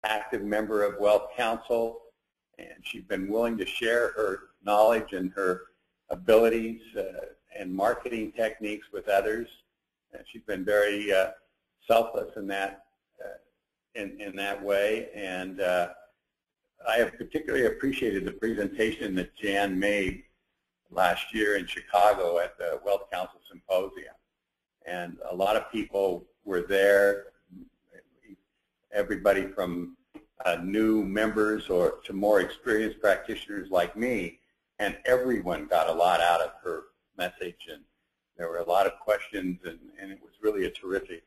active member of Wealth Council, and she's been willing to share her knowledge and her abilities and marketing techniques with others. And she's been very selfless in that way, and I have particularly appreciated the presentation that Jan made last year in Chicago at the Wealth Council Symposium. And a lot of people were there, everybody from new members or to more experienced practitioners like me, and everyone got a lot out of her message, and there were a lot of questions, and it was really a terrific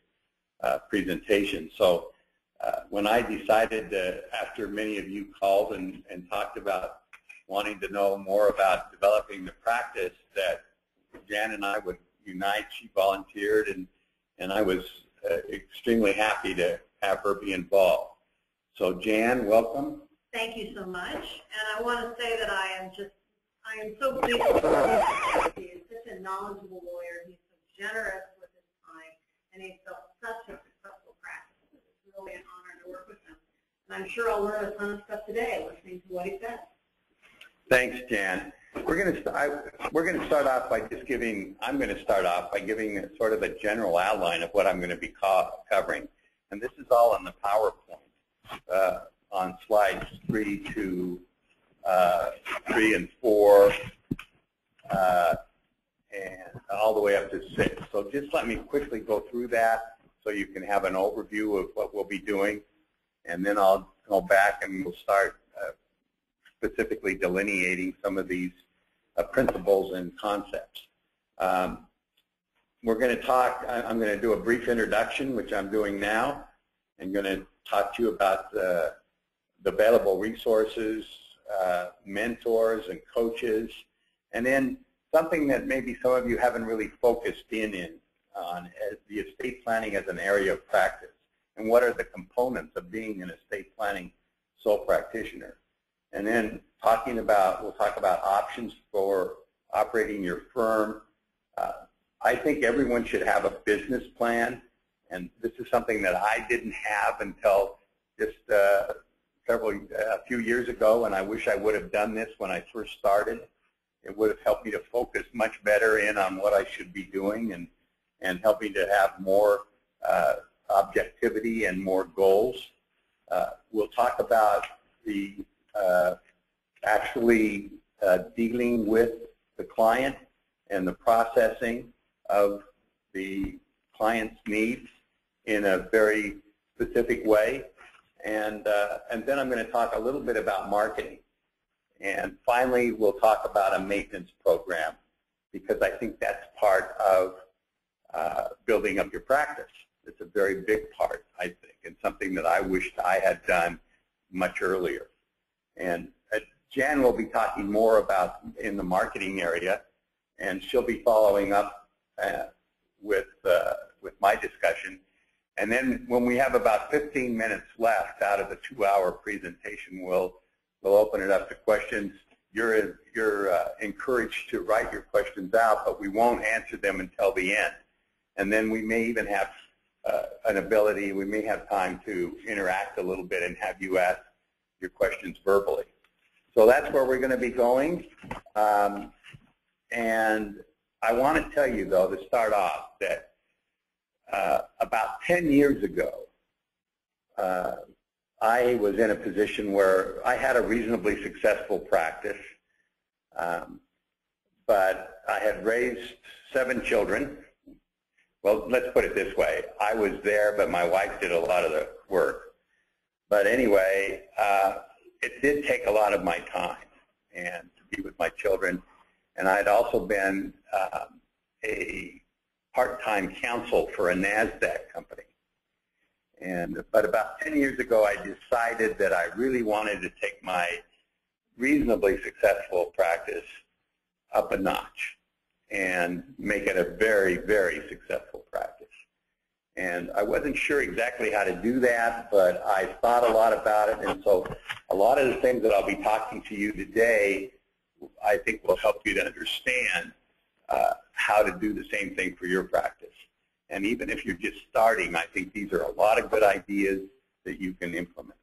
presentation. So when I decided after many of you called and talked about wanting to know more about developing the practice, that Jan and I would unite, she volunteered, and I was extremely happy to have her be involved. So Jan, welcome. Thank you so much. And I want to say that I am so pleased with him. He is such a knowledgeable lawyer. He's so generous with his time, and he's built such a successful practice. It's really an honor to work with him. And I'm sure I'll learn a ton of stuff today listening to what he said. Thanks, Jan. We're going to start off by I'm going to start off by giving sort of a general outline of what I'm going to be covering. And this is all on the PowerPoint on slides 3 and 4 and all the way up to 6. So just let me quickly go through that so you can have an overview of what we'll be doing. And then I'll go back and we'll start specifically delineating some of these principles and concepts. We're going to talk, I'm going to do a brief introduction, which I'm doing now. I'm going to talk to you about the available resources, mentors and coaches, and then something that maybe some of you haven't really focused in on as the estate planning as an area of practice, and what are the components of being an estate planning sole practitioner. And then we'll talk about options for operating your firm. I think everyone should have a business plan, and this is something that I didn't have until just a few years ago, and I wish I would have done this when I first started. It would have helped me to focus much better in on what I should be doing and help me to have more objectivity and more goals. We'll talk about the actually dealing with the client and the processing of the client's needs in a very specific way. And then I'm going to talk a little bit about marketing. And finally, we'll talk about a maintenance program, because I think that's part of building up your practice. It's a very big part, I think, and something that I wished I had done much earlier. And Jan will be talking more about in the marketing area, and she'll be following up with my discussion. And then when we have about 15 minutes left out of the 2-hour presentation, we'll open it up to questions. You're encouraged to write your questions out, but we won't answer them until the end. And then we may even have we may have time to interact a little bit and have you ask your questions verbally. So that's where we're going to be going. And I want to tell you, though, to start off, that about 10 years ago, I was in a position where I had a reasonably successful practice, but I had raised 7 children. Well, let's put it this way. I was there, but my wife did a lot of the work. But anyway, it did take a lot of my time and to be with my children. And I'd also been a part-time counsel for a NASDAQ company. But about 10 years ago, I decided that I really wanted to take my reasonably successful practice up a notch and make it a very, very successful practice. And I wasn't sure exactly how to do that, but I thought a lot about it. And so a lot of the things that I'll be talking to you today, I think will help you to understand how to do the same thing for your practice. And even if you're just starting, I think these are a lot of good ideas that you can implement.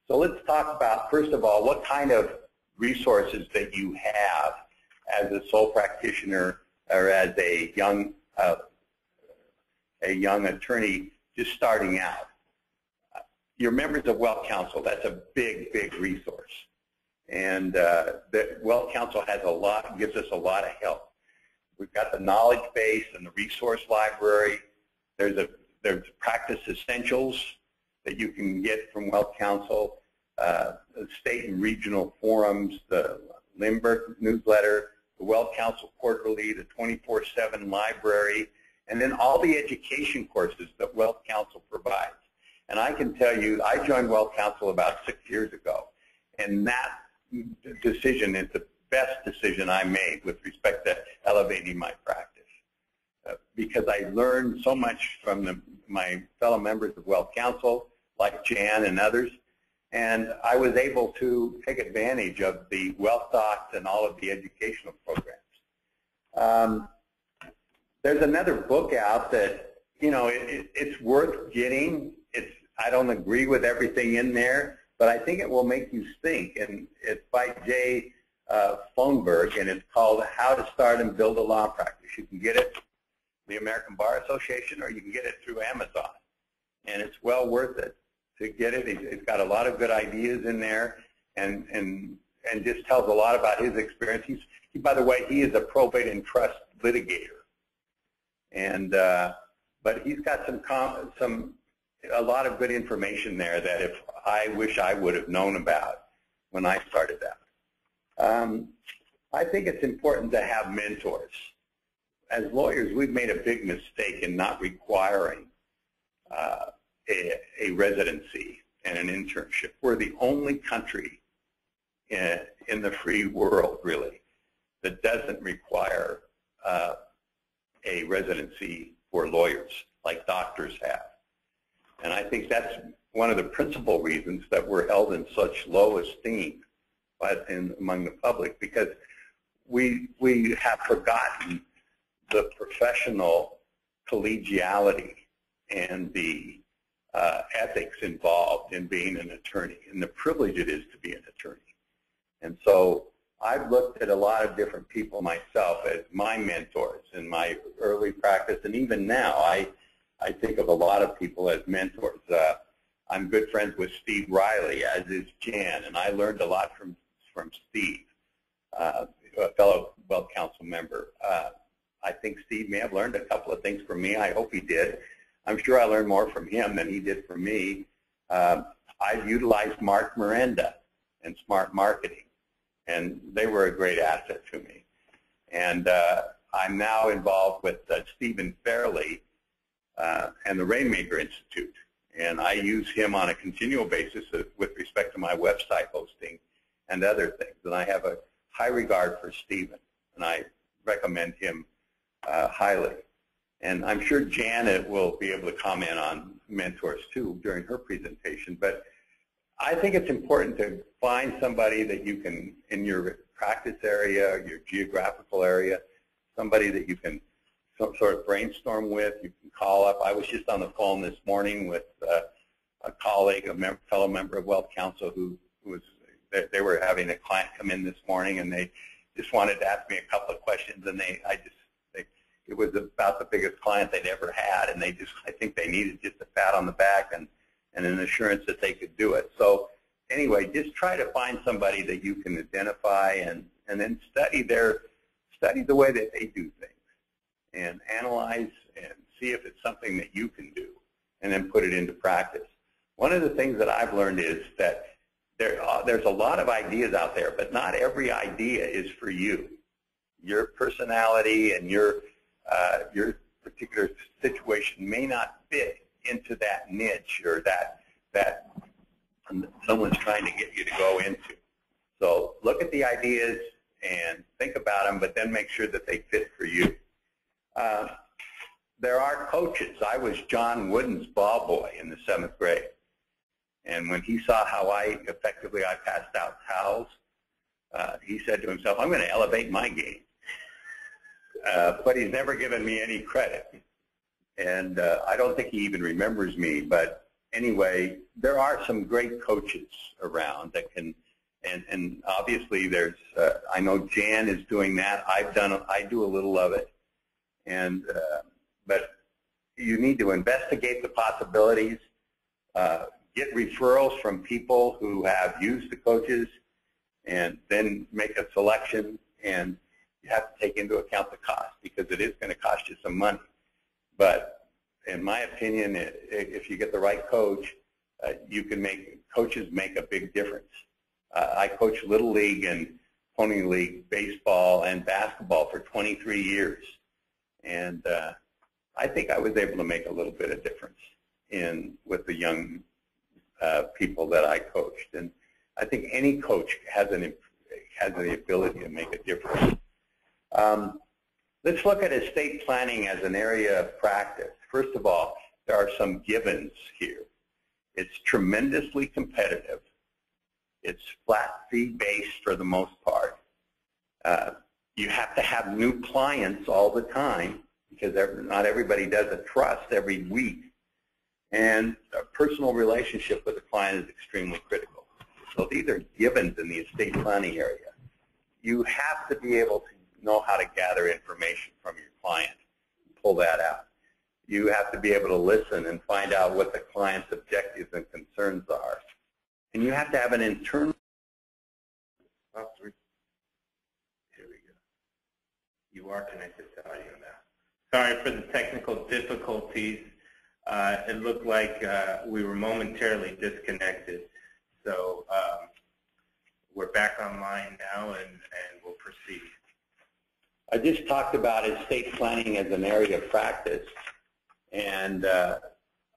So let's talk about, first of all, what kind of resources that you have as a sole practitioner or as a young attorney just starting out. You're members of Wealth Counsel. That's a big, big resource. And the Wealth Counsel has a lot, gives us a lot of help. We've got the knowledge base and the resource library. There's practice essentials that you can get from Wealth Counsel, the state and regional forums, the Lindbergh newsletter, the Wealth Counsel quarterly, the 24/7 library, and then all the education courses that Wealth Counsel provides. And I can tell you, I joined Wealth Counsel about 6 years ago, and that decision is the best decision I made with respect to elevating my practice, because I learned so much from my fellow members of Wealth Counsel, like Jan and others, and I was able to take advantage of the Wealth Docs and all of the educational programs. There's another book out that, you know, it's worth getting. I don't agree with everything in there, but I think it will make you think. And it's by Jay Fonberg, and it's called How to Start and Build a Law Practice. You can get it from the American Bar Association, or you can get it through Amazon. And it's well worth it to get it. It's got a lot of good ideas in there, and just tells a lot about his experience. By the way, he is a probate and trust litigator. And but he's got a lot of good information there that I wish I would have known about when I started out. I think it's important to have mentors. As lawyers, we've made a big mistake in not requiring a residency and an internship. We're the only country in the free world, really, that doesn't require a residency for lawyers like doctors have. And I think that's one of the principal reasons that we're held in such low esteem among the public, because we have forgotten the professional collegiality and the ethics involved in being an attorney and the privilege it is to be an attorney. And so I've looked at a lot of different people myself as my mentors in my early practice, and even now I think of a lot of people as mentors. I'm good friends with Steve Riley, as is Jan, and I learned a lot from Steve, a fellow Wealth Counsel member. I think Steve may have learned a couple of things from me. I hope he did. I'm sure I learned more from him than he did from me. I've utilized Mark Miranda and Smart Marketing, and they were a great asset to me. And I'm now involved with Stephen Fairley and the Rainmaker Institute, and I use him on a continual basis with respect to my website hosting and other things. And I have a high regard for Stephen, and I recommend him highly. And I'm sure Janet will be able to comment on mentors too during her presentation. But I think it's important to find somebody that you can, in your practice area, your geographical area, somebody that you can sort of brainstorm with, you can call up. I was just on the phone this morning with a colleague, a fellow member of Wealth Counsel who they were having a client come in this morning, and they just wanted to ask me a couple of questions, and it was about the biggest client they'd ever had, and I think they needed just a pat on the back and an assurance that they could do it. So anyway, just try to find somebody that you can identify and then study the way that they do things and analyze and see if it's something that you can do and then put it into practice. One of the things that I've learned is that there's a lot of ideas out there, but not every idea is for you. Your personality and your particular situation may not fit into that niche or that someone's trying to get you to go into. So look at the ideas and think about them, but then make sure that they fit for you. There are coaches. I was John Wooden's ball boy in the 7th grade. And when he saw how effectively I passed out towels, he said to himself, I'm going to elevate my game. But he's never given me any credit. And I don't think he even remembers me, but anyway, there are some great coaches around that can, and obviously there's, I know Jan is doing that. I do a little of it, and but you need to investigate the possibilities, get referrals from people who have used the coaches, and then make a selection. And you have to take into account the cost, because it is going to cost you some money. But in my opinion, if you get the right coach, coaches make a big difference. I coach Little League and Pony League baseball and basketball for 23 years. And I think I was able to make a little bit of difference with the young people that I coached. And I think any coach has the ability to make a difference. Let's look at estate planning as an area of practice. First of all, there are some givens here. It's tremendously competitive. It's flat fee based for the most part. You have to have new clients all the time, because not everybody does a trust every week. And a personal relationship with the client is extremely critical. So these are givens in the estate planning area. You have to be able to know how to gather information from your client, pull that out. You have to be able to listen and find out what the client's objectives and concerns are. And you have to have an internal. Here we go. You are connected to audio now. Sorry for the technical difficulties. It looked like we were momentarily disconnected. So we're back online now, and we'll proceed. I just talked about estate planning as an area of practice, and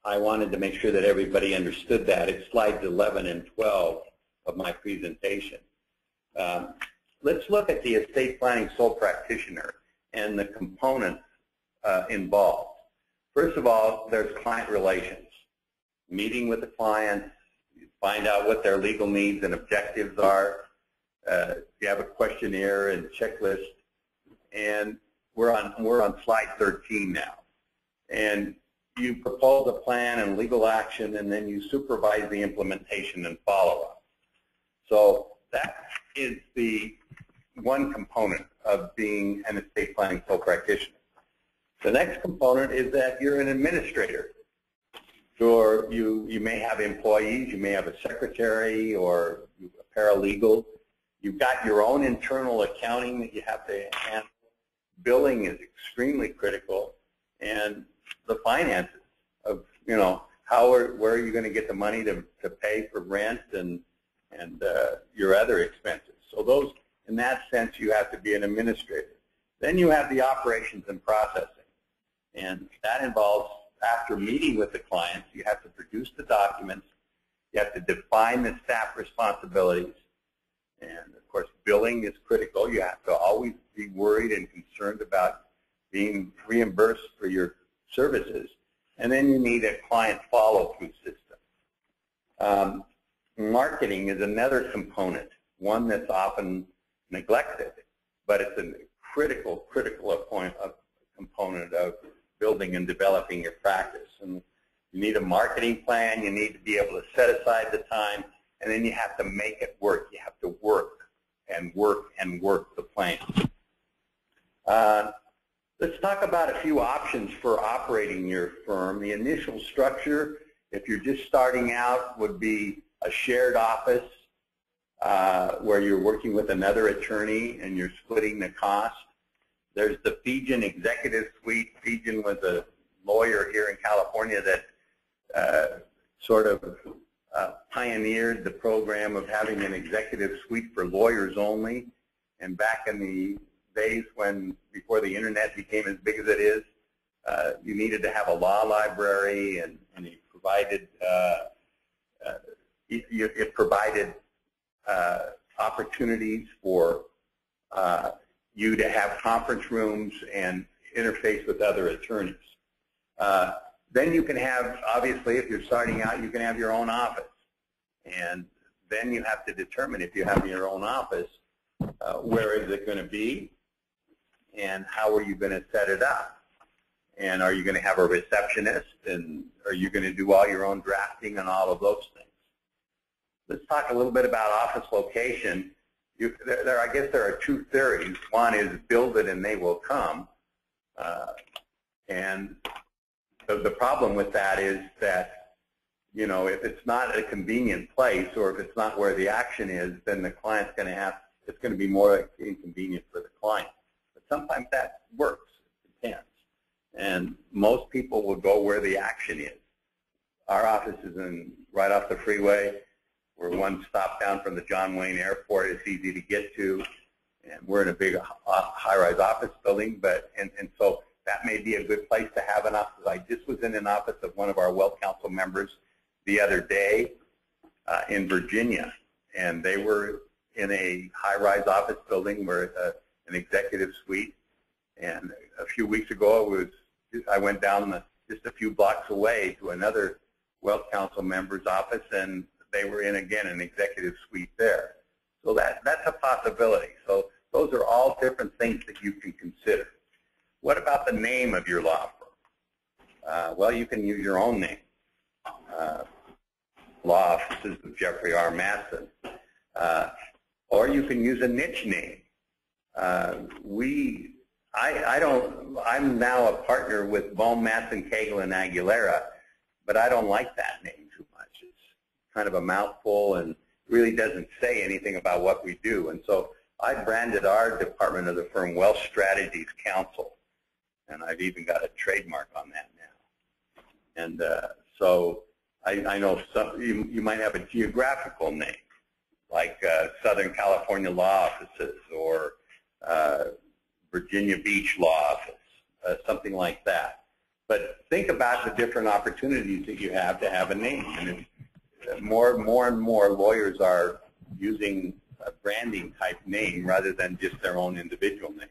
I wanted to make sure that everybody understood that. It's slides 11 and 12 of my presentation. Let's look at the estate planning sole practitioner and the components involved. First of all, there's client relations. Meeting with the clients, you find out what their legal needs and objectives are. You have a questionnaire and checklist, and we're on slide 13 now. And you propose a plan and legal action, and then you supervise the implementation and follow-up. So that is the one component of being an estate planning sole practitioner. The next component is that you're an administrator. Or you may have employees, you may have a secretary or a paralegal. You've got your own internal accounting that you have to handle. Billing is extremely critical, and the finances of, where are you going to get the money to pay for rent and your other expenses. So those, in that sense, you have to be an administrator. Then you have the operations and processing, and that involves, after meeting with the clients, you have to produce the documents, you have to define the staff responsibilities, and of course billing is critical. You have to always be worried and concerned about being reimbursed for your services. And then you need a client follow-through system. Marketing is another component, one that's often neglected, but it's a critical component of building and developing your practice. And you need a marketing plan, you need to be able to set aside the time, and then you have to make it work. You have to work and work and work the plan. Let's talk about a few options for operating your firm. The initial structure, if you're just starting out, would be a shared office where you're working with another attorney and you're splitting the cost. There's the Fijian Executive Suite. Fijian was a lawyer here in California that sort of pioneered the program of having an executive suite for lawyers only. And back in the days before the internet became as big as it is, you needed to have a law library, and it provided opportunities for you to have conference rooms and interface with other attorneys. Then you can have, obviously, if you're starting out, you can have your own office. And then you have to determine, if you have your own office, where is it going to be and how are you going to set it up. And are you going to have a receptionist? And are you going to do all your own drafting and all of those things? Let's talk a little bit about office location. I guess there are two theories. One is build it and they will come. And the problem with that is that, you know, if it's not a convenient place or if it's not where the action is, then the client's going to have, it's going to be more inconvenient for the client. But sometimes that works. It depends. And most people will go where the action is. Our office is right off the freeway. We're one stop down from the John Wayne Airport. It's easy to get to. And we're in a big high-rise office building, and so that may be a good place to have an office. I just was in an office of one of our Well Council members the other day in Virginia, and they were in a high-rise office building where an executive suite. And a few weeks ago, I went down just a few blocks away to another Well Council member's office, and they were in, again, an executive suite there. So that's a possibility. So those are all different things that you can consider. What about the name of your law firm? Well, you can use your own name. Law Offices of Jeffrey R. Masson. Or you can use a niche name. I'm now a partner with Bohm, Masson, Cagle, and Aguilera, but I don't like that name too much. It's kind of a mouthful and really doesn't say anything about what we do. And so I branded our department of the firm Wealth Strategies Council, and I've even got a trademark on that now. And so I know you might have a geographical name, like Southern California Law Offices or Virginia Beach Law Office, something like that. But think about the different opportunities that you have to have a name. And more and more lawyers are using a branding type name rather than just their own individual name.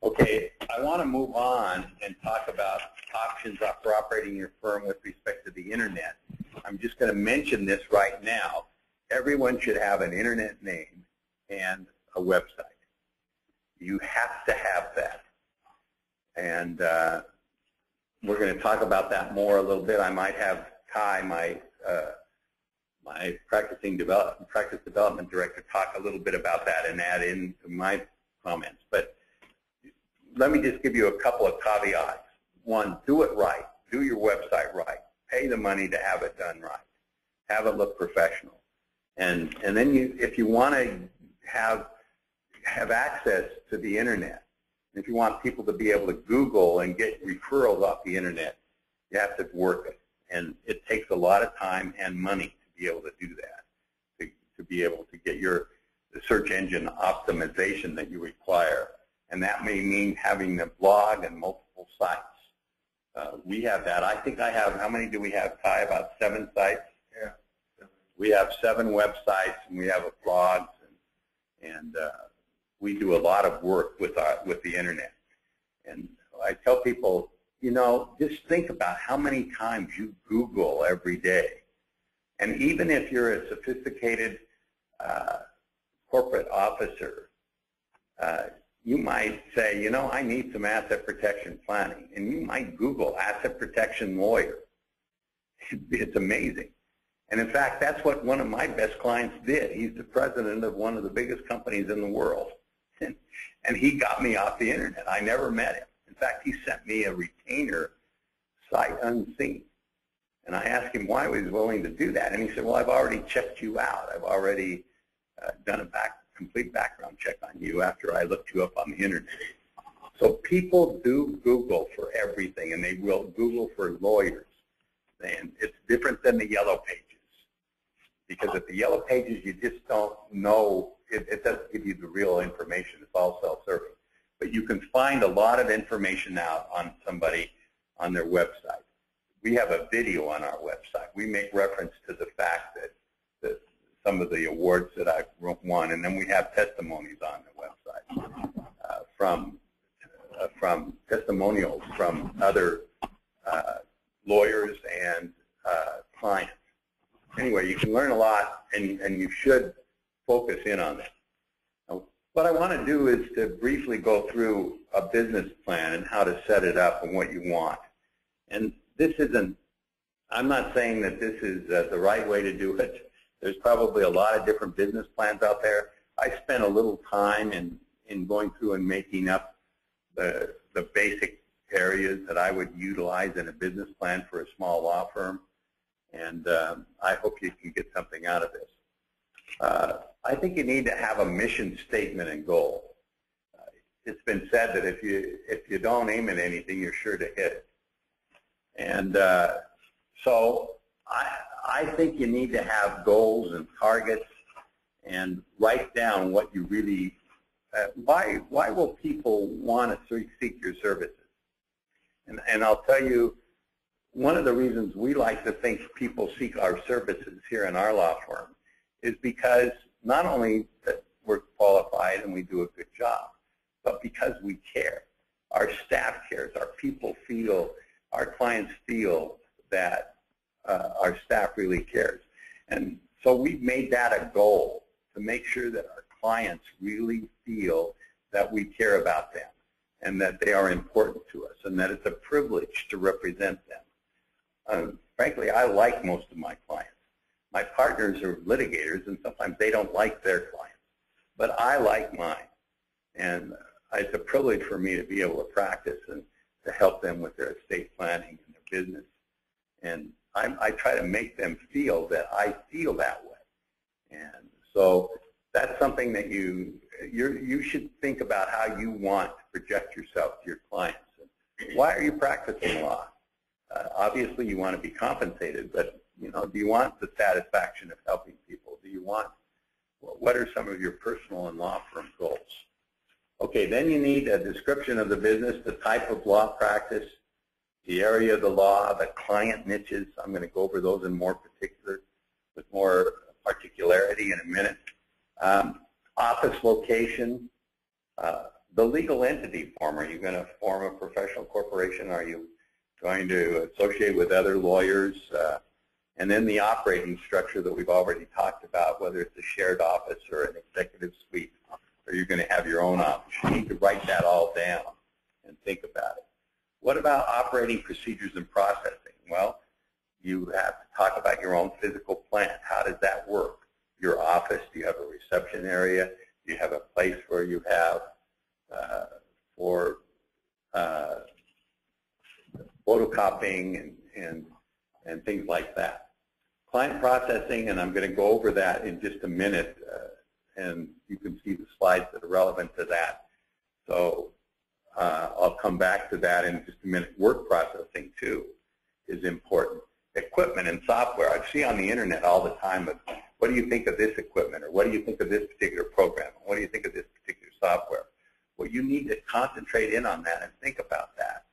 Okay, I want to move on and talk about options for operating your firm with respect to the internet. I'm just going to mention this right now. Everyone should have an internet name and a website. You have to have that. And we're going to talk about that more a little bit. I might have Kai, my practice development director, talk a little bit about that and add in my comments. But let me just give you a couple of caveats. One, do it right. Do your website right. Pay the money to have it done right. Have it look professional. And then if you want to have access to the internet, if you want people to be able to Google and get referrals off the internet, you have to work it. And it takes a lot of time and money to be able to do that, to be able to get the search engine optimization that you require. And that may mean having a blog and multiple sites. We have that. I think I have, how many do we have, Kai? About 7 sites? Yeah. We have 7 websites, and we have a blog, and we do a lot of work with the internet. And I tell people, you know, just think about how many times you Google every day. And even if you're a sophisticated corporate officer, you might say, you know, I need some asset protection planning. And you might Google asset protection lawyer. It's amazing. And in fact, that's what one of my best clients did. He's the president of one of the biggest companies in the world. And he got me off the internet. I never met him. In fact, he sent me a retainer sight unseen. And I asked him why he was willing to do that. And he said, well, I've already checked you out. I've already done a complete background check on you after I looked you up on the internet. So people do Google for everything, and they will Google for lawyers. And it's different than the yellow pages. Because at the yellow pages, you just don't know, it doesn't give you the real information. It's all self-serving. But you can find a lot of information out on somebody on their website. We have a video on our website. We make reference to the fact that some of the awards that I've won, and then we have testimonies on the website from testimonials from other lawyers and clients. Anyway, you can learn a lot, and you should focus in on that. Now, What I want to do is to briefly go through a business plan and how to set it up and what you want. And this isn't, I'm not saying that this is the right way to do it. There's probably a lot of different business plans out there. I spent a little time in going through and making up the basic areas that I would utilize in a business plan for a small law firm. And I hope you can get something out of this. I think you need to have a mission statement and goal. It's been said that if you don't aim at anything, you're sure to hit it. And so I think you need to have goals and targets and write down what you really, why will people want to seek your services? And I'll tell you, one of the reasons we like to think people seek our services here in our law firm is because not only that we're qualified and we do a good job, but because we care. Our staff cares, our people feel, our clients feel that our staff really cares. And so we've made that a goal to make sure that our clients really feel that we care about them and that they are important to us and that it's a privilege to represent them. Frankly, I like most of my clients. My partners are litigators, and sometimes they don't like their clients. But I like mine. And it's a privilege for me to be able to practice and to help them with their estate planning and their business. And I try to make them feel that I feel that way. And so that's something that you should think about how you want to project yourself to your clients. And why are you practicing law? Obviously, you want to be compensated, but do you want the satisfaction of helping people? Do you want, what are some of your personal and law firm goals? Okay, then you need a description of the business, the type of law practice, the area of the law, the client niches. I'm going to go over those in more particular, with more particularity in a minute. Office location, the legal entity form. Are you going to form a professional corporation? Are you going to associate with other lawyers? And then the operating structure that we've already talked about, whether it's a shared office or an executive suite, or you're going to have your own office. You need to write that all down and think about it. What about operating procedures and processing? Well, you have to talk about your own physical plant. How does that work? Your office, do you have a reception area? Do you have a place where you have for photocopying and things like that? Client processing, and I'm going to go over that in just a minute, and you can see the slides that are relevant to that. So I'll come back to that in just a minute. Work processing, too, is important. Equipment and software. I see on the internet all the time of, what do you think of this equipment, or what do you think of this particular program, or what do you think of this particular software? Well, you need to concentrate in on that and think about that.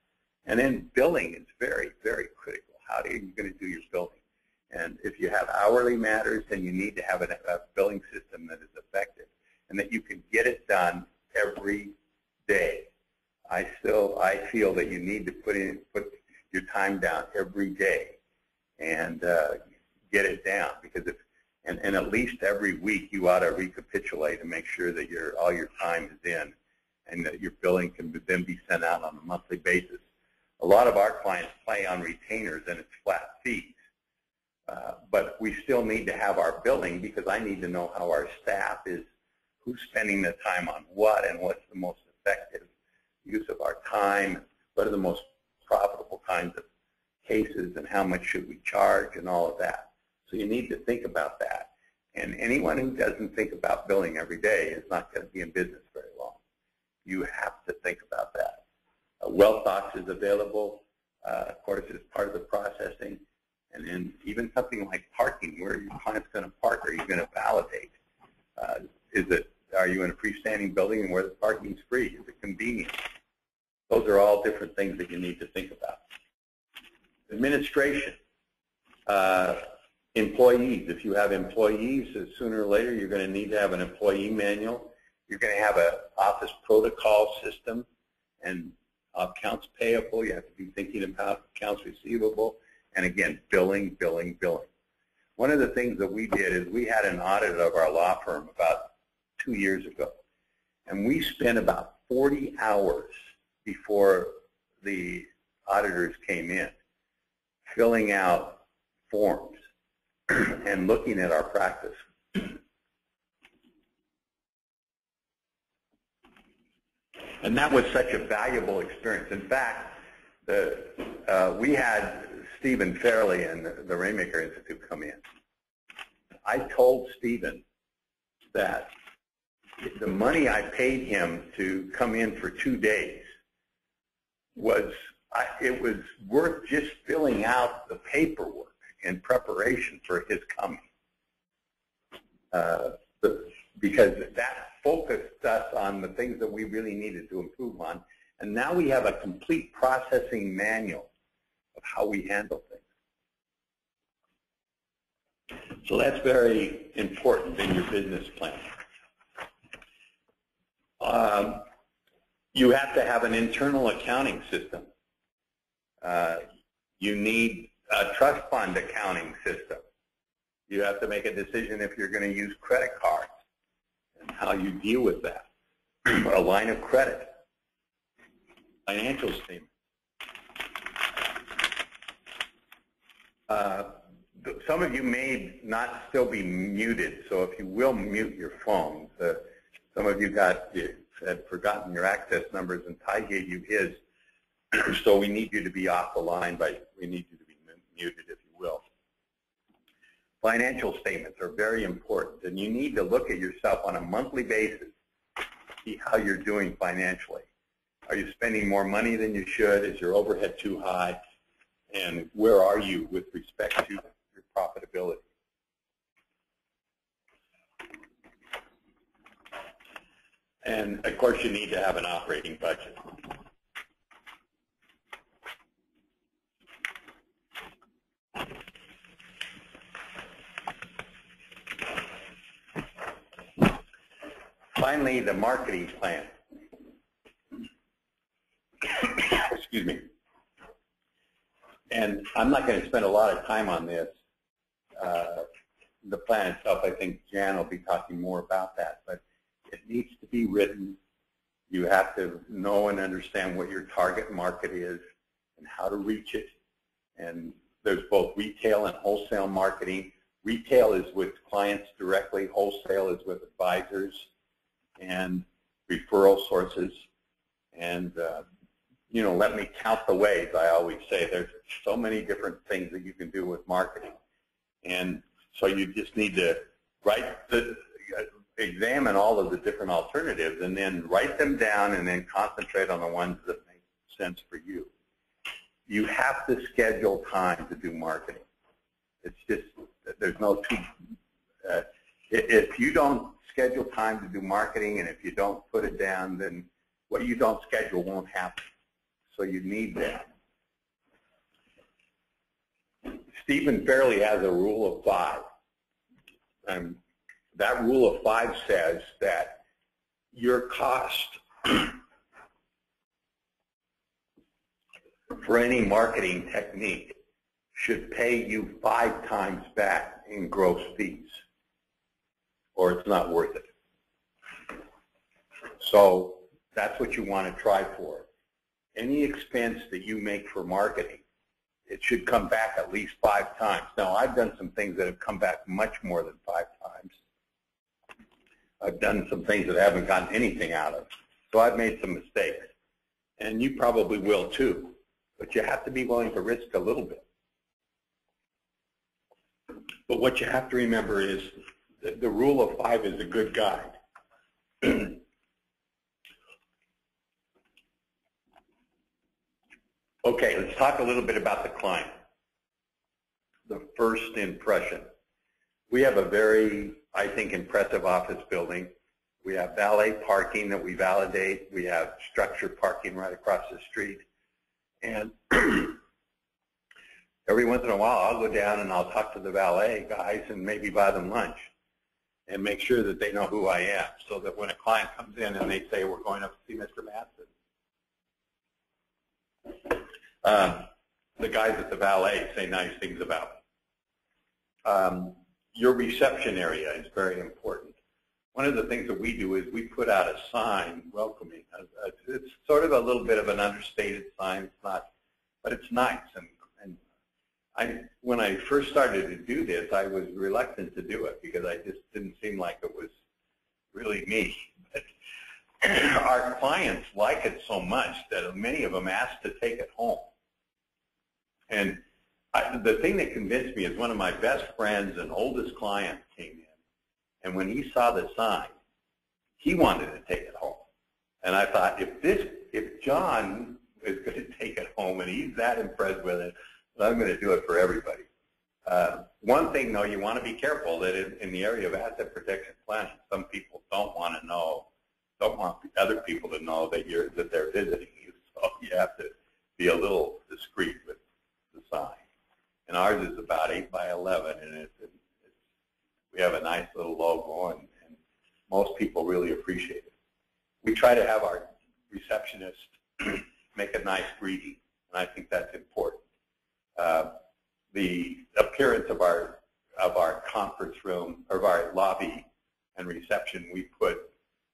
And then billing is very, very critical. How are you going to do your billing? And if you have hourly matters, then you need to have a billing system that is effective and that you can get it done every day. I feel that you need to put your time down every day and get it down, because and at least every week you ought to recapitulate and make sure that all your time is in and that your billing can then be sent out on a monthly basis. A lot of our clients play on retainers and it's flat fees. But we still need to have our billing, because I need to know how our staff is, who's spending the time on what, and what's the most effective use of our time, what are the most profitable kinds of cases, and how much should we charge, and all of that. So you need to think about that. And anyone who doesn't think about billing every day is not going to be in business very long. You have to think about that. WealthBox is available, of course, as part of the processing. And then even something like parking, where your client's going to park, are you going to validate? Are you in a freestanding building where the parking's free? Is it convenient? Those are all different things that you need to think about. Administration. Employees. If you have employees, sooner or later you're going to need to have an employee manual. You're going to have an office protocol system and accounts payable. You have to be thinking about accounts receivable. And again, billing, billing, billing. One of the things that we did is we had an audit of our law firm about 2 years ago. And we spent about 40 hours before the auditors came in filling out forms and looking at our practice. And that was such a valuable experience. In fact, we had Stephen Fairley and the Rainmaker Institute come in. I told Stephen that the money I paid him to come in for 2 days it was worth just filling out the paperwork in preparation for his coming. Because that focused us on the things that we really needed to improve on. And now we have a complete processing manual of how we handle things. So that's very important in your business plan. You have to have an internal accounting system. You need a trust fund accounting system. You have to make a decision if you're going to use credit cards and how you deal with that. A line of credit, financial statement. Some of you may not still be muted, so if you will mute your phones. Some of you had forgotten your access numbers, and Ty gave you his, so we need you to be off the line, but we need you to be muted, if you will. Financial statements are very important, and you need to look at yourself on a monthly basis, see how you're doing financially. Are you spending more money than you should? Is your overhead too high? And where are you with respect to your profitability? And of course, you need to have an operating budget. Finally, the marketing plan. Excuse me. And I'm not going to spend a lot of time on this. The plan itself, I think Jan will be talking more about that, but it needs to be written. You have to know and understand what your target market is and how to reach it. And there's both retail and wholesale marketing. Retail is with clients directly. Wholesale is with advisors and referral sources. And you know, let me count the ways. I always say there's so many different things that you can do with marketing. And so you just need to examine all of the different alternatives and then write them down and then concentrate on the ones that make sense for you. You have to schedule time to do marketing. It's just, there's no two. If you don't schedule time to do marketing and if you don't put it down, then what you don't schedule won't happen. So you need that. Stephen Fairley has a rule of 5. That rule of 5 says that your cost for any marketing technique should pay you 5 times back in gross fees, or it's not worth it. So that's what you want to try for. Any expense that you make for marketing, it should come back at least 5 times. Now, I've done some things that have come back much more than 5 times. I've done some things that I haven't gotten anything out of. So I've made some mistakes. And you probably will too. But you have to be willing to risk a little bit. But what you have to remember is that the rule of 5 is a good guide. Okay, let's talk a little bit about the client. The first impression. We have a very, I think, impressive office building. We have valet parking that we validate. We have structured parking right across the street. And every once in a while, I'll go down and I'll talk to the valet guys and maybe buy them lunch and make sure that they know who I am, so that when a client comes in and they say, we're going up to see Mr. Matson, the guys at the valet say nice things about me. Your reception area is very important. one of the things that we do is we put out a sign welcoming. It's sort of a little bit of an understated sign. It's not, but it's nice. And when I first started to do this, I was reluctant to do it because I just didn't seem like it was really me. But our clients like it so much that many of them ask to take it home. And the thing that convinced me is one of my best friends and oldest clients came in, and when he saw the sign, he wanted to take it home. And I thought, if John is going to take it home and he's that impressed with it, I'm going to do it for everybody. One thing, though, you want to be careful that in the area of asset protection planning, some people don't want to know, don't want other people to know that they're visiting you. So you have to be a little discreet with the sign. And ours is about 8 by 11, and we have a nice little logo, and most people really appreciate it. We try to have our receptionist make a nice greeting, and I think that's important. The appearance of our conference room, of our lobby and reception,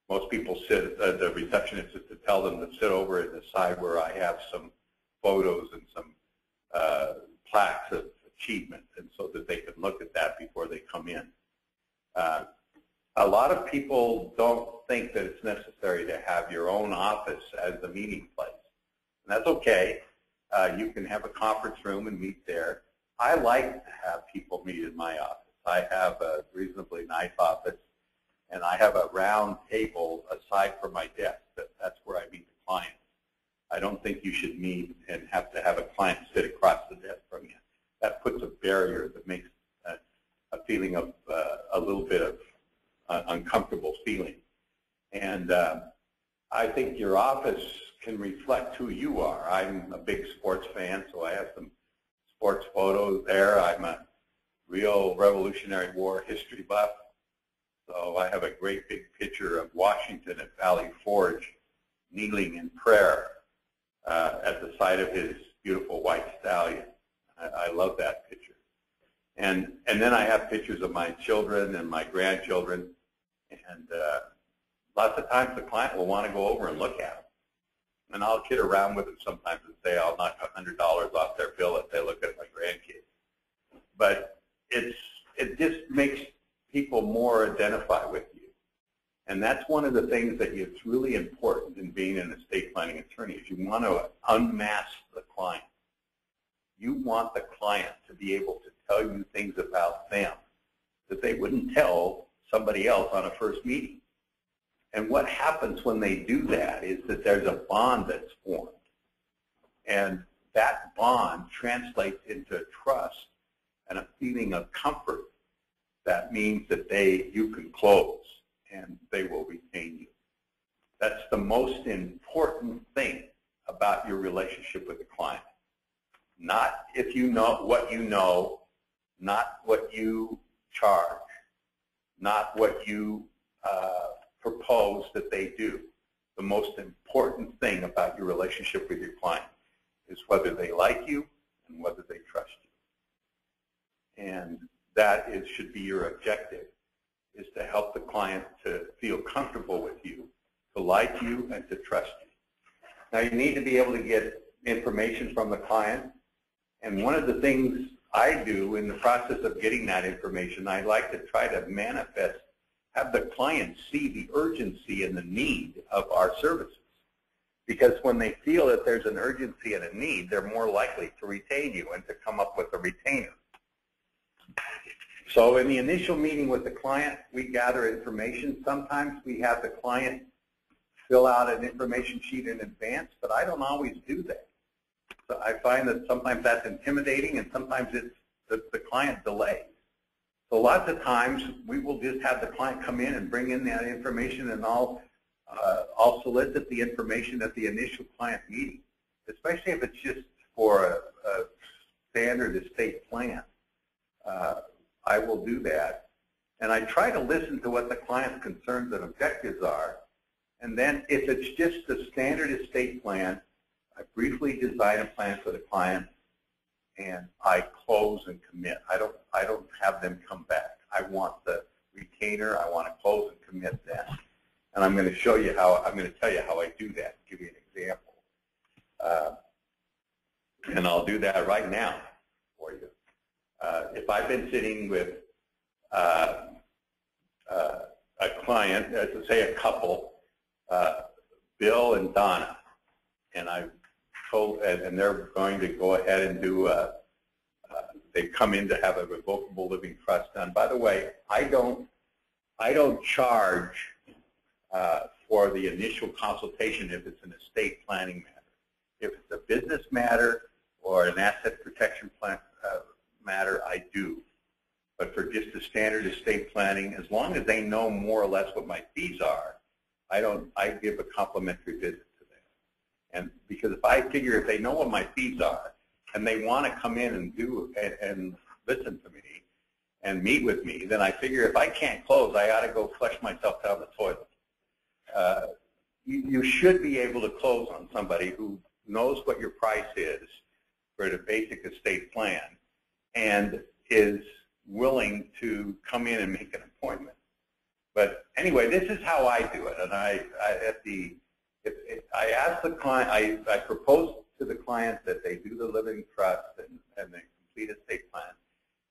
most people sit, the receptionist is to tell them to sit over at the side where I have some photos and some plaques of achievement, and so that they can look at that before they come in. A lot of people don't think that it's necessary to have your own office as the meeting place, and that's okay. You can have a conference room and meet there. I like to have people meet in my office. I have a reasonably nice office, and I have a round table aside from my desk. That's where I meet the clients. I don't think you should meet and have to have a client sit across the desk from you. That puts a barrier that makes a feeling of a little bit of uncomfortable feeling. And I think your office can reflect who you are. I'm a big sports fan, so I have some sports photos there. I'm a real Revolutionary War history buff, so I have a great big picture of Washington at Valley Forge kneeling in prayer at the side of his beautiful white stallion. I love that picture. And then I have pictures of my children and my grandchildren, and lots of times the client will want to go over and look at them. And I'll kid around with them sometimes and say I'll knock $100 off their bill if they look at my grandkids. But it just makes people more identify with you. And that's one of the things that is really important in being an estate planning attorney is you want to unmask the client. You want the client to be able to tell you things about them that they wouldn't tell somebody else on a first meeting. And what happens when they do that is that there's a bond that's formed. And that bond translates into trust and a feeling of comfort. That means that you can close and they will retain you. That's the most important thing about your relationship with the client. Not if you know, not what you charge, not what you propose that they do. The most important thing about your relationship with your client is whether they like you and whether they trust you. And that should be your objective, is to help the client to feel comfortable with you, to like you, and to trust you. Now, you need to be able to get information from the client. And one of the things I do in the process of getting that information, I like to try to have the client see the urgency and the need of our services. Because when they feel that there's an urgency and a need, they're more likely to retain you and to come up with a retainer. So in the initial meeting with the client, we gather information. Sometimes we have the client fill out an information sheet in advance, but I don't always do that. So I find that sometimes that's intimidating, and sometimes it's the client delays. So lots of times we will just have the client come in and bring in that information, and I'll solicit the information at the initial client meeting, especially if it's just for a standard estate plan. I will do that. And I try to listen to what the client's concerns and objectives are. And then if it's just the standard estate plan, I briefly design a plan for the client, and I close and commit. I don't have them come back. I want the retainer. I want to close and commit then. And I'm going to show you how, I'm going to tell you how I do that, give you an example. And I'll do that right now for you. If I've been sitting with a client, let's say a couple, Bill and Donna, and I've told, and they're going to go ahead and do they come in to have a revocable living trust done. By the way, I don't charge for the initial consultation if it's an estate planning matter. If it's a business matter or an asset protection plan, matter, I do. But for just the standard estate planning, as long as they know more or less what my fees are, I give a complimentary visit to them. And because if I figure if they know what my fees are and they want to come in and do and listen to me and meet with me, then I figure if I can't close, I ought to go flush myself down the toilet. You should be able to close on somebody who knows what your price is for the basic estate plan and is willing to come in and make an appointment. But anyway, this is how I do it. And I ask the client, I propose to the client that they do the living trust and the complete estate plan.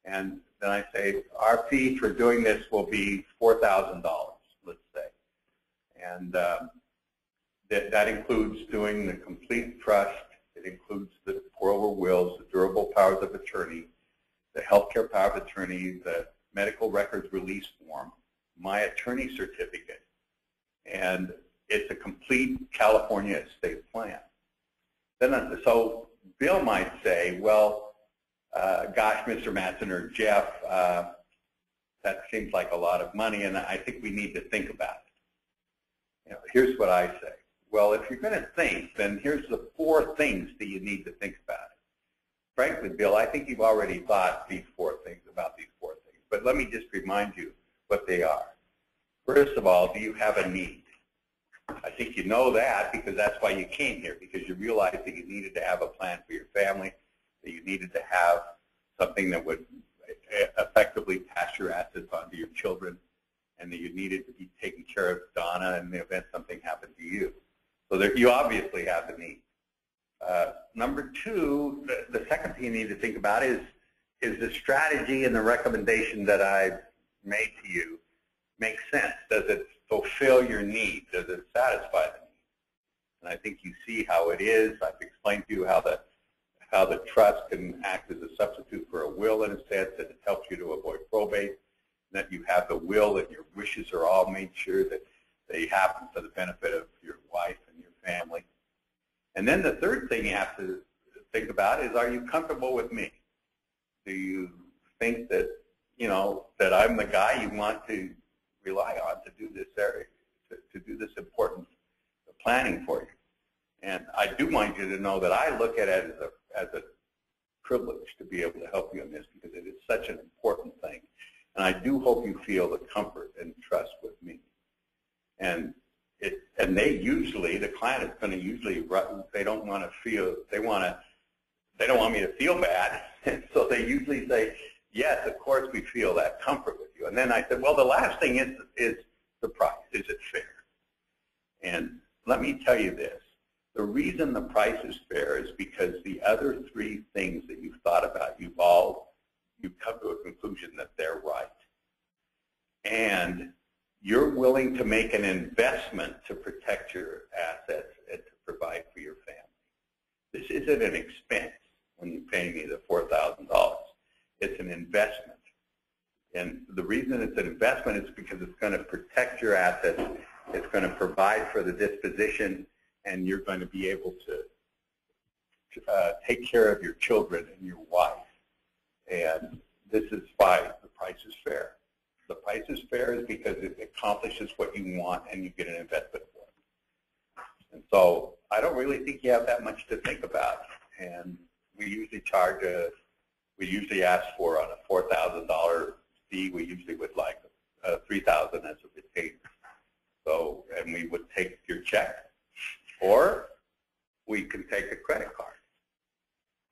And then I say, our fee for doing this will be $4,000, let's say. And that includes doing the complete trust. It includes the pour-over wills, the durable powers of attorney, the healthcare power of attorney, the medical records release form, my attorney certificate, and it's a complete California estate plan. Then, so Bill might say, well, gosh, Mr. Matson or Jeff, that seems like a lot of money, and I think we need to think about it. You know, here's what I say. Well, if you're going to think, then here's the 4 things that you need to think about it. Frankly, Bill, I think you've already thought these 4 things about these 4 things, but let me just remind you what they are. First of all, do you have a need? I think you know that because that's why you came here, because you realized that you needed to have a plan for your family, that you needed to have something that would effectively pass your assets on to your children, and that you needed to be taking care of Donna in the event something happened to you. So that you obviously have the need. Number 2, the second thing you need to think about is the strategy and the recommendation that I've made to you make sense? Does it fulfill your need? Does it satisfy the need? And I think you see how it is. I've explained to you how the trust can act as a substitute for a will in a sense, that it helps you to avoid probate, that you have the will and your wishes are all made sure that they happen for the benefit of your wife and your family. And then the third thing you have to think about is, are you comfortable with me? Do you think that, you know, that I'm the guy you want to rely on to do this area, to do this important planning for you? And I do want you to know that I look at it as a privilege to be able to help you in this, because it is such an important thing. And I do hope you feel the comfort and trust with me. And they usually, the client is going to usually, they don't want to feel, they don't want me to feel bad. And so they usually say, yes, of course we feel that comfort with you. And then I said, well, the last thing is the price. Is it fair? And let me tell you this. The reason the price is fair is because the other 3 things that you've thought about, you've come to a conclusion that they're right. And you're willing to make an investment to protect your assets and to provide for your family. This isn't an expense when you pay me the $4,000. It's an investment. And the reason it's an investment is because it's going to protect your assets, it's going to provide for the disposition, and you're going to be able to take care of your children and your wife. And this is why the price is fair. The price is fair is because it accomplishes what you want and you get an investment for it. And so I don't really think you have that much to think about. And we usually ask for on a $4,000 fee, we usually would like $3,000 as a retainer. So, and we would take your check, or we can take a credit card.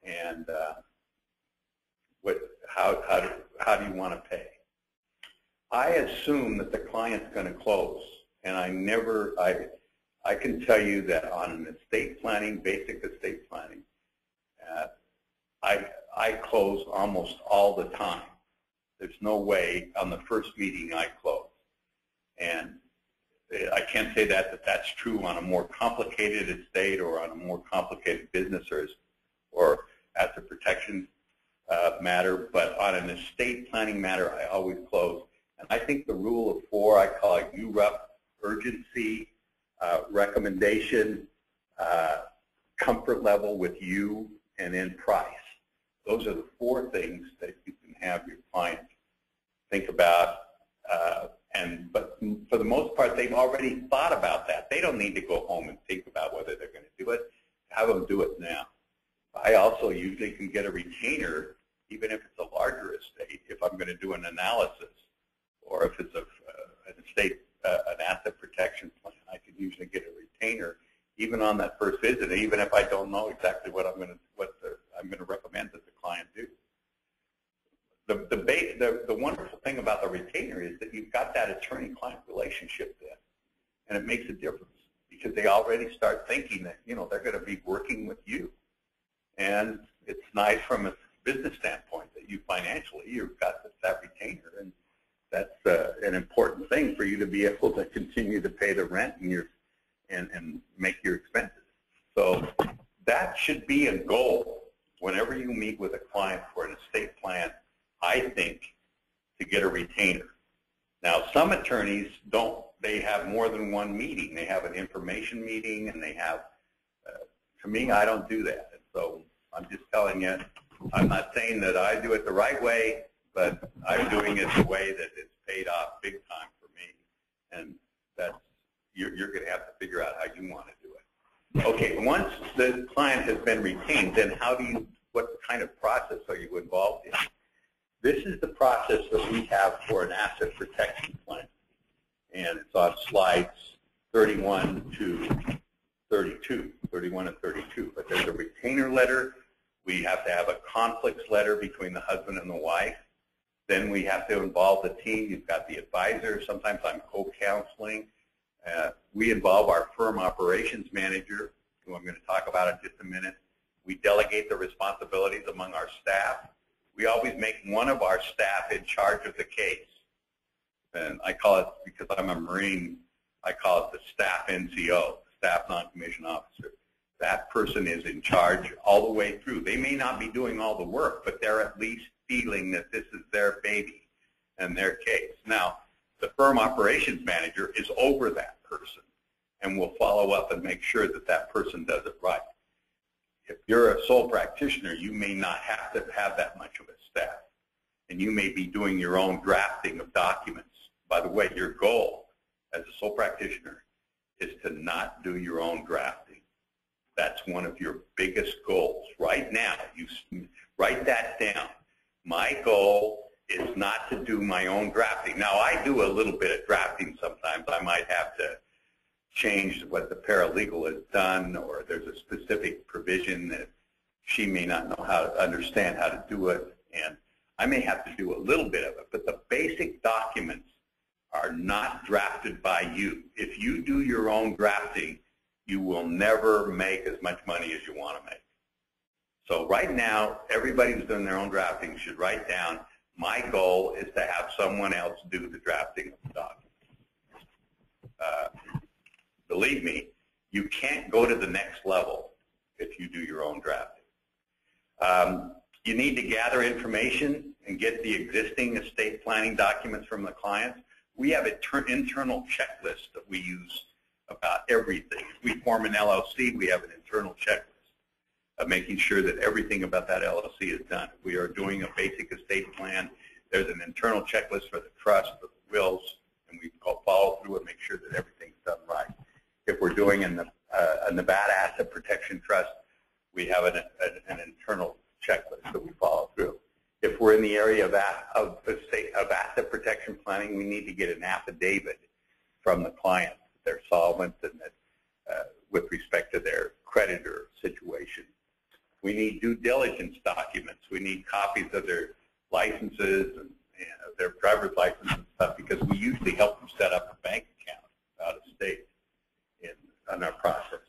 And how do you want to pay? I assume that the client's going to close, and I can tell you that on an estate planning, basic estate planning, I close almost all the time. There's no way on the first meeting I close. And I can't say that that's true on a more complicated estate or on a more complicated business or asset protection matter, but on an estate planning matter, I always close. And I think the rule of 4, I call it URUP, urgency, recommendation, comfort level with you, and then price. Those are the 4 things that you can have your client think about. But for the most part, they've already thought about that. They don't need to go home and think about whether they're going to do it. Have them do it now. I also usually can get a retainer, even if it's a larger estate, if I'm going to do an analysis, or if it's an estate, an asset protection plan. I can usually get a retainer even on that first visit, even if I don't know exactly what I'm going to recommend that the client do. The wonderful thing about the retainer is that you've got that attorney-client relationship then, and it makes a difference because they already start thinking that they're going to be working with you, and it's nice from a business standpoint that you've got that retainer, and that's an important thing for you to be able to continue to pay the rent and make your expenses. So that should be a goal whenever you meet with a client for an estate plan. I think to get a retainer. Now, some attorneys don't. They have more than one meeting. They have an information meeting, and they have. To me, I don't do that. So I'm just telling you. I'm not saying that I do it the right way, but I'm doing it the way that it's paid off big time for me, and that's you're going to have to figure out how you want to do it. Okay, once the client has been retained, then what kind of process are you involved in? This is the process that we have for an asset protection plan, and it's on slides 31 to 32, 31 and 32. But there's a retainer letter. We have to have a conflicts letter between the husband and the wife. Then we have to involve the team. You've got the advisor. Sometimes I'm co-counseling. We involve our firm operations manager, who I'm going to talk about in just a minute. We delegate the responsibilities among our staff. We always make one of our staff in charge of the case. And I call it, because I'm a Marine, I call it the staff NCO, staff non-commissioned officer. That person is in charge all the way through. They may not be doing all the work, but they're at least feeling that this is their baby and their case. Now, the firm operations manager is over that person and will follow up and make sure that that person does it right. If you're a sole practitioner, you may not have to have that much of a staff, and you may be doing your own drafting of documents. By the way, your goal as a sole practitioner is to not do your own drafting. That's one of your biggest goals. Right now, you write that down. My goal is not to do my own drafting. Now, I do a little bit of drafting sometimes. I might have to change what the paralegal has done, or there's a specific provision that she may not know how to understand how to do it, and I may have to do a little bit of it. But the basic documents are not drafted by you. If you do your own drafting, you will never make as much money as you want to make. So right now, everybody who's doing their own drafting should write down, my goal is to have someone else do the drafting of the document. Believe me, you can't go to the next level if you do your own drafting. You need to gather information and get the existing estate planning documents from the clients. We have an internal checklist that we use about everything. If we form an LLC, we have an internal checklist of making sure that everything about that LLC is done. If we are doing a basic estate plan, there's an internal checklist for the trust, for the wills, and we follow through and make sure that everything's done right. If we're doing a Nevada Asset Protection Trust, we have an internal checklist that we follow through. If we're in the area of asset protection planning, we need to get an affidavit from the client that they're solvent and that with respect to their creditor situation. We need due diligence documents. We need copies of their licenses their driver's license and stuff, because we usually help them set up a bank account out of state in our process.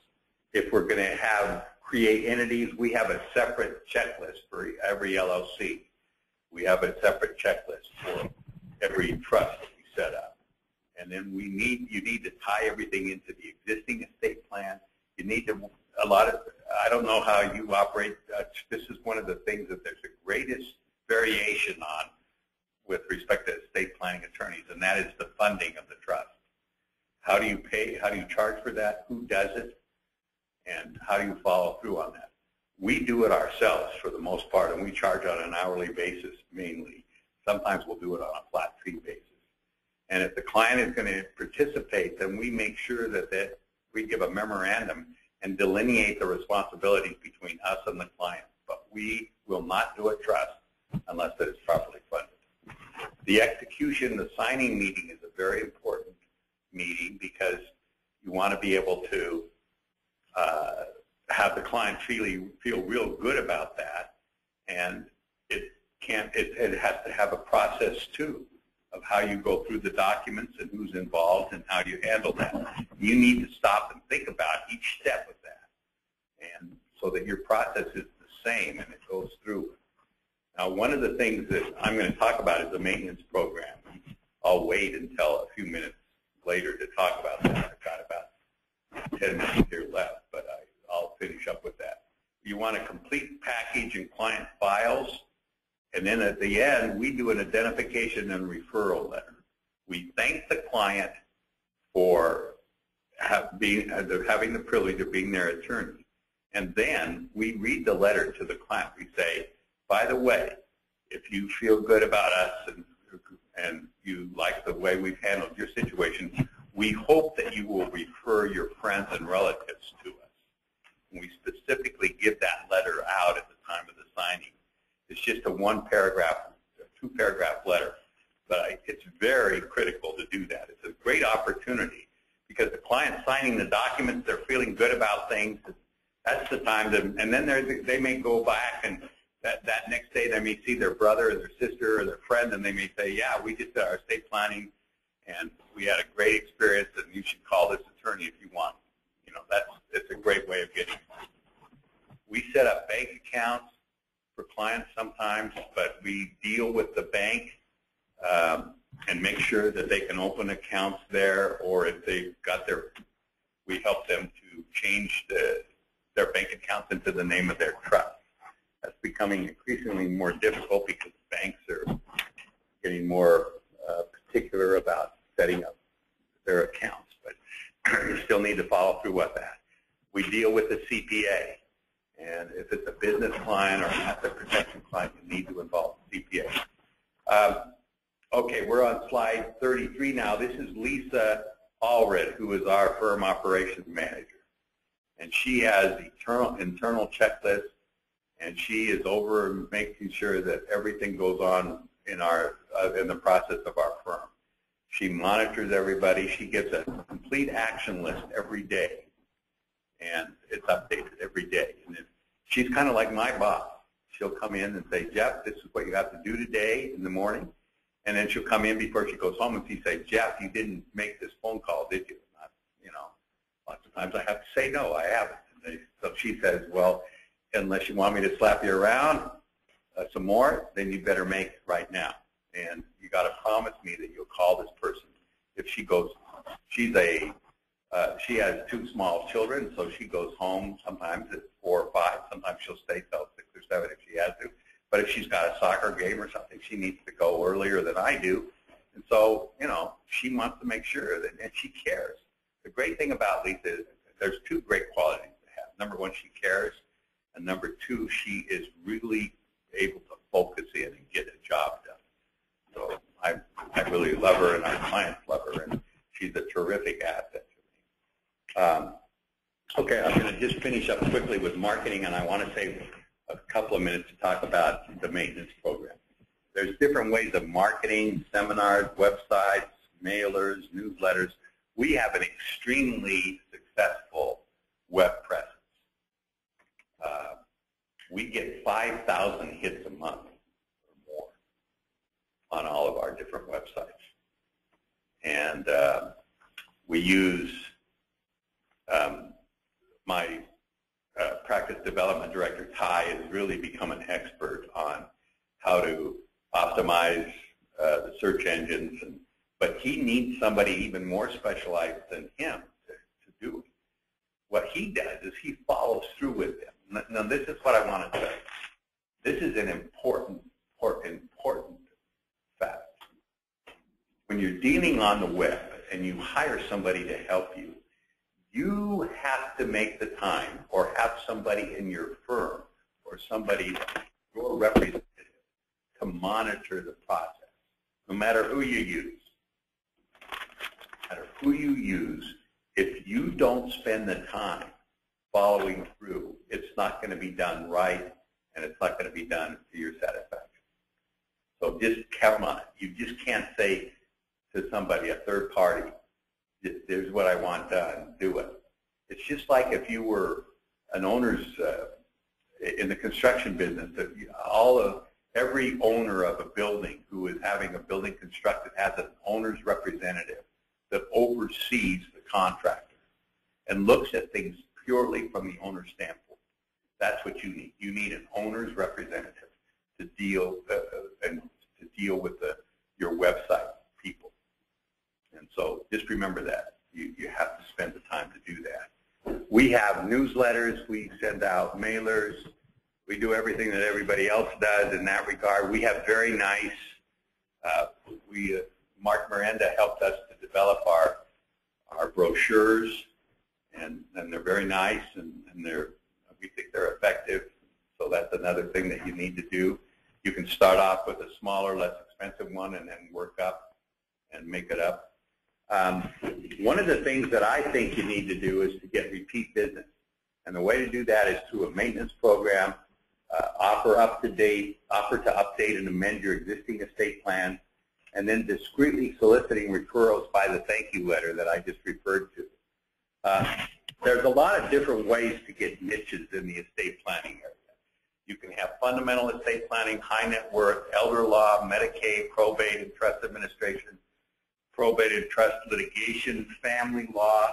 If we're going to create entities, we have a separate checklist for every LLC. We have a separate checklist for every trust that we set up. And then you need to tie everything into the existing estate plan. You need to, I don't know how you operate. This is one of the things that there's the greatest variation on with respect to estate planning attorneys, and that is the funding of the trust. How do you pay? How do you charge for that? Who does it? And how do you follow through on that? We do it ourselves for the most part, and we charge on an hourly basis mainly. Sometimes we'll do it on a flat fee basis. And if the client is going to participate, then we make sure that we give a memorandum and delineate the responsibilities between us and the client. But we will not do a trust unless it is properly funded. The execution, the signing meeting is a very important meeting because you want to be able to have the client feel real good about that, and it has to have a process too of how you go through the documents and who's involved and how you handle that. You need to stop and think about each step of that, and so that your process is the same and it goes through. Now, one of the things that I'm going to talk about is the maintenance program. I'll wait until a few minutes later to talk about that. I've got about 10 minutes here left, but I'll finish up with that. You want a complete package and client files, and then at the end, we do an identification and referral letter. We thank the client for having the privilege of being their attorney. And then we read the letter to the client. We say, by the way, if you feel good about us and you like the way we've handled your situation, we hope that you will refer your friends and relatives to us. And we specifically give that letter out at the time of the signing. It's just a two-paragraph letter, but it's very critical to do that. It's a great opportunity because the client's signing the documents, they're feeling good about things. That's the time to, and then they may go back and that next day they may see their brother or their sister or their friend, and they may say, yeah, we just did our estate planning and we had a great experience, and you should call this attorney if you want. You know, it's a great way of getting it. We set up bank accounts for clients sometimes, but we deal with the bank and make sure that they can open accounts there, or if they've got we help them to change their bank accounts into the name of their trust. That's becoming increasingly more difficult because banks are getting more particular about setting up their accounts, but you still need to follow through with that. We deal with the CPA, and if it's a business client or an asset protection client, you need to involve the CPA. Okay, we're on slide 33 now. This is Lisa Allred, who is our firm operations manager, and she has internal checklists, and she is over making sure that everything goes on in the process of our firm. She monitors everybody. She gives a complete action list every day, and it's updated every day. And she's kind of like my boss. She'll come in and say, Jeff, this is what you have to do today in the morning. And then she'll come in before she goes home and she say, Jeff, you didn't make this phone call, did you? You know, lots of times I have to say, no, I haven't. So she says, well, unless you want me to slap you around some more, then you better make it right now. And you got to promise me that you'll call this person. If she goes, she has 2 small children, so she goes home sometimes at 4 or 5. Sometimes she'll stay till 6 or 7 if she has to. But if she's got a soccer game or something, she needs to go earlier than I do. And so, you know, she wants to make sure that, and she cares. The great thing about Lisa is there's 2 great qualities to have. Number 1, she cares. And number 2, she is really able to focus in and get a job done. So I really love her, and our clients love her, and she's a terrific asset to me. Okay, I'm going to just finish up quickly with marketing, and I want to save a couple of minutes to talk about the maintenance program. There's different ways of marketing: seminars, websites, mailers, newsletters. We have an extremely successful web presence. We get 5,000 hits a month or more. on all of our different websites. And we use my practice development director, Ty, has really become an expert on how to optimize the search engines. But he needs somebody even more specialized than him to do it. What he does is he follows through with them. Now, this is what I want to say. This is an important fact. When you're dealing on the web and you hire somebody to help you, you have to make the time or have somebody in your firm or somebody, your representative, to monitor the process, no matter who you use. No matter who you use, if you don't spend the time following through, it's not going to be done right, and it's not going to be done to your satisfaction. So just count on it. You just can't say to somebody, a third party, "Here's what I want done, do it." It's just like if you were an owner's in the construction business. Every owner of a building who is having a building constructed has an owner's representative that oversees the contractor and looks at things purely from the owner's standpoint. That's what you need. You need an owner's representative to deal with your website people. And so just remember that. You have to spend the time to do that. We have newsletters. We send out mailers. We do everything that everybody else does in that regard. We have very nice, Mark Miranda helped us to develop our brochures, and they're very nice, and we think they're effective. So that's another thing that you need to do. You can start off with a smaller, less expensive one and then work up and make it up. One of the things that I think you need to do is to get repeat business. And the way to do that is through a maintenance program, offer to update and amend your existing estate plan, and then discreetly soliciting referrals by the thank you letter that I just referred to. There's a lot of different ways to get niches in the estate planning area. You can have fundamental estate planning, high net worth, elder law, Medicaid, probate and trust administration, probate and trust litigation, family law.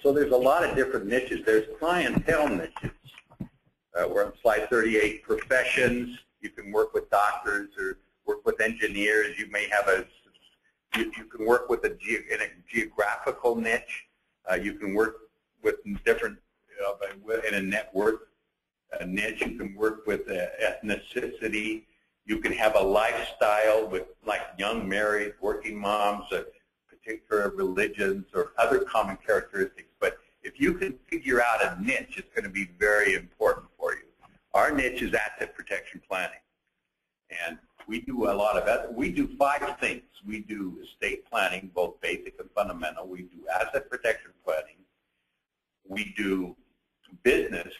So there's a lot of different niches. There's clientele niches. We're on slide 38, professions. You can work with doctors or work with engineers. You may have you can work with in a geographical niche. You can work with different, in a net worth niche. You can work with ethnicity. You can have a lifestyle with like young married, working moms, particular religions or other common characteristics. But if you can figure out a niche, it's going to be very important for you. Our niche is asset protection planning. And we do a lot of we do 5 things. We do estate planning, both basic and fundamental. We do asset protection planning. We do business.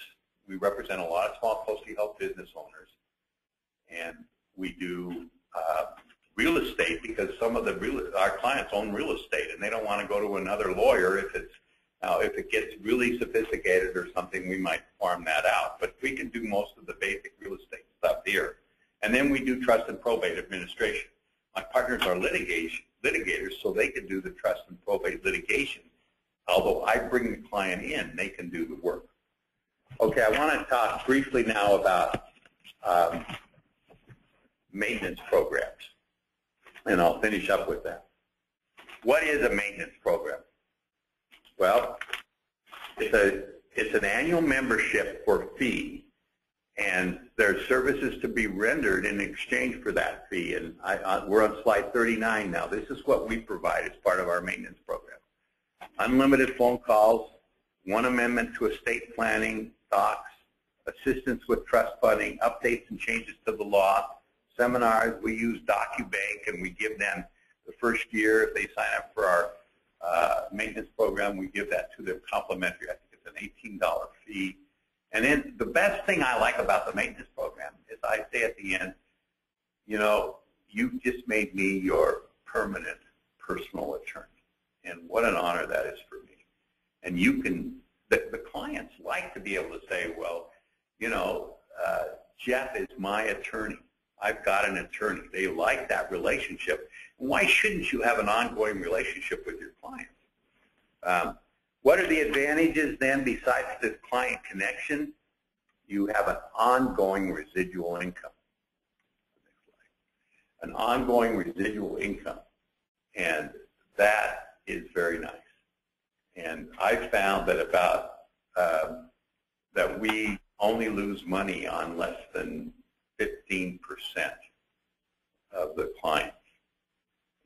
We represent a lot of small, closely held business owners. And we do real estate because some of our clients own real estate, and they don't want to go to another lawyer if it gets really sophisticated or something. We might farm that out, but we can do most of the basic real estate stuff here. And then we do trust and probate administration. My partners are litigators, so they can do the trust and probate litigation. Although I bring the client in, they can do the work. Okay, I want to talk briefly now about maintenance programs, and I'll finish up with that. What is a maintenance program? Well, it's an annual membership for fee, and there's services to be rendered in exchange for that fee. And we're on slide 39 now. This is what we provide as part of our maintenance program. Unlimited phone calls, 1 amendment to estate planning, docs, assistance with trust funding, updates and changes to the law, seminars. We use DocuBank, and we give them the first year. If they sign up for our maintenance program, we give that to them complimentary. I think it's an $18 fee. And then the best thing I like about the maintenance program is I say at the end, you know, you just made me your permanent personal attorney. And what an honor that is for me. And you can, the clients like to be able to say, well, you know, Jeff is my attorney. I've got an attorney. They like that relationship. Why shouldn't you have an ongoing relationship with your clients? What are the advantages then besides this client connection? You have an ongoing residual income. An ongoing residual income. And that is very nice. And I found that that we only lose money on less than 15% of the clients.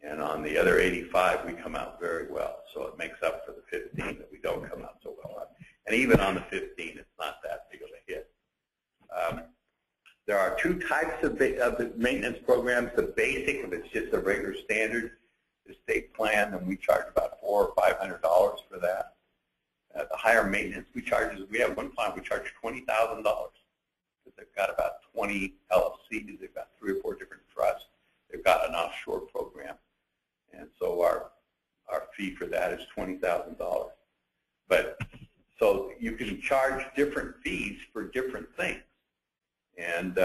And on the other 85, we come out very well. So it makes up for the 15 that we don't come out so well on. And even on the 15, it's not that big of a hit. There are two types of the maintenance programs. The basic, if it's just a regular standard estate plan, and we charge about $400 or $500 for that. The higher maintenance, we have one client we charge $20,000 because they've got about 20 LLCs, they've got 3 or 4 different trusts, they've got an offshore program, and so our fee for that is $20,000. But so you can charge different fees for different things, and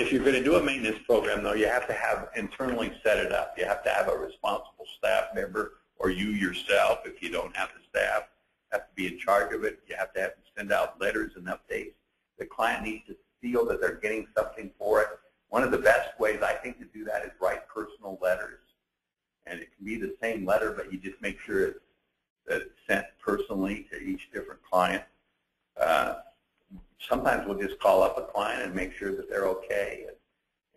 if you're going to do a maintenance program, though, you have to have internally set it up. You have to have a responsible staff member, or you yourself, if you don't have the staff, have to be in charge of it. You have to send out letters and updates. The client needs to feel that they're getting something for it. One of the best ways, I think, to do that is write personal letters. And it can be the same letter, but you just make sure that it's sent personally to each different client. Sometimes we'll just call up a client and make sure that they're okay.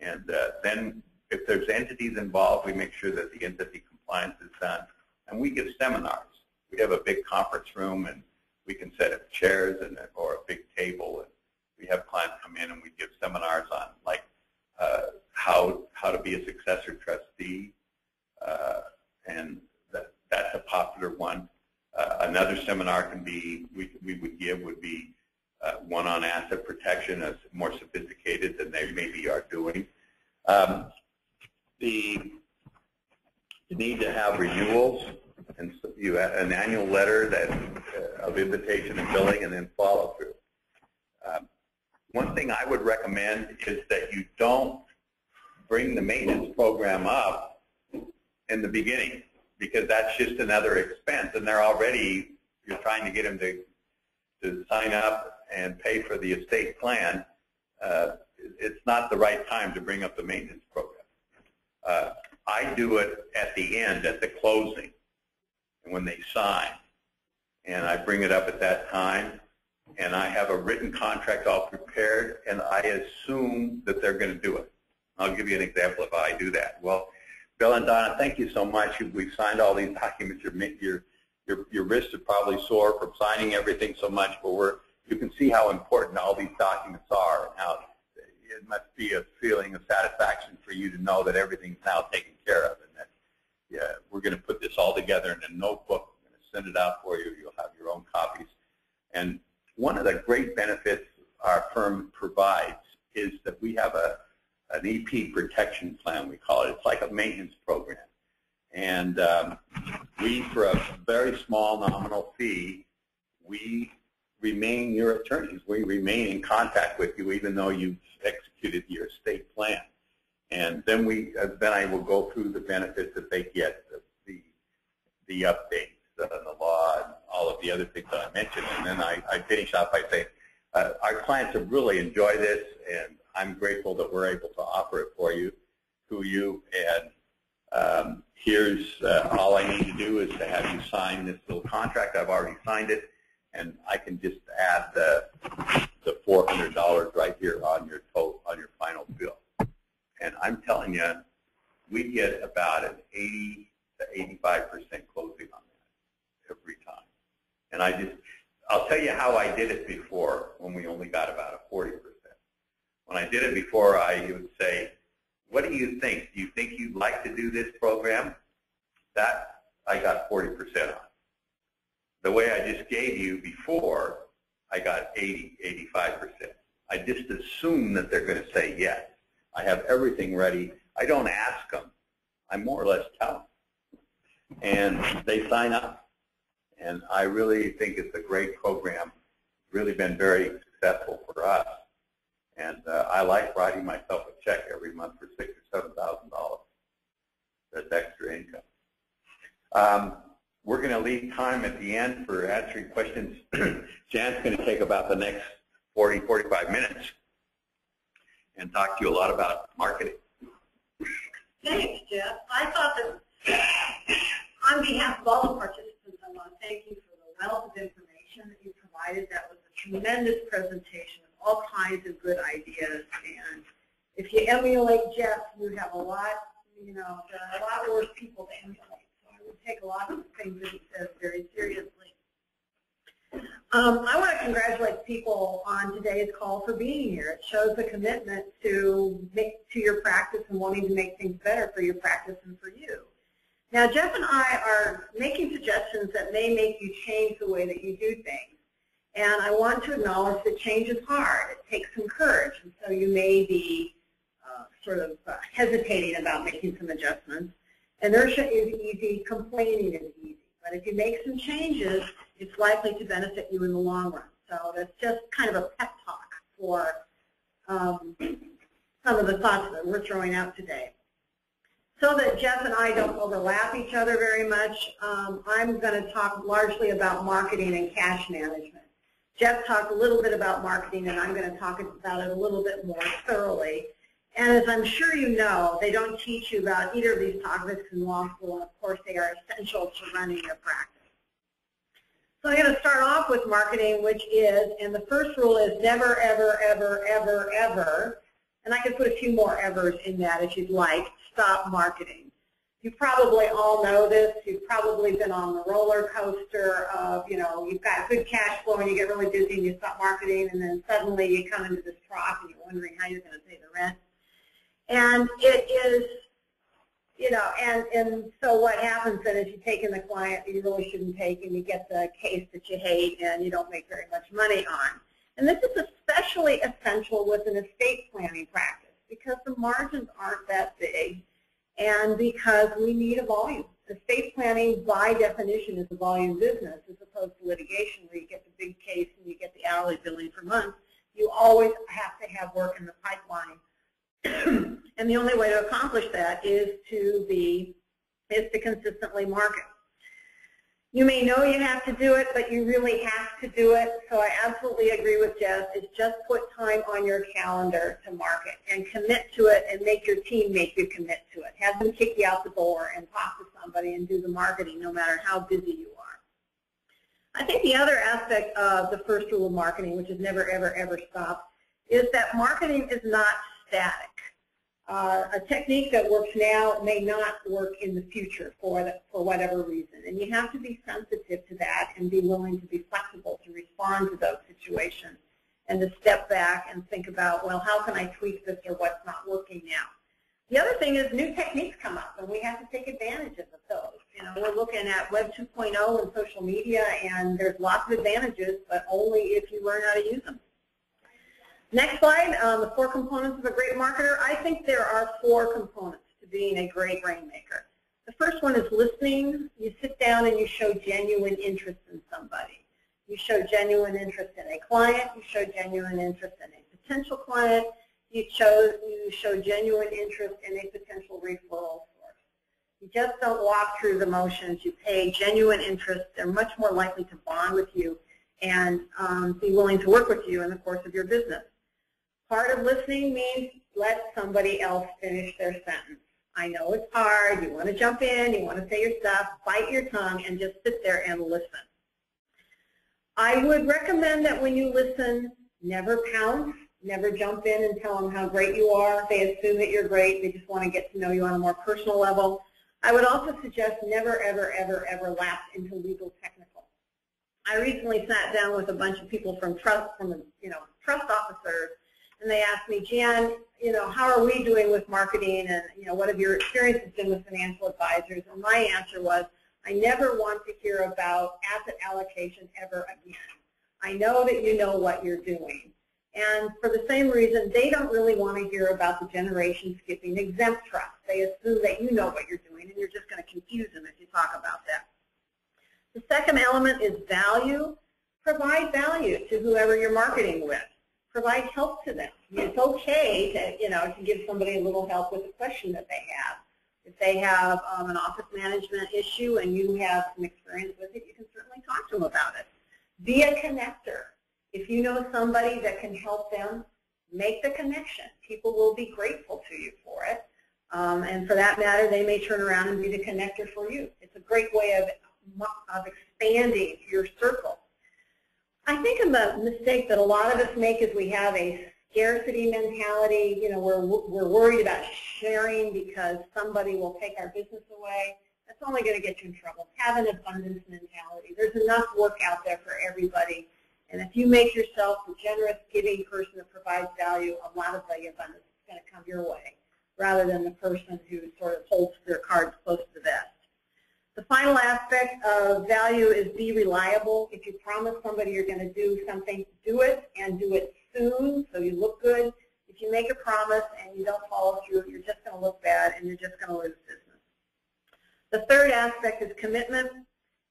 And then if there's entities involved, we make sure that the entity compliance is done. And we give seminars. We have a big conference room, and we can set up chairs or a big table. And we have clients come in, and we give seminars on, like, how to be a successor trustee. And that's a popular one. Another seminar can be, we would give would be one on asset protection, that's more sophisticated than they maybe are doing. You need to have renewals, and so you have an annual letter of invitation and billing, and then follow through. One thing I would recommend is that you don't bring the maintenance program up in the beginning, because that's just another expense, and you're trying to get them to sign up and pay for the estate plan. It's not the right time to bring up the maintenance program. I do it at the end, at the closing, and when they sign. And I bring it up at that time, and I have a written contract all prepared, and I assume that they're going to do it. I'll give you an example of how I do that. Well, Bill and Donna, thank you so much. We've signed all these documents. Your wrists are probably sore from signing everything so much, but you can see how important all these documents are, and how it must be a feeling of satisfaction for you to know that everything's now taken care of, and that we're going to put this all together in a notebook. We're going to send it out for you. You'll have your own copies. And one of the great benefits our firm provides is that we have an EP protection plan, we call it. It's like a maintenance program. And for a very small nominal fee, we remain your attorneys. We remain in contact with you even though you've executed your estate plan. And then I will go through the benefits that they get, the updates, the law, and all of the other things that I mentioned. And then I finish off by saying, our clients have really enjoyed this, and I'm grateful that we're able to offer it to you. And here's all I need to do is to have you sign this little contract. I've already signed it, and I can just add the $400 right here on your final bill. And I'm telling you, we get about an 80 to 85% closing on that every time. And I'll tell you how I did it before, when we only got about a 40%. When I did it before, I would say, what do you think? Do you think you'd like to do this program? That I got 40% on. The way I just gave you before, I got 80, 85%. I just assume that they're going to say yes. I have everything ready. I don't ask them. I more or less tell them. And they sign up. And I really think it's a great program. It's really been very successful for us. And I like writing myself a check every month for $6,000 or $7,000. That's extra income. We're going to leave time at the end for answering questions. Jan's going to take about the next 40, 45 minutes and talk to you a lot about marketing. Thanks, Jeff. I thought that on behalf of all the participants, I want to thank you for the wealth of information that you provided. That was a tremendous presentation of all kinds of good ideas. And if you emulate Jeff, you have a lot, you know, there are a lot worse people to emulate. So I would take a lot of the things that he says very seriously. I want to congratulate people on today's call for being here. It shows the commitment to your practice and wanting to make things better for your practice and for you. Now, Jeff and I are making suggestions that may make you change the way that you do things. And I want to acknowledge that change is hard. It takes some courage. And so you may be hesitating about making some adjustments. Inertia is easy. Complaining is easy. But if you make some changes, it's likely to benefit you in the long run. So that's just kind of a pep talk for some of the thoughts that we're throwing out today. So that Jeff and I don't overlap each other very much, I'm going to talk largely about marketing and cash management. Jeff talked a little bit about marketing, and I'm going to talk about it a little bit more thoroughly. And as I'm sure you know, they don't teach you about either of these topics in law school, and of course they are essential to running your practice. So I'm going to start off with marketing, which is, and the first rule is never, ever, ever, ever, ever, and I could put a few more evers in that if you'd like, stop marketing. You probably all know this. You've probably been on the roller coaster of, you know, you've got good cash flow and you get really busy and you stop marketing, and then suddenly you come into this trough and you're wondering how you're going to pay the rent. And it is, you know, and so what happens then is you take in the client that you really shouldn't take, and you get the case that you hate and you don't make very much money on. And this is especially essential with an estate planning practice because the margins aren't that big and because we need a volume. Estate planning, by definition, is a volume business as opposed to litigation where you get the big case and you get the hourly billing for months. You always have to have work in the pipeline. And the only way to accomplish that is to consistently market. You may know you have to do it, but you really have to do it. So I absolutely agree with Jeff. It's just put time on your calendar to market and commit to it, and make your team make you commit to it. Have them kick you out the door and talk to somebody and do the marketing no matter how busy you are. I think the other aspect of the first rule of marketing, which is never, ever, ever stop, is that marketing is not static. A technique that works now may not work in the future for whatever reason. And you have to be sensitive to that and be willing to be flexible to respond to those situations and to step back and think about, well, how can I tweak this or what's not working now? The other thing is new techniques come up, and we have to take advantage of those. You know, we're looking at Web 2.0 and social media, and there's lots of advantages, but only if you learn how to use them. Next slide, the 4 components of a great marketer. I think there are 4 components to being a great rainmaker. The first one is listening. You sit down and you show genuine interest in somebody. You show genuine interest in a client. You show genuine interest in a potential client. You show genuine interest in a potential referral source. You just don't walk through the motions. You pay genuine interest. They're much more likely to bond with you and be willing to work with you in the course of your business. Part of listening means let somebody else finish their sentence. I know it's hard. You want to jump in. You want to say your stuff. Bite your tongue and just sit there and listen. I would recommend that when you listen, never pounce. Never jump in and tell them how great you are. They assume that you're great. They just want to get to know you on a more personal level. I would also suggest never, ever, ever, ever lapse into legal technical. I recently sat down with a bunch of people from trust officers, and they asked me, Jan, how are we doing with marketing, and what have your experiences been with financial advisors? And my answer was, I never want to hear about asset allocation ever again. I know that you know what you're doing. And for the same reason, they don't really want to hear about the generation skipping exempt trust. They assume that you know what you're doing, and you're just going to confuse them if you talk about that. The second element is value. Provide value to whoever you're marketing with. provide help to them. It's okay to give somebody a little help with a question that they have. If they have an office management issue and you have some experience with it, you can certainly talk to them about it. Be a connector. If you know somebody that can help them, make the connection. People will be grateful to you for it. And for that matter, they may turn around and be the connector for you. It's a great way of expanding your circle. I think a mistake that a lot of us make is we have a scarcity mentality. We're worried about sharing because somebody will take our business away. That's only going to get you in trouble. Have an abundance mentality. There's enough work out there for everybody. And if you make yourself a generous, giving person that provides value, a lot of the abundance is going to come your way, rather than the person who sort of holds their cards close to the vest. The final aspect of value is be reliable. If you promise somebody you're going to do something, do it, and do it soon so you look good. If you make a promise and you don't follow through, you're just going to look bad and you're just going to lose business. The third aspect is commitment.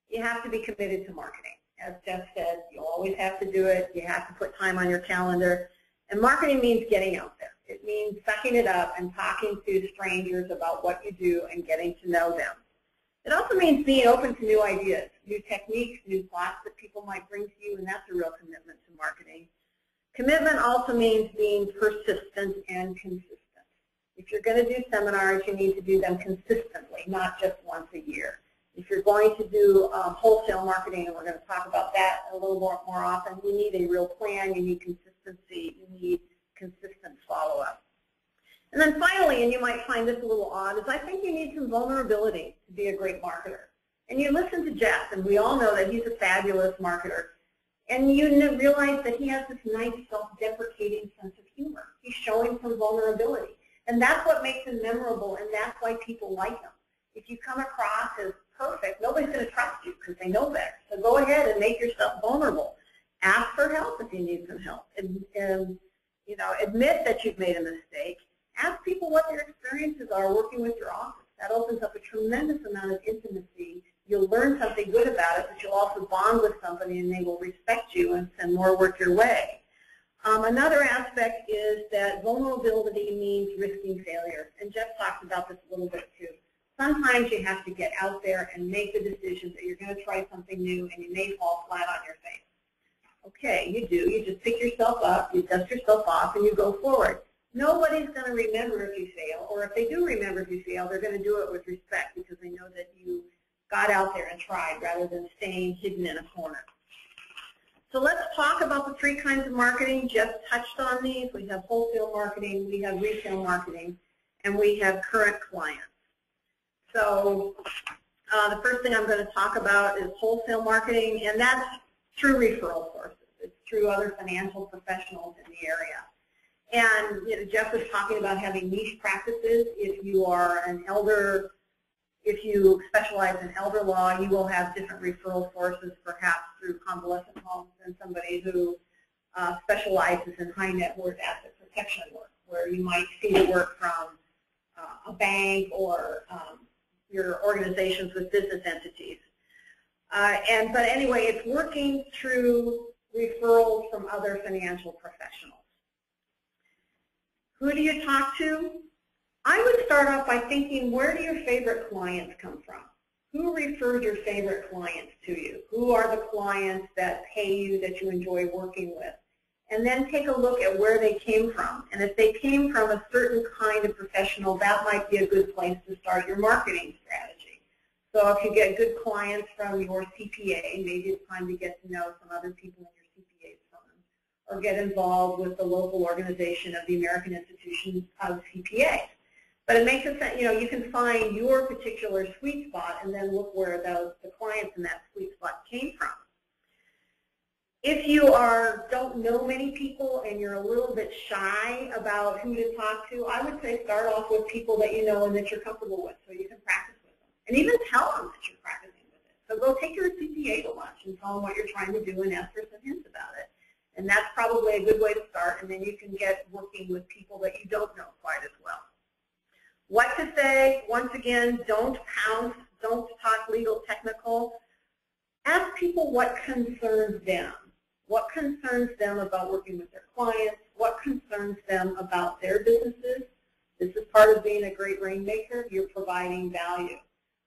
You have to be committed to marketing. As Jeff said, you always have to do it. You have to put time on your calendar. And marketing means getting out there. It means sucking it up and talking to strangers about what you do and getting to know them. It also means being open to new ideas, new techniques, new thoughts that people might bring to you, and that's a real commitment to marketing. Commitment also means being persistent and consistent. If you're going to do seminars, you need to do them consistently, not just once a year. If you're going to do wholesale marketing, and we're going to talk about that a little more often, you need a real plan, you need consistency, you need consistent follow-up. And then finally, and you might find this a little odd, is I think you need some vulnerability to be a great marketer. And you listen to Jeff, and we all know that he's a fabulous marketer. And you realize that he has this nice self-deprecating sense of humor. He's showing some vulnerability. And that's what makes him memorable, and that's why people like him. If you come across as perfect, nobody's going to trust you because they know better. So go ahead and make yourself vulnerable. Ask for help if you need some help. And admit that you've made a mistake. Ask people what their experiences are working with your office. That opens up a tremendous amount of intimacy. You'll learn something good about it, but you'll also bond with somebody and they will respect you and send more work your way. Another aspect is that vulnerability means risking failure. And Jeff talked about this a little bit too. Sometimes you have to get out there and make the decision that you're going to try something new and you may fall flat on your face. Okay, you do. You just pick yourself up, you dust yourself off, and you go forward. Nobody's going to remember if you fail, or if they do remember if you fail, they're going to do it with respect because they know that you got out there and tried rather than staying hidden in a corner. So let's talk about the three kinds of marketing. Jeff touched on these. We have wholesale marketing, we have retail marketing, and we have current clients. So the first thing I'm going to talk about is wholesale marketing, and that's through referral sources. It's through other financial professionals in the area. And Jeff was talking about having niche practices. If you are an elder, if you specialize in elder law, you will have different referral sources, perhaps through convalescent homes, and somebody who specializes in high net worth asset protection work, where you might see the work from a bank or your organizations with business entities. But anyway, it's working through referrals from other financial professionals. Who do you talk to? I would start off by thinking, where do your favorite clients come from? Who referred your favorite clients to you? Who are the clients that pay you, that you enjoy working with? And then take a look at where they came from. And if they came from a certain kind of professional, that might be a good place to start your marketing strategy. So if you get good clients from your CPA, maybe it's time to get to know some other people in your CPA's firm, or get involved with the local organization of the American Institution of CPA. But it makes it, you can find your particular sweet spot and then look where the clients in that sweet spot came from. If you don't know many people and you're a little bit shy about who to talk to, I would say start off with people that you know and that you're comfortable with so you can practice with them. And even tell them that you're practicing with it. So go take your CPA to lunch and tell them what you're trying to do and ask for some hints about it. And that's probably a good way to start, and then you can get working with people that you don't know quite as well. What to say, once again, don't pounce, don't talk legal technical. Ask people what concerns them. what concerns them about working with their clients, what concerns them about their businesses. This is part of being a great rainmaker. You're providing value.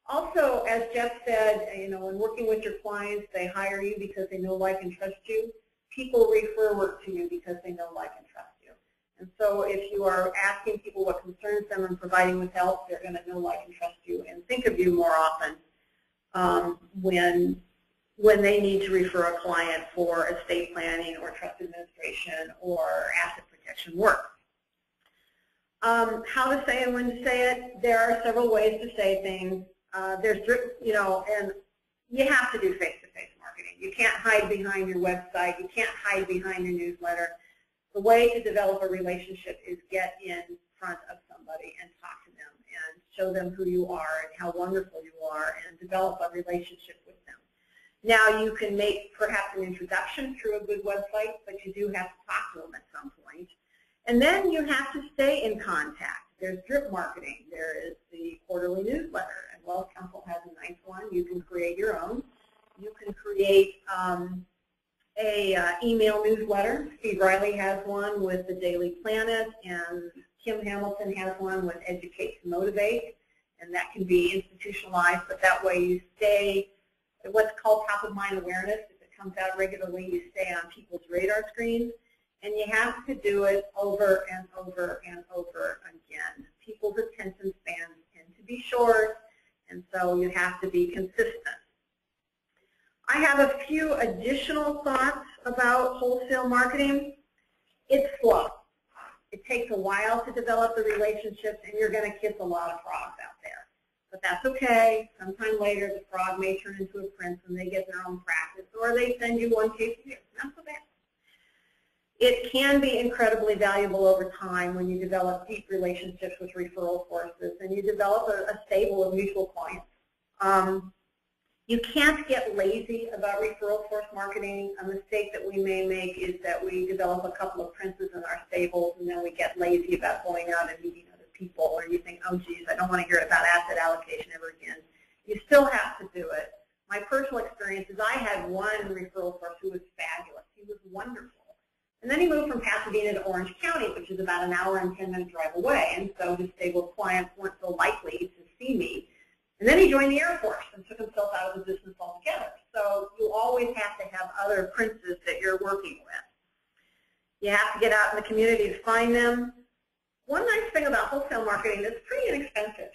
Also, as Jeff said, when working with your clients, they hire you because they know, like, and trust you. People refer work to you because they know, like, and trust you. And so if you are asking people what concerns them and providing with help, they're going to know, like, and trust you and think of you more often when they need to refer a client for estate planning or trust administration or asset protection work. How to say and when to say it, there are several ways to say things. And you have to do face-to-face marketing. You can't hide behind your website. You can't hide behind your newsletter. The way to develop a relationship is get in front of somebody and talk to them and show them who you are and how wonderful you are and develop a relationship with them. Now, you can make perhaps an introduction through a good website, but you do have to talk to them at some point. And then you have to stay in contact. There's drip marketing. There is the quarterly newsletter, and Wealth Council has a nice one. You can create your own. You can create a email newsletter. Steve Riley has one with the Daily Planet, and Kim Hamilton has one with Educate to Motivate, and that can be institutionalized, but that way you stay what's called top-of-mind awareness. If it comes out regularly, you stay on people's radar screens. And you have to do it over and over and over again. People's attention spans tend to be short, and so you have to be consistent. I have a few additional thoughts about wholesale marketing. It's slow. It takes a while to develop the relationships, and you're going to kiss a lot of frogs out there. But that's okay. Sometime later, the frog may turn into a prince, and they get their own practice, or they send you one case a year. Not so bad. It can be incredibly valuable over time when you develop deep relationships with referral sources and you develop a stable of mutual clients. You can't get lazy about referral source marketing. A mistake that we may make is that we develop a couple of princes in our stables and then we get lazy about going out and meeting other people, or you think, oh geez, I don't want to hear about asset allocation ever again. You still have to do it. My personal experience is I had one referral source who was fabulous. He was wonderful. And then he moved from Pasadena to Orange County, which is about an hour and 10-minute drive away, and so his stable clients weren't so likely to see me. And then he joined the Air Force and took himself out of the business altogether. So you always have to have other princes that you're working with. You have to get out in the community to find them. One nice thing about wholesale marketing is it's pretty inexpensive.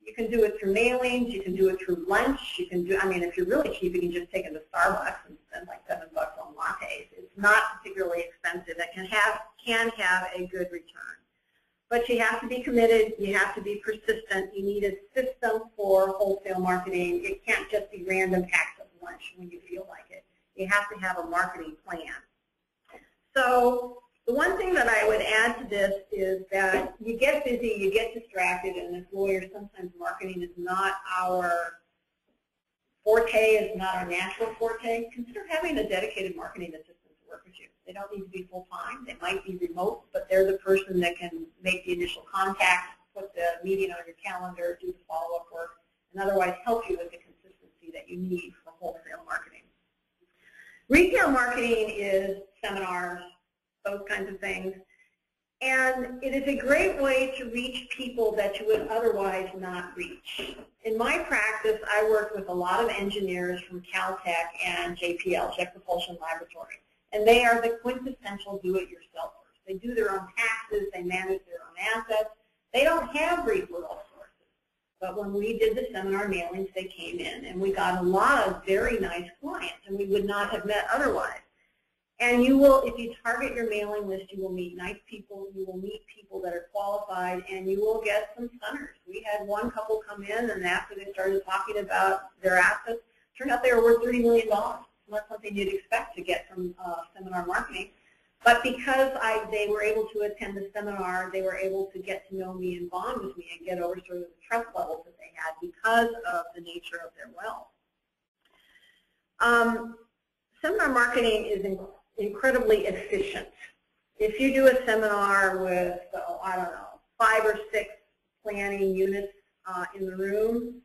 You can do it through mailings, you can do it through lunch, you can do, I mean, if you're really cheap, you can just take it to Starbucks and spend like $7 on lattes. It's not particularly expensive. It can have a good return. But you have to be committed, you have to be persistent, you need a system for wholesale marketing. It can't just be random acts of lunch when you feel like it. You have to have a marketing plan. So the one thing that I would add to this is that you get busy, you get distracted, and as lawyers, sometimes marketing is not our forte, is not our natural forte. Consider having a dedicated marketing assistant to work with you. They don't need to be full-time. They might be remote, but they're the person that can make the initial contact, put the meeting on your calendar, do the follow-up work, and otherwise help you with the consistency that you need for wholesale marketing. Retail marketing is seminars, those kinds of things. And it is a great way to reach people that you would otherwise not reach. In my practice, I work with a lot of engineers from Caltech and JPL, Jet Propulsion Laboratory. And they are the quintessential do-it-yourselfers. They do their own taxes, they manage their own assets. They don't have referral sources. But when we did the seminar mailings, they came in, and we got a lot of very nice clients, and we would not have met otherwise. And you will, if you target your mailing list, you will meet nice people, you will meet people that are qualified, and you will get some stunners. We had one couple come in, and after they started talking about their assets, it turned out they were worth $30 million. It's not something you'd expect to get from seminar marketing. But because they were able to attend the seminar, they were able to get to know me and bond with me and get over sort of the trust levels that they had because of the nature of their wealth. Seminar marketing is incredibly efficient. If you do a seminar with, I don't know, 5 or 6 planning units in the room,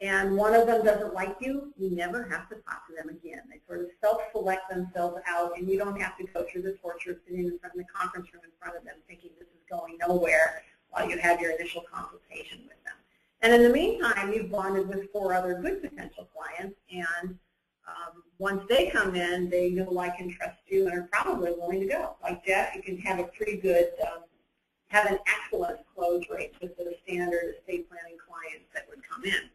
and one of them doesn't like you, you never have to talk to them again. They sort of self-select themselves out, and you don't have to go through the torture of sitting in front of the conference room in front of them thinking this is going nowhere while you have your initial consultation with them. And in the meantime, you've bonded with 4 other good potential clients, and once they come in, they know, like, and trust you and are probably willing to go. Like Jeff, you can have a pretty good, have an excellent close rate with the standard estate planning clients that would come in.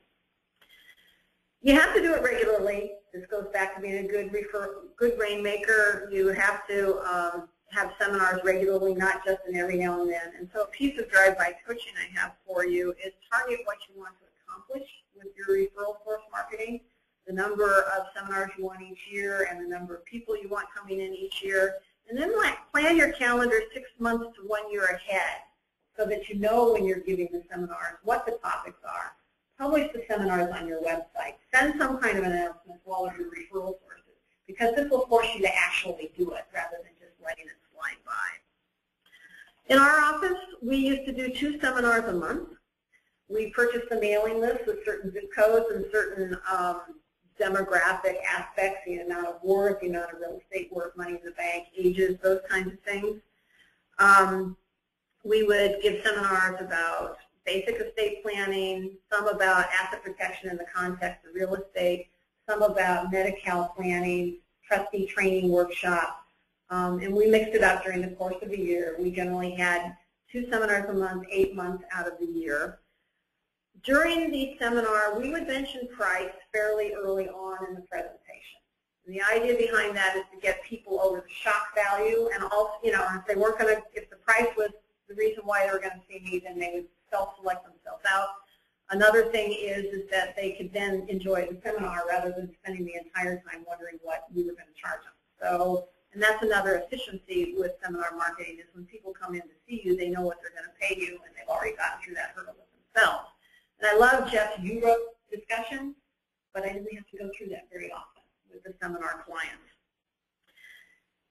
You have to do it regularly. This goes back to being a good rainmaker. You have to have seminars regularly, not just in every now and then. And so a piece of drive-by coaching I have for you is target what you want to accomplish with your referral source marketing, the number of seminars you want each year, and the number of people you want coming in each year. And then plan your calendar 6 months to 1 year ahead so that you know when you're giving the seminars what the topics are. Publish the seminars on your website. Send some kind of an announcement to all of your referral sources, because this will force you to actually do it rather than just letting it slide by. In our office, we used to do 2 seminars a month. We purchased a mailing list with certain zip codes and certain demographic aspects, the amount of work, the amount of real estate work, money in the bank, ages, those kinds of things. We would give seminars about basic estate planning, some about asset protection in the context of real estate, some about Medi-Cal planning, trustee training workshops, and we mixed it up during the course of the year. We generally had 2 seminars a month, 8 months out of the year. During the seminar, we would mention price fairly early on in the presentation. And the idea behind that is to get people over the shock value, and also, if they weren't going to, if the price was the reason why they were going to see me, then they would self-select themselves out. Another thing is that they could then enjoy the seminar rather than spending the entire time wondering what we were going to charge them. So, and that's another efficiency with seminar marketing, is when people come in to see you, they know what they're going to pay you, and they've already gotten through that hurdle with themselves. And I love, Jeff, you wrote discussion, but I didn't have to go through that very often with the seminar clients.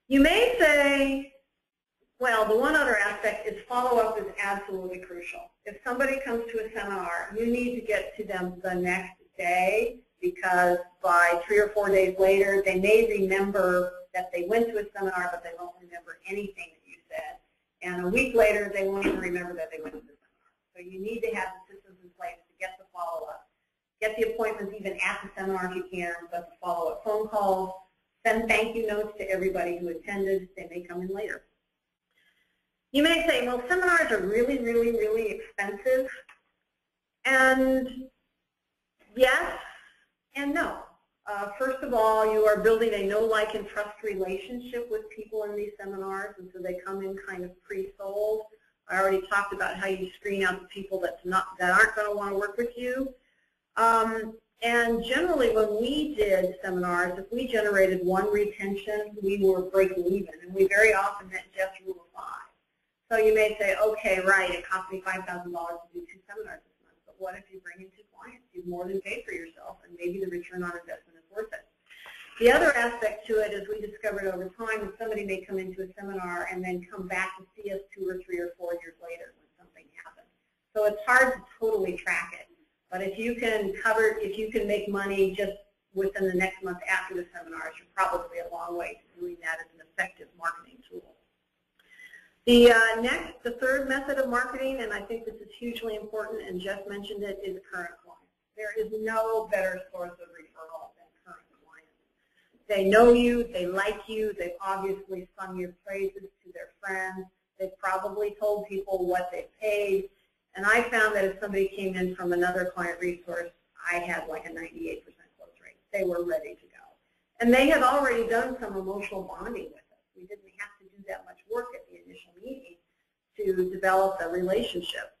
You may say, well, the one other aspect is follow-up is absolutely crucial. If somebody comes to a seminar, you need to get to them the next day, because by 3 or 4 days later, they may remember that they went to a seminar, but they won't remember anything that you said. And a week later, they won't even remember that they went to the seminar. So you need to have the systems in place to get the follow-up. Get the appointments even at the seminar if you can, but the follow-up phone calls. Send thank you notes to everybody who attended. They may come in later. You may say, well, seminars are really, really, really expensive. And yes and no. First of all, you are building a know, like, and trust relationship with people in these seminars, and so they come in kind of pre-sold. I already talked about how you screen out the people that aren't going to want to work with you. And generally, when we did seminars, if we generated 1 retention, we were breaking even, and we very often met Jeff's rule of 5. So you may say, okay, right, it cost me $5,000 to do 2 seminars this month, but what if you bring in 2 clients? You've more than paid for yourself, and maybe the return on investment is worth it. The other aspect to it is we discovered over time that somebody may come into a seminar and then come back to see us 2 or 3 or 4 years later when something happens. So it's hard to totally track it. But if you can make money just within the next month after the seminars, you're probably a long way to doing that as an effective marketing tool. The third method of marketing, and I think this is hugely important, and Jeff mentioned it, is current clients. There is no better source of referral than current clients. They know you, they like you, they've obviously sung your praises to their friends, they've probably told people what they paid, and I found that if somebody came in from another client resource, I had like a 98% close rate. They were ready to go. And they had already done some emotional bonding with us. We didn't have to do that much work at the initial meeting to develop a relationship.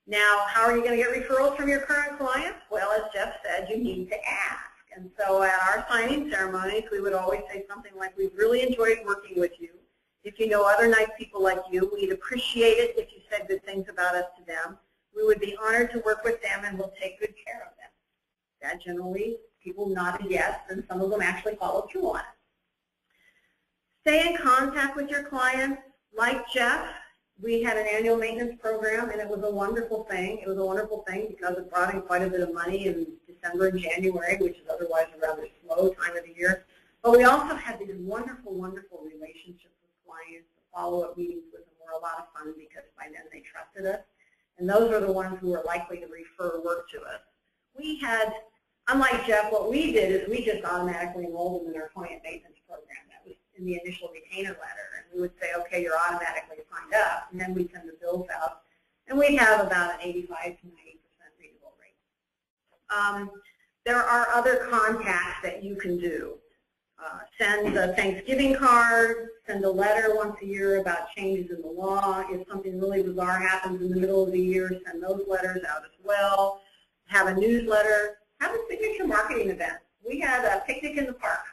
Now, how are you going to get referrals from your current clients? Well, as Jeff said, you need to ask. And so at our signing ceremonies, we would always say something like, we've really enjoyed working with you. If you know other nice people like you, we'd appreciate it if you said good things about us to them. We would be honored to work with them, and we'll take good care of them. That generally, people nodded yes, and some of them actually followed through on it. Stay in contact with your clients. Like Jeff, We had an annual maintenance program, and it was a wonderful thing. It was a wonderful thing because it brought in quite a bit of money in December and January, which is otherwise a rather slow time of the year. But we also had these wonderful, wonderful relationships with clients. The follow-up meetings with them were a lot of fun because by then they trusted us. And those are the ones who were likely to refer work to us. We had, unlike Jeff, what we did is we just automatically enrolled them in our client maintenance program. That was in the initial retainer letter. And we would say, okay, you're automatically signed up. And then we'd send the bills out. And we'd have about an 85 to 90% readable rate. There are other contacts that you can do. Send a Thanksgiving card, send a letter once a year about changes in the law. If something really bizarre happens in the middle of the year, send those letters out as well. Have a newsletter. Have a signature marketing event. We had a picnic in the park.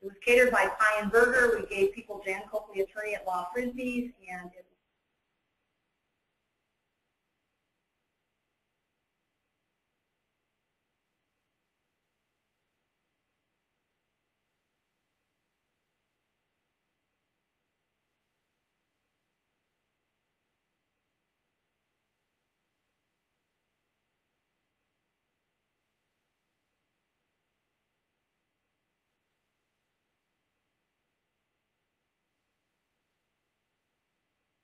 It was catered by Pie and Burger. We gave people Jan Copley, attorney at law, Frisbees, and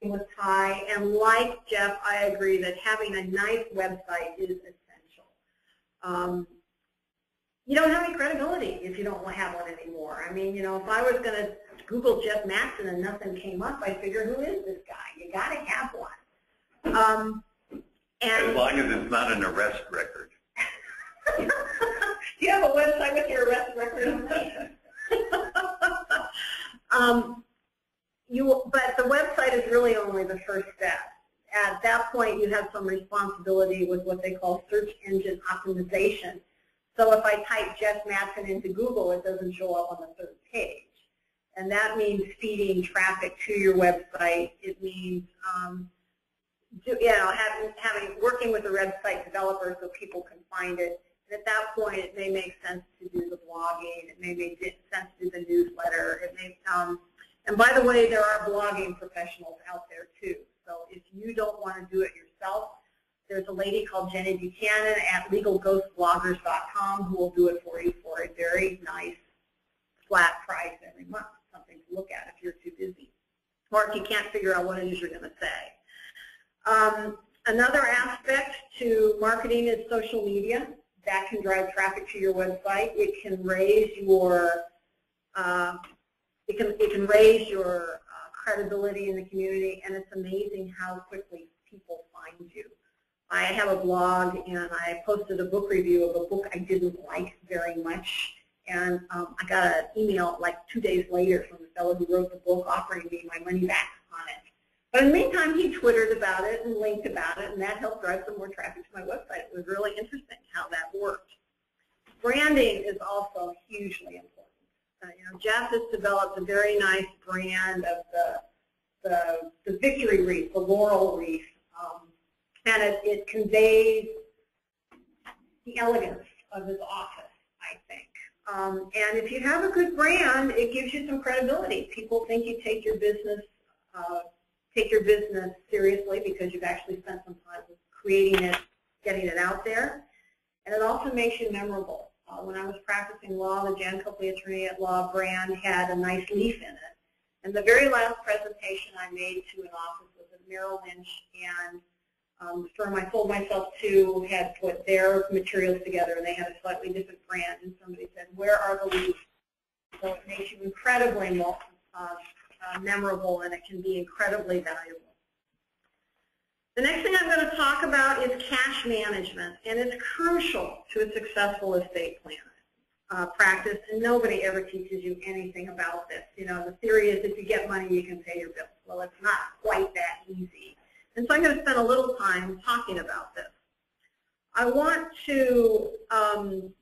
with Ty, and like Jeff, I agree that having a nice website is essential. You don't have any credibility if you don't have one anymore. I mean, you know, if I was going to Google Jeff Matson and nothing came up, I figure, who is this guy? You got to have one. As long as it's not an arrest record. Do you have a website with your arrest record on it? But the website is really only the first step. At that point, you have some responsibility with what they call search engine optimization. So if I type Jeff Matson into Google, it doesn't show up on the third page. And that means feeding traffic to your website. It means working with a website developer so people can find it. And at that point, it may make sense to do the blogging. It may make sense to do the newsletter. It may And by the way, there are blogging professionals out there too. So if you don't want to do it yourself, there's a lady called Jenny Buchanan at legalghostbloggers.com who will do it for you for a very nice flat price every month, something to look at if you're too busy, or if you can't figure out what it is you're going to say. Another aspect to marketing is social media. That can drive traffic to your website. It can raise your It can raise your credibility in the community, and it's amazing how quickly people find you. I have a blog, and I posted a book review of a book I didn't like very much, and I got an email like 2 days later from the fellow who wrote the book offering me my money back on it. But in the meantime, he Twittered about it and linked about it, and that helped drive some more traffic to my website. It was really interesting how that worked. Branding is also hugely important. You know, Jeff has developed a very nice brand of the victory wreath, the laurel wreath, and it conveys the elegance of his office, I think. And if you have a good brand, it gives you some credibility. People think you take your business seriously because you've actually spent some time creating it, getting it out there, and it also makes you memorable. When I was practicing law, the Jan Copley Attorney at Law brand had a nice leaf in it. And the very last presentation I made to an office was at Merrill Lynch, and the firm I sold myself to had put their materials together, and they had a slightly different brand. And somebody said, "Where are the leaves?" So it makes you incredibly memorable, and it can be incredibly valuable. The next thing I'm going to talk about is cash management, and it's crucial to a successful estate planning practice, and nobody ever teaches you anything about this. You know, the theory is if you get money, you can pay your bills. Well, it's not quite that easy. And so I'm going to spend a little time talking about this. I want to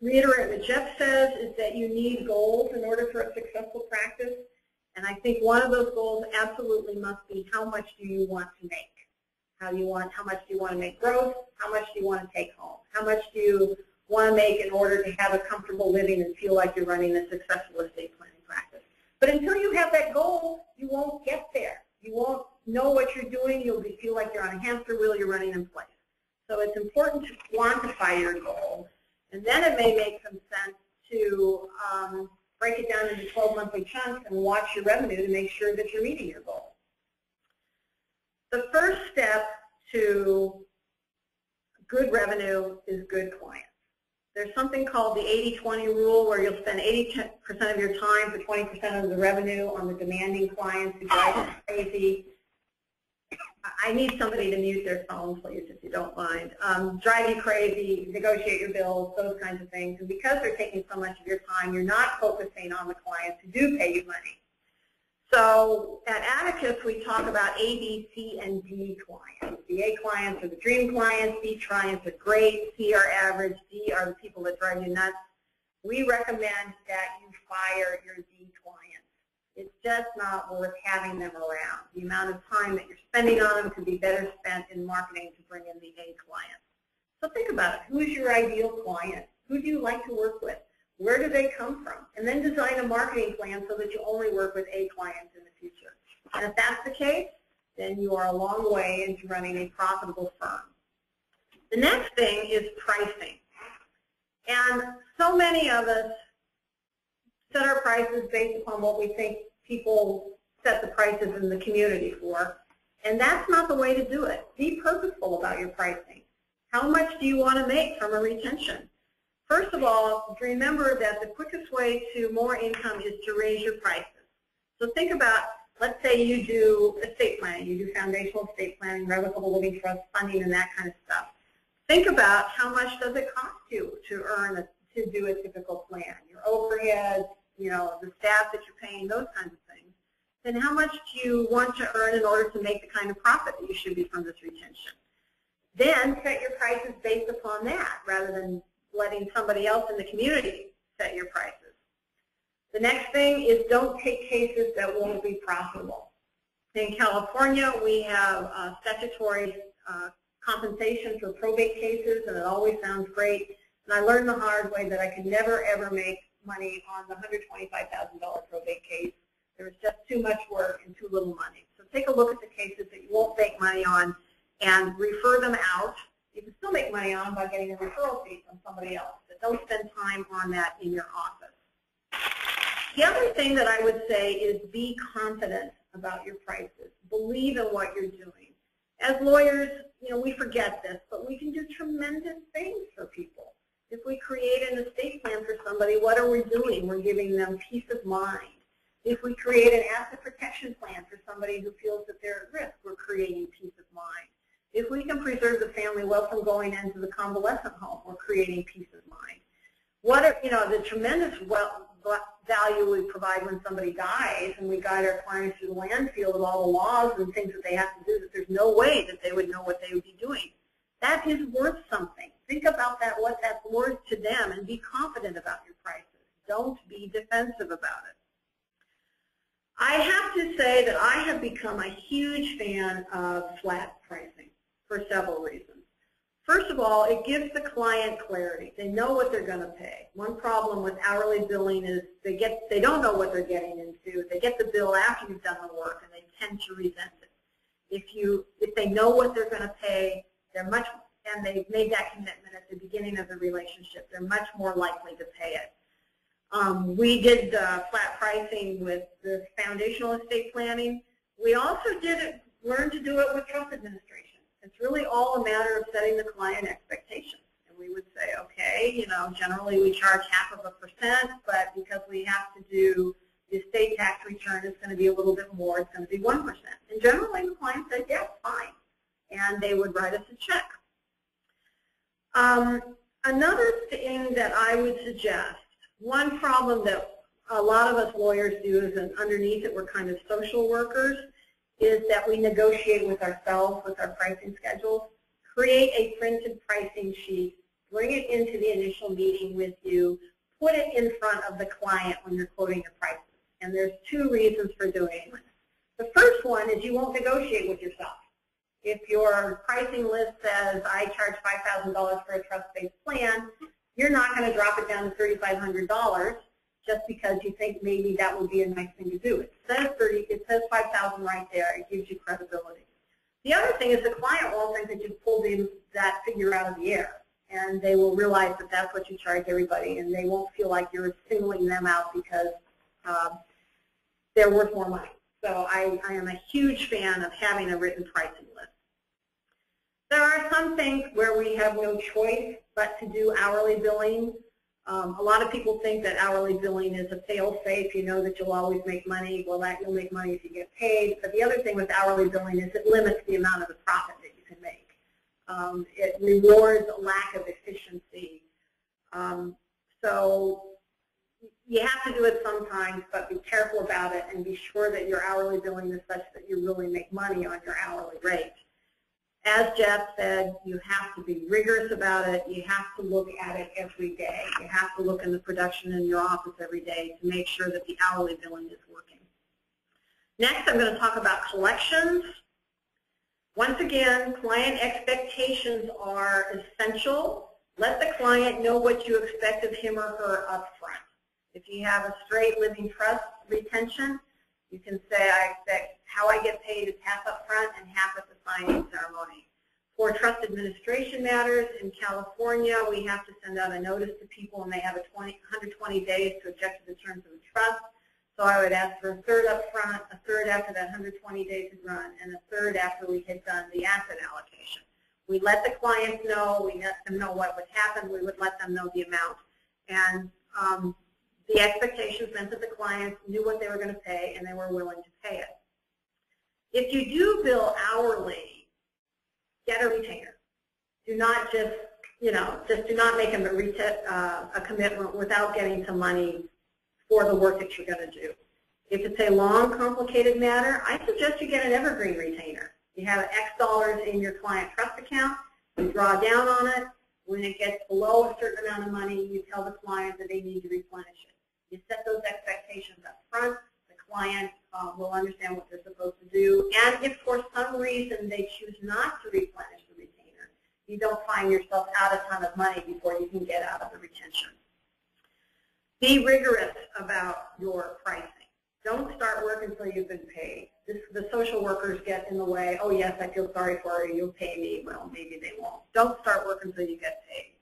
reiterate what Jeff says, is that you need goals in order for a successful practice, and I think one of those goals absolutely must be how much do you want to make? How much do you want to make gross? How much do you want to take home? How much do you want to make in order to have a comfortable living and feel like you're running a successful estate planning practice? But until you have that goal, you won't get there. You won't know what you're doing. You'll feel like you're on a hamster wheel. You're running in place. So it's important to quantify your goals, and then it may make some sense to break it down into 12 monthly chunks and watch your revenue to make sure that you're meeting your goal. The first step to good revenue is good clients. There's something called the 80-20 rule, where you'll spend 80% of your time for 20% of the revenue on the demanding clients who drive you crazy. I need somebody to mute their phone, please, if you don't mind. Drive you crazy, negotiate your bills, those kinds of things. And because they're taking so much of your time, you're not focusing on the clients who do pay you money. So at Atticus, we talk about A, B, C, and D clients. The A clients are the dream clients, B clients are great, C are average, D are the people that drive you nuts. We recommend that you fire your D clients. It's just not worth having them around. The amount of time that you're spending on them could be better spent in marketing to bring in the A clients. So think about it. Who is your ideal client? Who do you like to work with? Where do they come from? And then design a marketing plan so that you only work with A clients in the future. And if that's the case, then you are a long way into running a profitable firm. The next thing is pricing. And so many of us set our prices based upon what we think people set the prices in the community for. And that's not the way to do it. Be purposeful about your pricing. How much do you want to make from a retention? First of all, remember that the quickest way to more income is to raise your prices. So think about, let's say you do estate planning, you do foundational estate planning, revocable living trust, funding, and that kind of stuff. Think about how much does it cost you to do a typical plan, your overheads, you know, the staff that you're paying, those kinds of things. Then how much do you want to earn in order to make the kind of profit that you should be from this retention? Then set your prices based upon that, rather than letting somebody else in the community set your prices. The next thing is don't take cases that won't be profitable. In California, we have statutory compensation for probate cases, and it always sounds great. And I learned the hard way that I could never, ever make money on the $125,000 probate case. There was just too much work and too little money. So take a look at the cases that you won't make money on and refer them out. You can still make money on by getting a referral fee from somebody else, but don't spend time on that in your office. The other thing that I would say is be confident about your prices. Believe in what you're doing. As lawyers, you know, we forget this, but we can do tremendous things for people. If we create an estate plan for somebody, what are we doing? We're giving them peace of mind. If we create an asset protection plan for somebody who feels that they're at risk, we're creating peace of mind. If we can preserve the family wealth from going into the convalescent home, we're creating peace of mind. What are, you know, the tremendous value we provide when somebody dies, and we guide our clients through the landfill with all the laws and things that they have to do that there's no way that they would know what they would be doing. That is worth something. Think about that, what that's worth to them, and be confident about your prices. Don't be defensive about it. I have to say that I have become a huge fan of flat pricing for several reasons. First of all, it gives the client clarity. They know what they're going to pay. One problem with hourly billing is they don't know what they're getting into. They get the bill after you've done the work, and they tend to resent it. If they know what they're going to pay, and they've made that commitment at the beginning of the relationship, they're much more likely to pay it. We did flat pricing with the foundational estate planning. We also learn to do it with trust administration. It's really all a matter of setting the client expectations. And we would say, okay, you know, generally we charge 0.5%, but because we have to do the estate tax return, it's going to be a little bit more. It's going to be 1%. And generally the client said, yes, fine. And they would write us a check. Another thing that I would suggest, one problem that a lot of us lawyers do is, and underneath it we're kind of social workers, is that we negotiate with ourselves with our pricing schedules. Create a printed pricing sheet, bring it into the initial meeting with you, put it in front of the client when you're quoting your prices. And there's two reasons for doing this. The first one is you won't negotiate with yourself. If your pricing list says, I charge $5,000 for a trust-based plan, you're not going to drop it down to $3,500. just because you think maybe that would be a nice thing to do. It says 30, it says 5,000 right there. It gives you credibility. The other thing is the client won't think that you pulled in that figure out of the air, and they will realize that that's what you charge everybody, and they won't feel like you're singling them out because they're worth more money. So I am a huge fan of having a written pricing list. There are some things where we have no choice but to do hourly billing. A lot of people think that hourly billing is a fail-safe. You know that you'll always make money. Well, that you'll make money if you get paid. But the other thing with hourly billing is it limits the amount of the profit that you can make. It rewards a lack of efficiency. So you have to do it sometimes, but be careful about it and be sure that your hourly billing is such that you really make money on your hourly rate. As Jeff said, you have to be rigorous about it. You have to look at it every day. You have to look in the production in your office every day to make sure that the hourly billing is working. Next, I'm going to talk about collections. Once again, client expectations are essential. Let the client know what you expect of him or her up front. If you have a straight living trust retention, you can say, I expect how I get paid is half up front and half at the signing ceremony. For trust administration matters in California, we have to send out a notice to people, and they have 120 days to object to the terms of the trust. So I would ask for a third up front, a third after that 120 days is run, and a third after we had done the asset allocation. We let the clients know, we let them know what would happen, we would let them know the amount. And the expectations meant that the clients knew what they were going to pay and they were willing to pay it. If you do bill hourly, get a retainer. Do not just, just do not make them a commitment without getting some money for the work that you're going to do. If it's a long, complicated matter, I suggest you get an evergreen retainer. You have X dollars in your client trust account, you draw down on it. When it gets below a certain amount of money, you tell the client that they need to replenish it. You set those expectations up front. The client will understand what they're supposed to do. And if for some reason they choose not to replenish the retainer, you don't find yourself out a ton of money before you can get out of the retention. Be rigorous about your pricing. Don't start work until you've been paid. The social workers get in the way. Oh, yes, I feel sorry for you. You'll pay me. Well, maybe they won't. Don't start work until you get paid.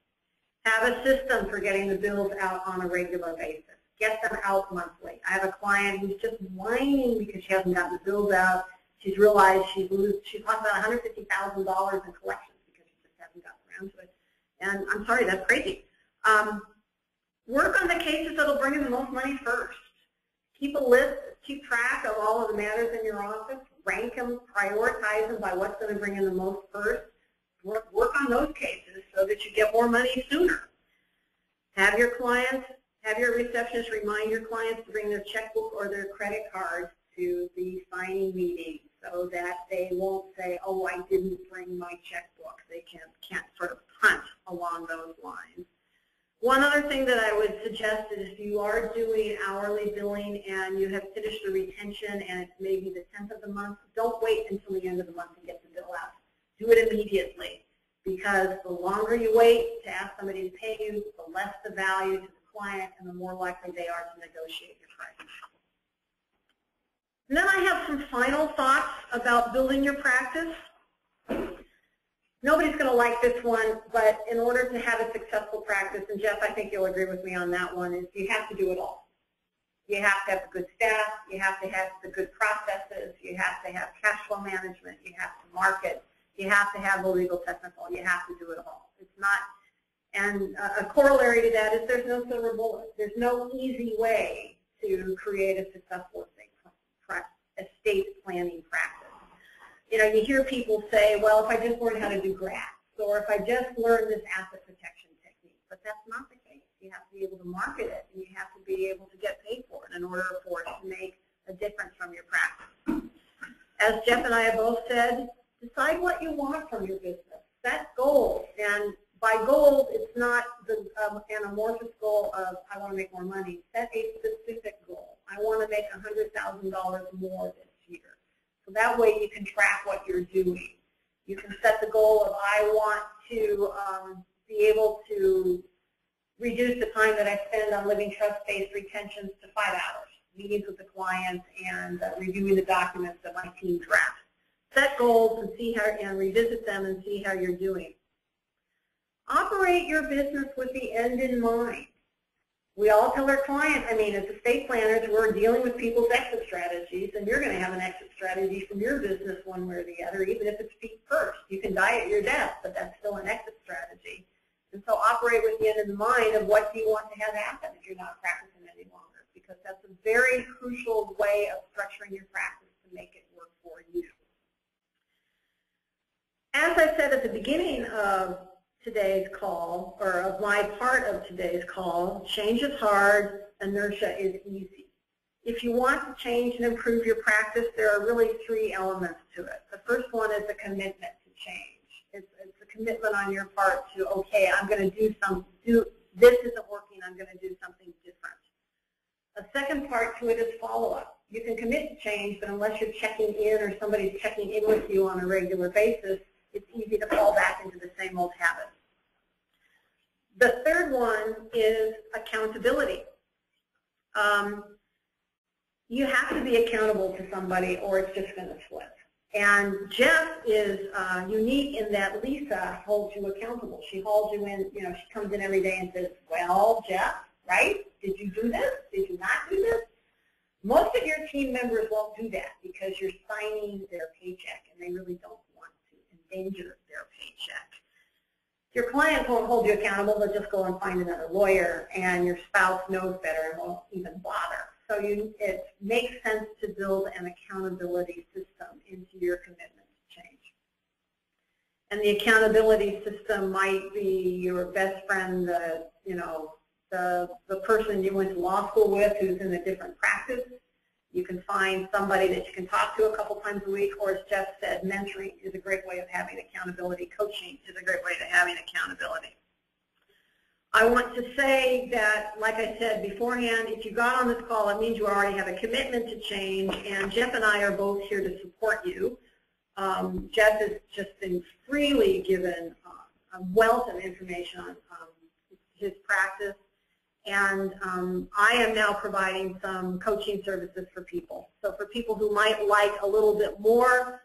Have a system for getting the bills out on a regular basis. Get them out monthly. I have a client who's just whining because she hasn't gotten the bills out. She's realized she's lost about $150,000 in collections because she just hasn't gotten around to it. And I'm sorry, that's crazy. Work on the cases that will bring in the most money first. Keep a list, keep track of all of the matters in your office, rank them, prioritize them by what's going to bring in the most first. Work on those cases so that you get more money sooner. Have your receptionist remind your clients to bring their checkbook or their credit card to the signing meeting so that they won't say, oh, I didn't bring my checkbook. They can't sort of punt along those lines. One other thing that I would suggest is if you are doing hourly billing and you have finished the retention and it's maybe the 10th of the month, don't wait until the end of the month to get the bill out. Do it immediately, because the longer you wait to ask somebody to pay you, the less the value to the client and the more likely they are to negotiate your price. And then I have some final thoughts about building your practice. Nobody's going to like this one, but in order to have a successful practice, and Jeff, I think you'll agree with me on that one, is you have to do it all. You have to have a good staff, you have to have the good processes, you have to have cash flow management, you have to market, you have to have the legal technical, you have to do it all. It's not, and a corollary to that is there's no silver bullet. There's no easy way to create a successful estate planning practice. You know, you hear people say, well, if I just learn how to do grants, or if I just learn this asset protection technique, but that's not the case. You have to be able to market it, and you have to be able to get paid for it in order for it to make a difference from your practice. As Jeff and I have both said, decide what you want from your business. Set goals, and by goals, it's not an amorphous goal of I want to make more money. Set a specific goal. I want to make $100,000 more this year. So that way you can track what you're doing. You can set the goal of I want to be able to reduce the time that I spend on living trust-based retentions to 5 hours, meetings with the clients and reviewing the documents that my team drafts. Set goals and see how, and revisit them and see how you're doing. Operate your business with the end in mind. We all tell our clients, I mean, as estate planners, we're dealing with people's exit strategies, and you're going to have an exit strategy from your business one way or the other, even if it's feet first. You can die at your desk, but that's still an exit strategy. And so operate with the end in mind of what do you want to have happen if you're not practicing any longer, because that's a very crucial way of structuring your practice to make it work for you. As I said at the beginning of today's call, or of my part of today's call, change is hard, inertia is easy. If you want to change and improve your practice, there are really 3 elements to it. The first one is a commitment to change. It's a commitment on your part to, okay, I'm going to do something, this isn't working, I'm going to do something different. A second part to it is follow-up. You can commit to change, but unless you're checking in or somebody's checking in with you on a regular basis, it's easy to fall back into the same old habits. The third one is accountability. You have to be accountable to somebody or it's just going to slip. And Jeff is unique in that Lisa holds you accountable. She holds you in, you know, she comes in every day and says, well, Jeff, right? Did you do this? Did you not do this? Most of your team members won't do that because you're signing their paycheck and they really don't want to endanger their paycheck. Your clients won't hold you accountable, they'll just go and find another lawyer, and your spouse knows better and won't even bother. So it makes sense to build an accountability system into your commitment to change. And the accountability system might be your best friend, the person you went to law school with who's in a different practice. You can find somebody that you can talk to a couple times a week, or as Jeff said, mentoring is a great way of having accountability. Coaching is a great way of having accountability. I want to say that, like I said beforehand, if you got on this call, it means you already have a commitment to change, and Jeff and I are both here to support you. Jeff has just been freely given a wealth of information on his practice. And I am now providing some coaching services for people. So for people who might like a little bit more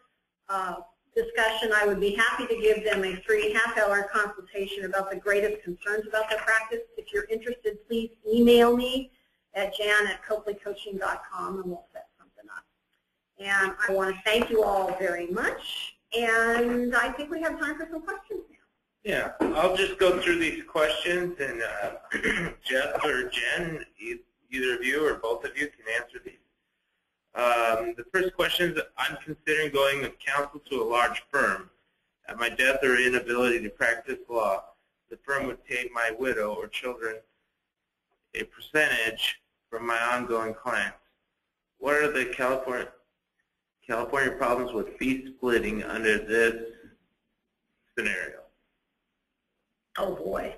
discussion, I would be happy to give them a free half-hour consultation about the greatest concerns about their practice. If you're interested, please email me at jan@copleycoaching.com and we'll set something up. And I want to thank you all very much. And I think we have time for some questions now. Yeah, I'll just go through these questions, and Jeff or Jen, either of you or both of you can answer these. The first question is, I'm considering going of counsel to a large firm. At my death or inability to practice law, the firm would pay my widow or children a percentage from my ongoing clients. What are the California problems with fee splitting under this scenario? Oh boy.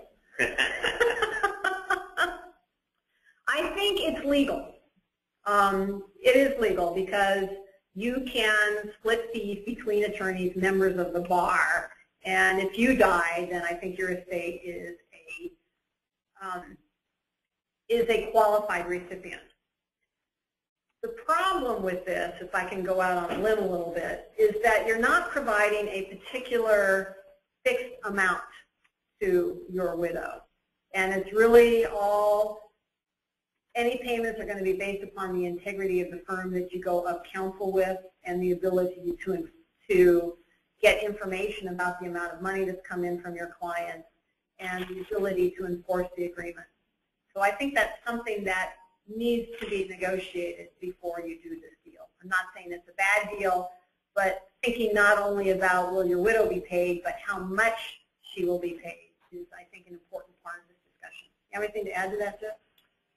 I think it's legal. It is legal because you can split fees between attorneys, members of the bar, and if you die, then I think your estate is a qualified recipient. The problem with this, if I can go out on a limb a little bit, is that you're not providing a particular fixed amount to your widow. And it's really all, any payments are going to be based upon the integrity of the firm that you go of counsel with and the ability to get information about the amount of money that's come in from your clients and the ability to enforce the agreement. So I think that's something that needs to be negotiated before you do this deal. I'm not saying it's a bad deal, but thinking not only about will your widow be paid, but how much she will be paid is, I think, an important part of this discussion. You have anything to add to that, Jeff?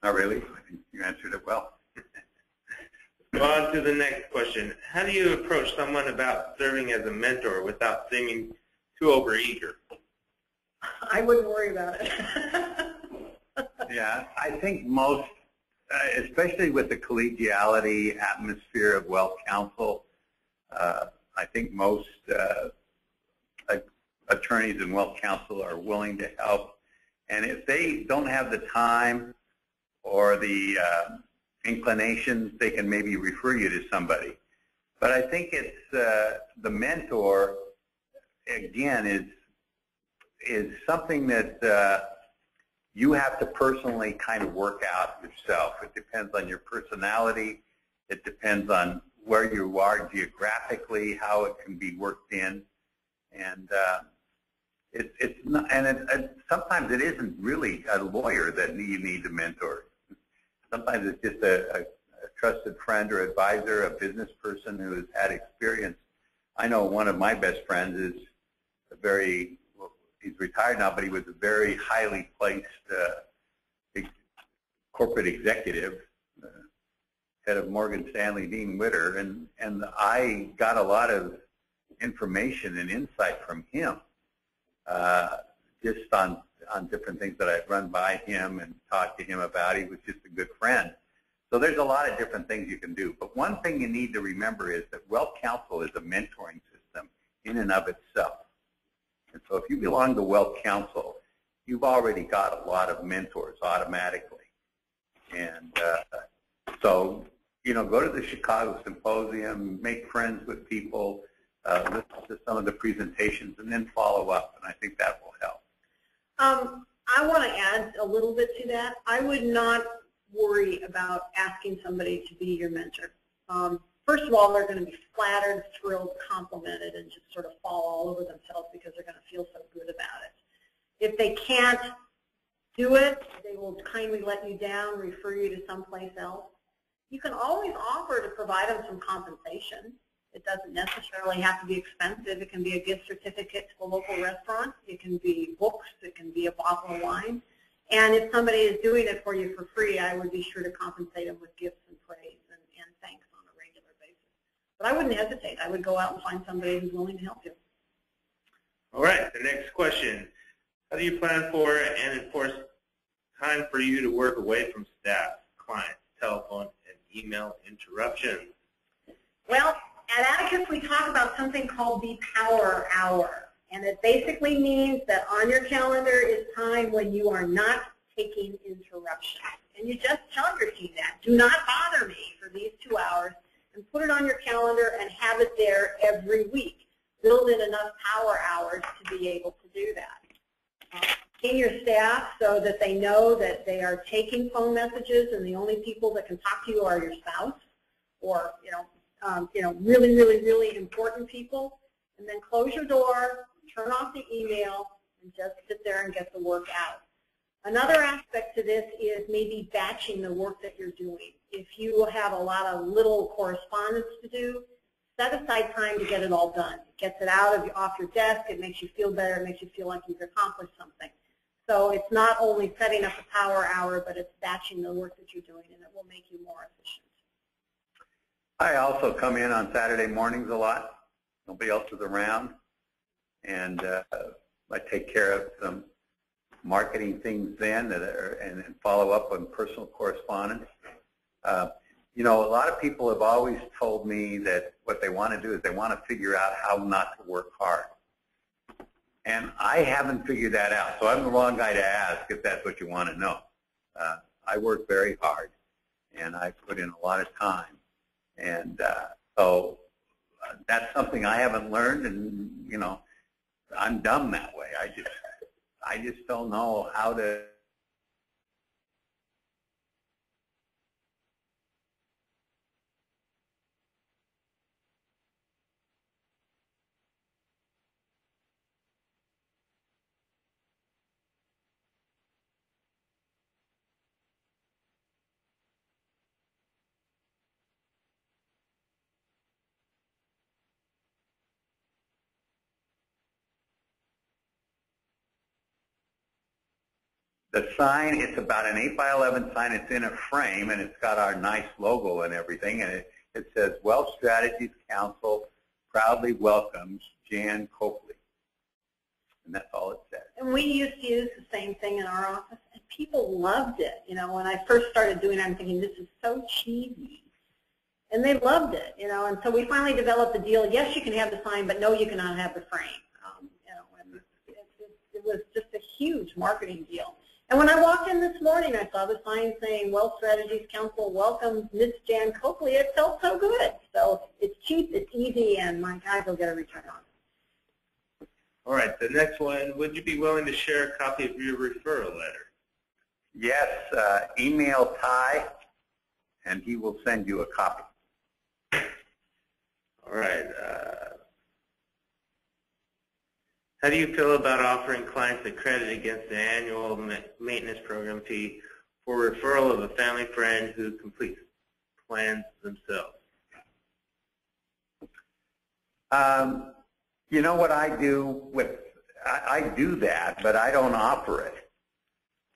Not really. I think you answered it well. Go on to the next question. How do you approach someone about serving as a mentor without seeming too overeager? I wouldn't worry about it. Yeah, I think most, especially with the collegiality atmosphere of wealth counsel, I think most attorneys and wealth counsel are willing to help And if they don't have the time or the inclinations, they can maybe refer you to somebody. But I think it's the mentor, again, is something that you have to personally kind of work out yourself. It depends on your personality. It depends on where you are geographically, how it can be worked in, and it's not. And sometimes it isn't really a lawyer that you need to mentor. Sometimes it's just a trusted friend or advisor, a business person who has had experience. I know one of my best friends is he's retired now, but he was a very highly placed corporate executive, head of Morgan Stanley, Dean Witter, and I got a lot of information and insight from him just on different things that I'd run by him and talked to him about. He was just a good friend. So there's a lot of different things you can do. But one thing you need to remember is that Wealth Counsel is a mentoring system in and of itself. And so if you belong to Wealth Counsel, you've already got a lot of mentors automatically. And so, go to the Chicago Symposium, make friends with people, listen to some of the presentations, and then follow up. And I think that will help. I want to add a little bit to that. I would not worry about asking somebody to be your mentor. First of all, they're going to be flattered, thrilled, complimented, and just sort of fall all over themselves because they're going to feel so good about it. If they can't do it, they will kindly let you down, refer you to someplace else. You can always offer to provide them some compensation. It doesn't necessarily have to be expensive. It can be a gift certificate to a local restaurant. It can be books. It can be a bottle of wine. And if somebody is doing it for you for free, I would be sure to compensate them with gifts and praise and thanks on a regular basis. But I wouldn't hesitate. I would go out and find somebody who's willing to help you. All right, the next question. How do you plan for and enforce time for you to work away from staff, clients, telephone, and email interruptions? Well, at Atticus, we talk about something called the power hour. And it basically means that on your calendar is time when you are not taking interruptions. And you just tell your team that. Do not bother me for these 2 hours, and put it on your calendar and have it there every week. Build in enough power hours to be able to do that. Train your staff so that they know that they are taking phone messages and the only people that can talk to you are your spouse or really, really, really important people. And then close your door, turn off the email, and just sit there and get the work out. Another aspect to this is maybe batching the work that you're doing. If you have a lot of little correspondence to do, set aside time to get it all done. It gets it off your desk. It makes you feel better. It makes you feel like you've accomplished something. So it's not only setting up a power hour, but it's batching the work that you're doing, and it will make you more efficient. I also come in on Saturday mornings a lot. Nobody else is around. And I take care of some marketing things then and follow up on personal correspondence. A lot of people have always told me that what they want to do is they want to figure out how not to work hard. And I haven't figured that out, so I'm the wrong guy to ask if that's what you want to know. I work very hard, and I put in a lot of time. And so that's something I haven't learned, and, I'm dumb that way. I just don't know how to. The sign, it's about an 8 by 11 sign. It's in a frame, and it's got our nice logo and everything. And it says, Wealth Strategies Council proudly welcomes Jan Copley. And that's all it says. And we used to use the same thing in our office, and people loved it. When I first started doing it, I'm thinking, this is so cheesy. And they loved it, and so we finally developed a deal. Yes, you can have the sign, but no, you cannot have the frame. And it was just a huge marketing deal. And when I walked in this morning, I saw the sign saying Wealth Strategies Council welcomes Miss Jan Coakley. It felt so good. So it's cheap, it's easy, and my guys will get a return on it. All right, the next one, would you be willing to share a copy of your referral letter? Yes, email Ty, and he will send you a copy. All right. How do you feel about offering clients a credit against the annual maintenance program fee for referral of a family friend who completes plans themselves? You know what I do with, I do that, but I don't offer it.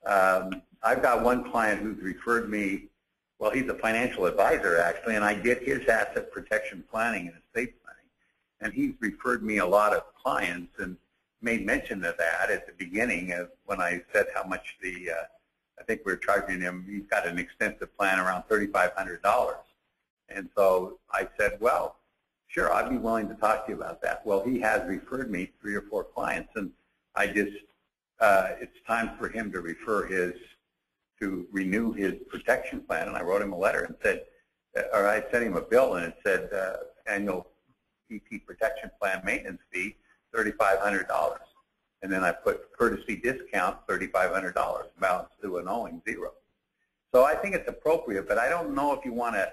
I've got one client who's referred me, well, he's a financial advisor actually, and I did his asset protection planning and estate planning. And he's referred me a lot of clients and made mention of that at the beginning of when I said how much I think we're charging him, he's got an extensive plan around $3,500. And so I said, well, sure, I'd be willing to talk to you about that. Well, he has referred me 3 or 4 clients, and I just, it's time for him to to renew his protection plan. And I wrote him a letter and said, or I sent him a bill and it said, annual PT protection plan maintenance fee, $3,500. And then I put courtesy discount, $3,500, balance due and owing, 0. So I think it's appropriate, but I don't know if you want to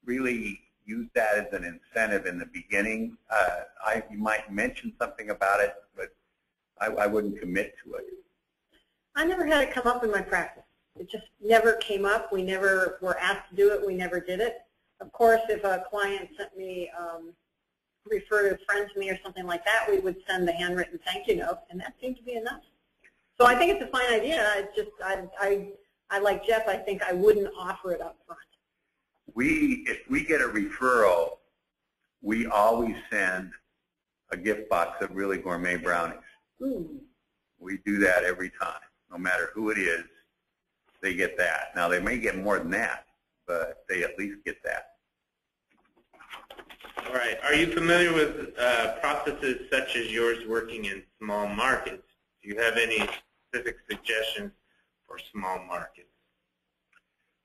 really use that as an incentive in the beginning. You might mention something about it, but I wouldn't commit to it. I never had it come up in my practice. It just never came up. We never were asked to do it. We never did it. Of course, if a client sent me, refer a friend to me or something like that, we would send the handwritten thank you note, and that seemed to be enough. So I think it's a fine idea. It's just, I like Jeff, I think I wouldn't offer it up front. If we get a referral, we always send a gift box of really gourmet brownies. Ooh. We do that every time. No matter who it is, they get that. Now, they may get more than that, but they at least get that. All right. Are you familiar with processes such as yours working in small markets? Do you have any specific suggestions for small markets?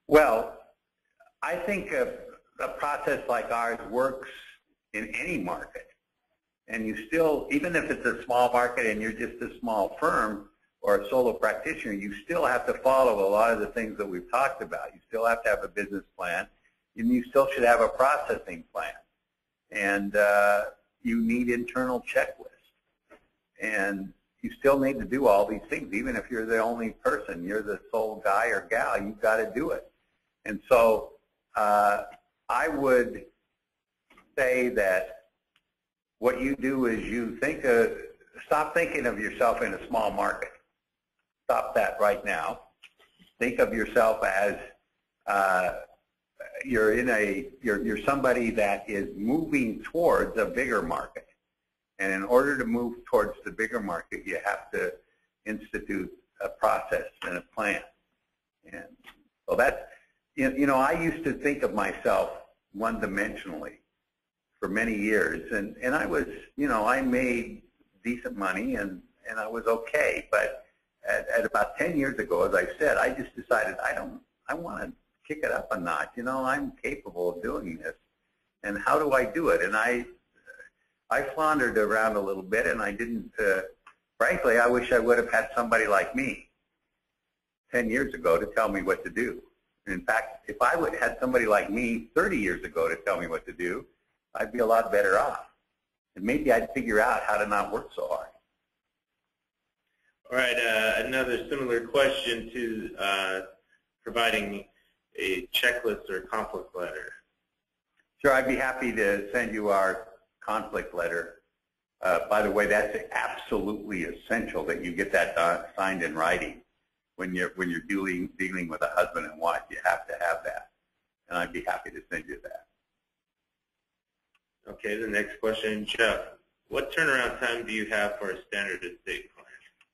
Well, I think a process like ours works in any market. And you still, even if it's a small market and you're just a small firm or a solo practitioner, you still have to follow a lot of the things that we've talked about. You still have to have a business plan, and you still should have a processing plan. And you need internal checklists. And you still need to do all these things. Even if you're the only person, you're the sole guy or gal, you've got to do it. And so I would say that what you do is you stop thinking of yourself in a small market. Stop that right now. Think of yourself as you're somebody that is moving towards a bigger market. And in order to move towards the bigger market, you have to institute a process and a plan. And so that's, you know, I used to think of myself one-dimensionally for many years. And I was, you know, I made decent money and I was okay. But at about 10 years ago, as I said, I just decided I want to kick it up a notch. You know, I'm capable of doing this. And how do I do it? And I floundered around a little bit, and I didn't, frankly, I wish I would have had somebody like me 10 years ago to tell me what to do. In fact, if I would have had somebody like me 30 years ago to tell me what to do, I'd be a lot better off. And maybe I'd figure out how to not work so hard. All right, another similar question to providing a checklist or a conflict letter. Sure, I'd be happy to send you our conflict letter. By the way, that's absolutely essential that you get that signed in writing. When you're dealing with a husband and wife, you have to have that. And I'd be happy to send you that. Okay, the next question, Jeff. What turnaround time do you have for a standard estate plan?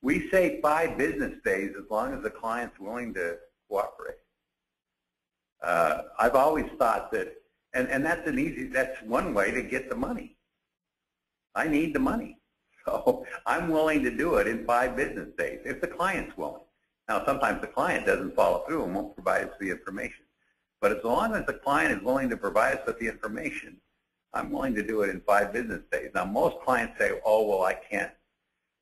We say 5 business days as long as the client's willing to cooperate. I've always thought that, and that's one way to get the money. I need the money. So I'm willing to do it in 5 business days if the client's willing. Now, sometimes the client doesn't follow through and won't provide us the information. But as long as the client is willing to provide us with the information, I'm willing to do it in 5 business days. Now, most clients say, oh, well, I can't,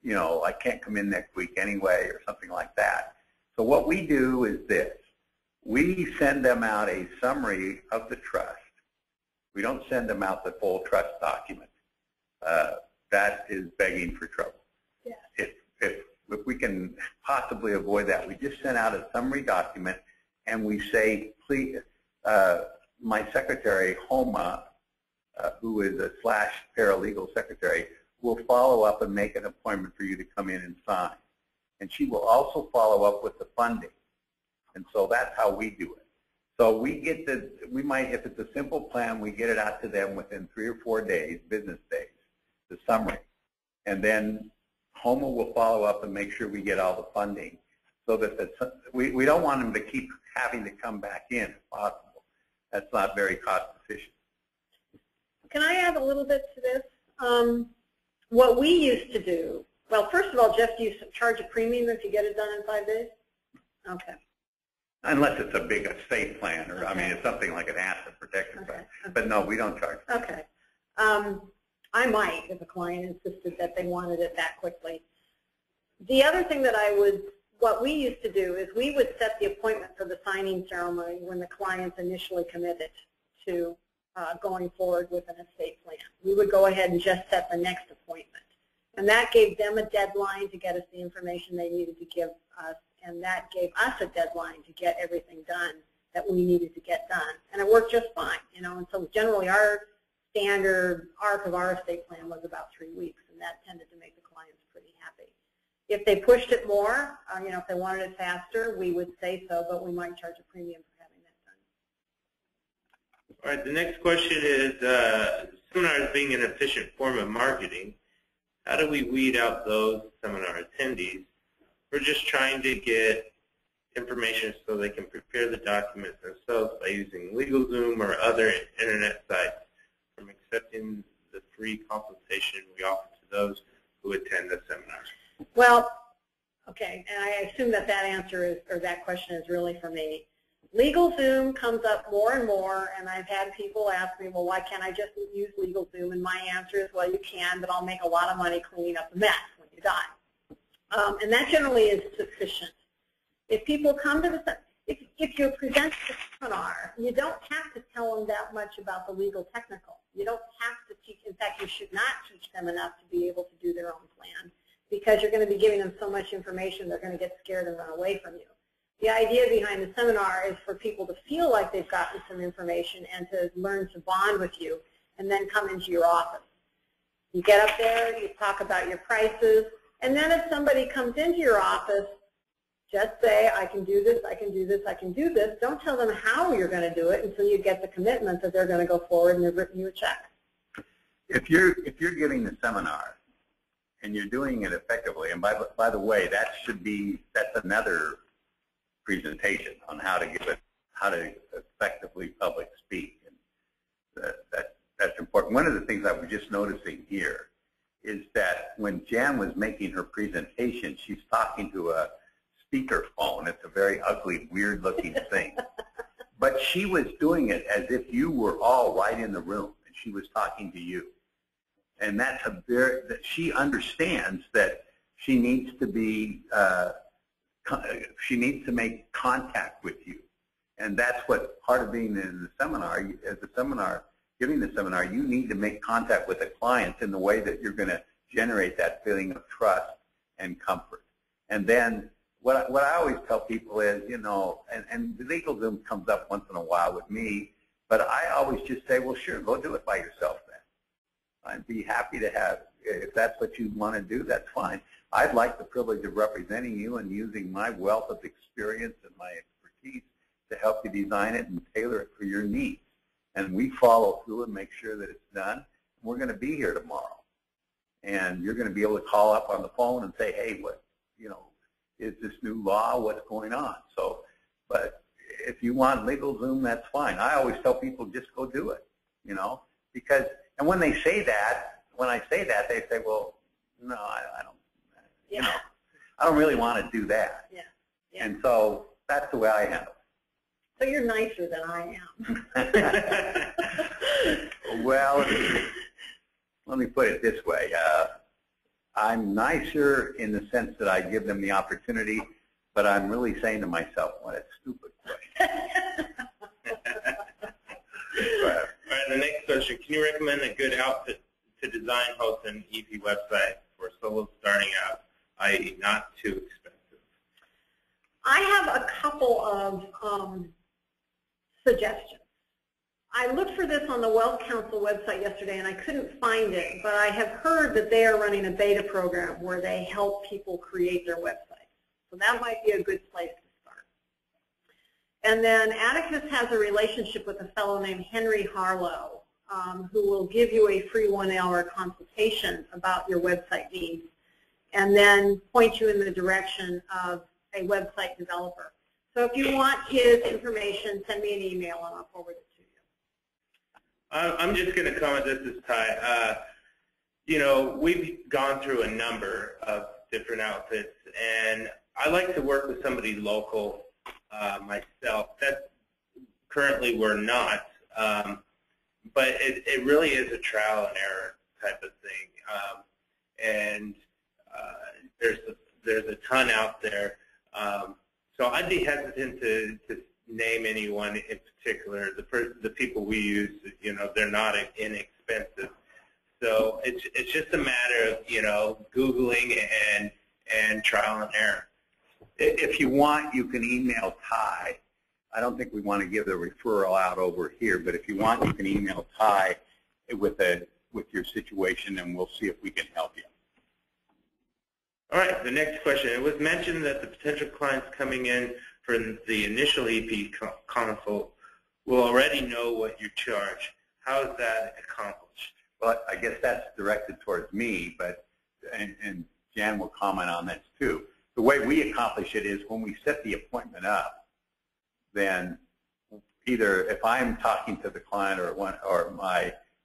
you know, I can't come in next week anyway or something like that. So what we do is this. We send them out a summary of the trust. We don't send them out the full trust document. That is begging for trouble. Yeah. If we can possibly avoid that, we just send out a summary document and we say, please, my secretary, Homa, who is a / paralegal secretary, will follow up and make an appointment for you to come in and sign. And she will also follow up with the funding. And so that's how we do it. So we get we might, if it's a simple plan, we get it out to them within 3 or 4 days, business days, the summary. And then Homa will follow up and make sure we get all the funding so that we don't want them to keep having to come back in if possible. That's not very cost efficient. Can I add a little bit to this? What we used to do, well, first of all, Jeff, do you charge a premium if you get it done in 5 days? Okay. Unless it's a big estate plan, or Okay. I mean, it's something like an asset protection Okay. plan. But no, we don't charge. Okay. I might if a client insisted that they wanted it that quickly. The other thing that what we used to do is we would set the appointment for the signing ceremony when the clients initially committed to going forward with an estate plan. We would go ahead and just set the next appointment. And that gave them a deadline to get us the information they needed to give us, and that gave us a deadline to get everything done that we needed to get done. And it worked just fine, you know, and so generally our standard arc of our estate plan was about 3 weeks, and that tended to make the clients pretty happy. If they pushed it more, you know, if they wanted it faster, we would say so, but we might charge a premium for having that done. All right, the next question is, seminars being an efficient form of marketing, how do we weed out those seminar attendees who are just trying to get information so they can prepare the documents themselves by using LegalZoom or other internet sites from accepting the free consultation we offer to those who attend the seminars? Well, okay, and I assume that answer is, or that question is really for me. LegalZoom comes up more and more, and I've had people ask me, well, why can't I just use LegalZoom? And my answer is, well, you can, but I'll make a lot of money cleaning up the mess when you die. And that generally is sufficient. If people come to the, if you present the seminar, you don't have to tell them that much about the legal technical. You don't have to teach, in fact, you should not teach them enough to be able to do their own plan, because you're going to be giving them so much information they're going to get scared and run away from you. The idea behind the seminar is for people to feel like they've gotten some information and to learn to bond with you and then come into your office. You get up there, you talk about your prices, and then if somebody comes into your office, just say, I can do this, I can do this, I can do this. Don't tell them how you're going to do it until you get the commitment that they're going to go forward and they've written you a check. If you're giving the seminar and you're doing it effectively, and by the way, that's another presentation on how to give it, how to effectively public speak, and that's important. One of the things I was just noticing here is that when Jan was making her presentation, she's talking to a speaker phone. It's a very ugly, weird-looking thing. But she was doing it as if you were all right in the room, and she was talking to you. And that's that she understands that she needs to be, she needs to make contact with you. And that's what part of being in the seminar, giving the seminar, you need to make contact with the clients in the way that you're going to generate that feeling of trust and comfort. And then what I always tell people is, you know, and the LegalZoom comes up once in a while with me, but I always just say, well, sure, go do it by yourself then. I'd be happy to have, if that's what you want to do, that's fine. I'd like the privilege of representing you and using my wealth of experience and my expertise to help you design it and tailor it for your needs. And we follow through and make sure that it's done. We're going to be here tomorrow. And you're going to be able to call up on the phone and say, hey, what, you know, is this new law? What's going on? So, but if you want LegalZoom, that's fine. I always tell people just go do it, you know, because, and when they say that, when I say that, they say, well, no, I don't, Yeah. you know, I don't really want to do that. Yeah. Yeah. And so that's the way I handle it. So you're nicer than I am. Well, let me put it this way. I'm nicer in the sense that I give them the opportunity, but I'm really saying to myself, what a stupid question. All right, the next question. Can you recommend a good outfit to design, host an EP website for solo starting out, i.e. not too expensive? I have a couple of suggestions. I looked for this on the Wealth Council website yesterday, and I couldn't find it, but I have heard that they are running a beta program where they help people create their websites. So that might be a good place to start. And then Atticus has a relationship with a fellow named Henry Harlow, who will give you a free 1-hour consultation about your website needs, and then point you in the direction of a website developer. So if you want his information, send me an email and I'll forward it to you. I'm just going to comment, this is Ty. You know, we've gone through a number of different outfits, and I like to work with somebody local myself. That currently we're not, but it really is a trial and error type of thing, and there's a ton out there. So I'd be hesitant to name anyone in particular. The people we use, you know, they're not inexpensive. So it's just a matter of, you know, Googling and trial and error. If you want, you can email Ty. I don't think we want to give the referral out over here, but if you want, you can email Ty with your situation, and we'll see if we can help you. All right, the next question. It was mentioned that the potential clients coming in for the initial EP consult will already know what you charge. How is that accomplished? Well, I guess that's directed towards me, but and Jan will comment on this too. The way we accomplish it is when we set the appointment up, then either if I'm talking to the client or one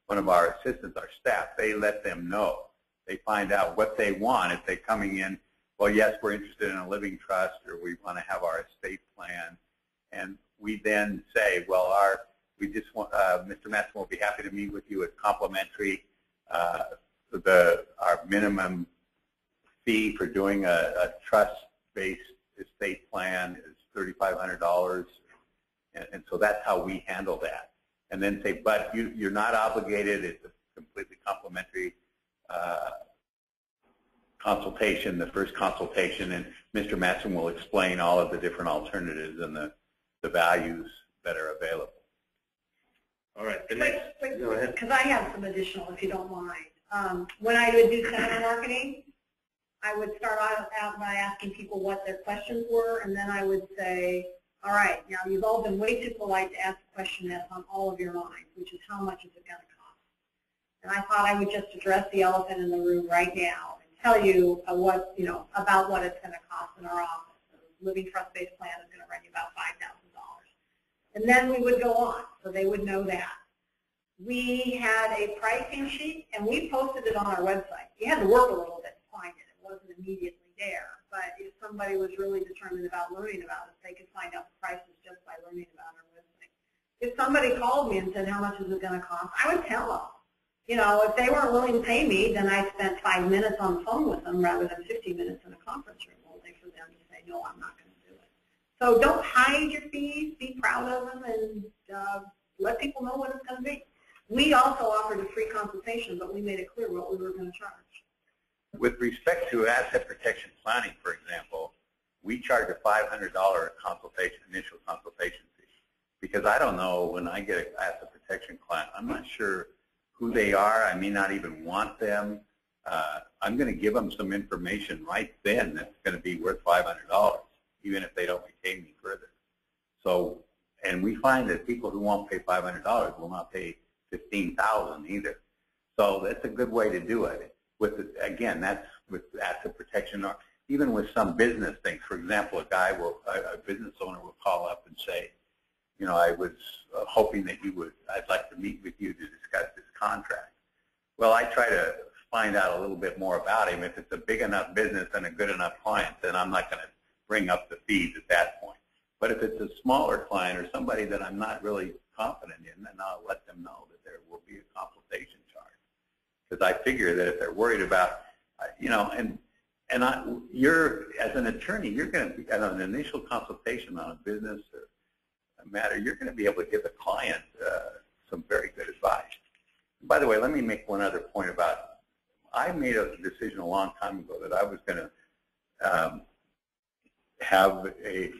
of our assistants, our staff, they let them know. They find out what they want. If they're coming in, well, yes, we're interested in a living trust, or we want to have our estate plan, and we then say, well, we just want Mr. Matson will be happy to meet with you. It's complimentary. Our minimum fee for doing a trust-based estate plan is $3,500, and so that's how we handle that. And then say, but you're not obligated. It's a completely complimentary consultation, the first consultation, and Mr. Matson will explain all of the different alternatives and the values that are available. All right, the next, go ahead. Because I have some additional, if you don't mind. When I would do seminar marketing, I would start out by asking people what their questions were, and then I would say, all right, now you've all been way too polite to ask a question that's on all of your minds, which is how much is it going to cost? And I thought I would just address the elephant in the room right now and tell you about what it's going to cost in our office. The living trust-based plan is going to run you about $5,000. And then we would go on, so they would know that. We had a pricing sheet, and we posted it on our website. You had to work a little bit to find it. It wasn't immediately there. But if somebody was really determined about learning about it, they could find out the prices just by learning about our website. If somebody called me and said, how much is it going to cost, I would tell them. You know, if they weren't willing to pay me, then I spent 5 minutes on the phone with them rather than 50 minutes in a conference room, only for them to say, no, I'm not going to do it. So don't hide your fees. Be proud of them, and let people know what it's going to be. We also offered a free consultation, but we made it clear what we were going to charge. With respect to asset protection planning, for example, we charge a $500 consultation, initial consultation fee, because I don't know when I get an asset protection client, I'm not sure who they are. I may not even want them. I'm going to give them some information right then that's going to be worth $500, even if they don't retain me further. So, and we find that people who won't pay $500 will not pay $15,000 either. So that's a good way to do it. Again, that's with asset protection, or even with some business things. For example, a business owner will call up and say, you know, I was hoping that I'd like to meet with you to discuss this contract. Well, I try to find out a little bit more about him. If it's a big enough business and a good enough client, then I'm not going to bring up the fees at that point. But if it's a smaller client or somebody that I'm not really confident in, then I'll let them know that there will be a consultation charge. Because I figure that if they're worried about, you're, as an attorney, you're going to be at an initial consultation on a business or a matter, you're going to be able to give the client some very good advice. By the way, let me make one other point about, I made a decision a long time ago that I was going to have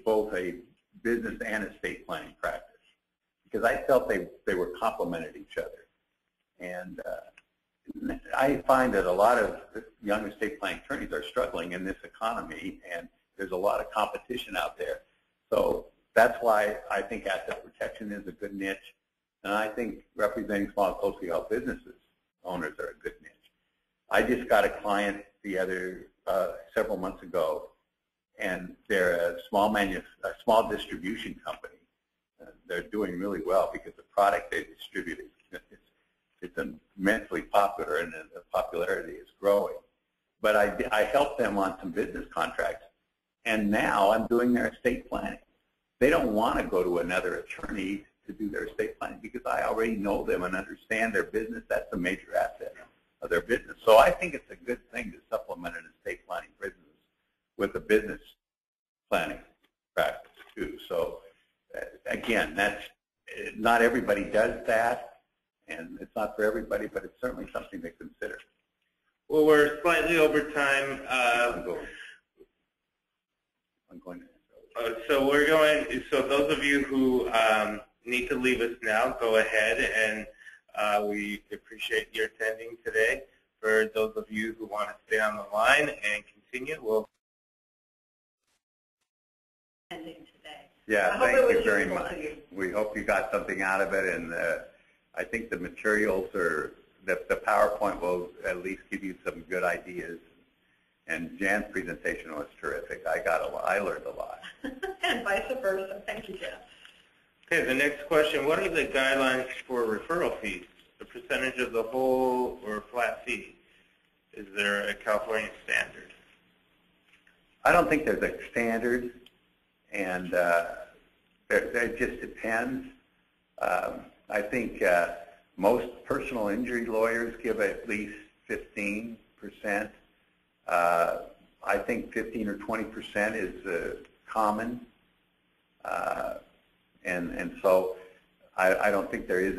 both a business and estate planning practice, because I felt they were complemented each other. And I find that a lot of young estate planning attorneys are struggling in this economy, and there's a lot of competition out there. So that's why I think asset protection is a good niche, and I think representing small and closely held businesses owners are a good niche. I just got a client several months ago, and they're a small distribution company. They're doing really well because the product they distribute it's immensely popular, and the popularity is growing. But I helped them on some business contracts, and now I'm doing their estate planning. They don't want to go to another attorney to do their estate planning because I already know them and understand their business. That's a major asset of their business. So I think it's a good thing to supplement an estate planning business with a business planning practice too. So again, that's not everybody does that, and it's not for everybody, but it's certainly something to consider. Well, we're slightly over time. I'm going to. So those of you who need to leave us now, go ahead, and we appreciate your attending today. For those of you who want to stay on the line and continue, we'll Ending today. Yeah, thank you very much. We hope you got something out of it, and I think the materials the PowerPoint will at least give you some good ideas. And Jan's presentation was terrific. I learned a lot. And vice versa. Thank you, Jan. Okay, the next question, what are the guidelines for referral fees? The percentage of the whole or flat fee? Is there a California standard? I don't think there's a standard, and it just depends. I think most personal injury lawyers give at least 15%. I think 15 or 20% is common, and so I don't think there is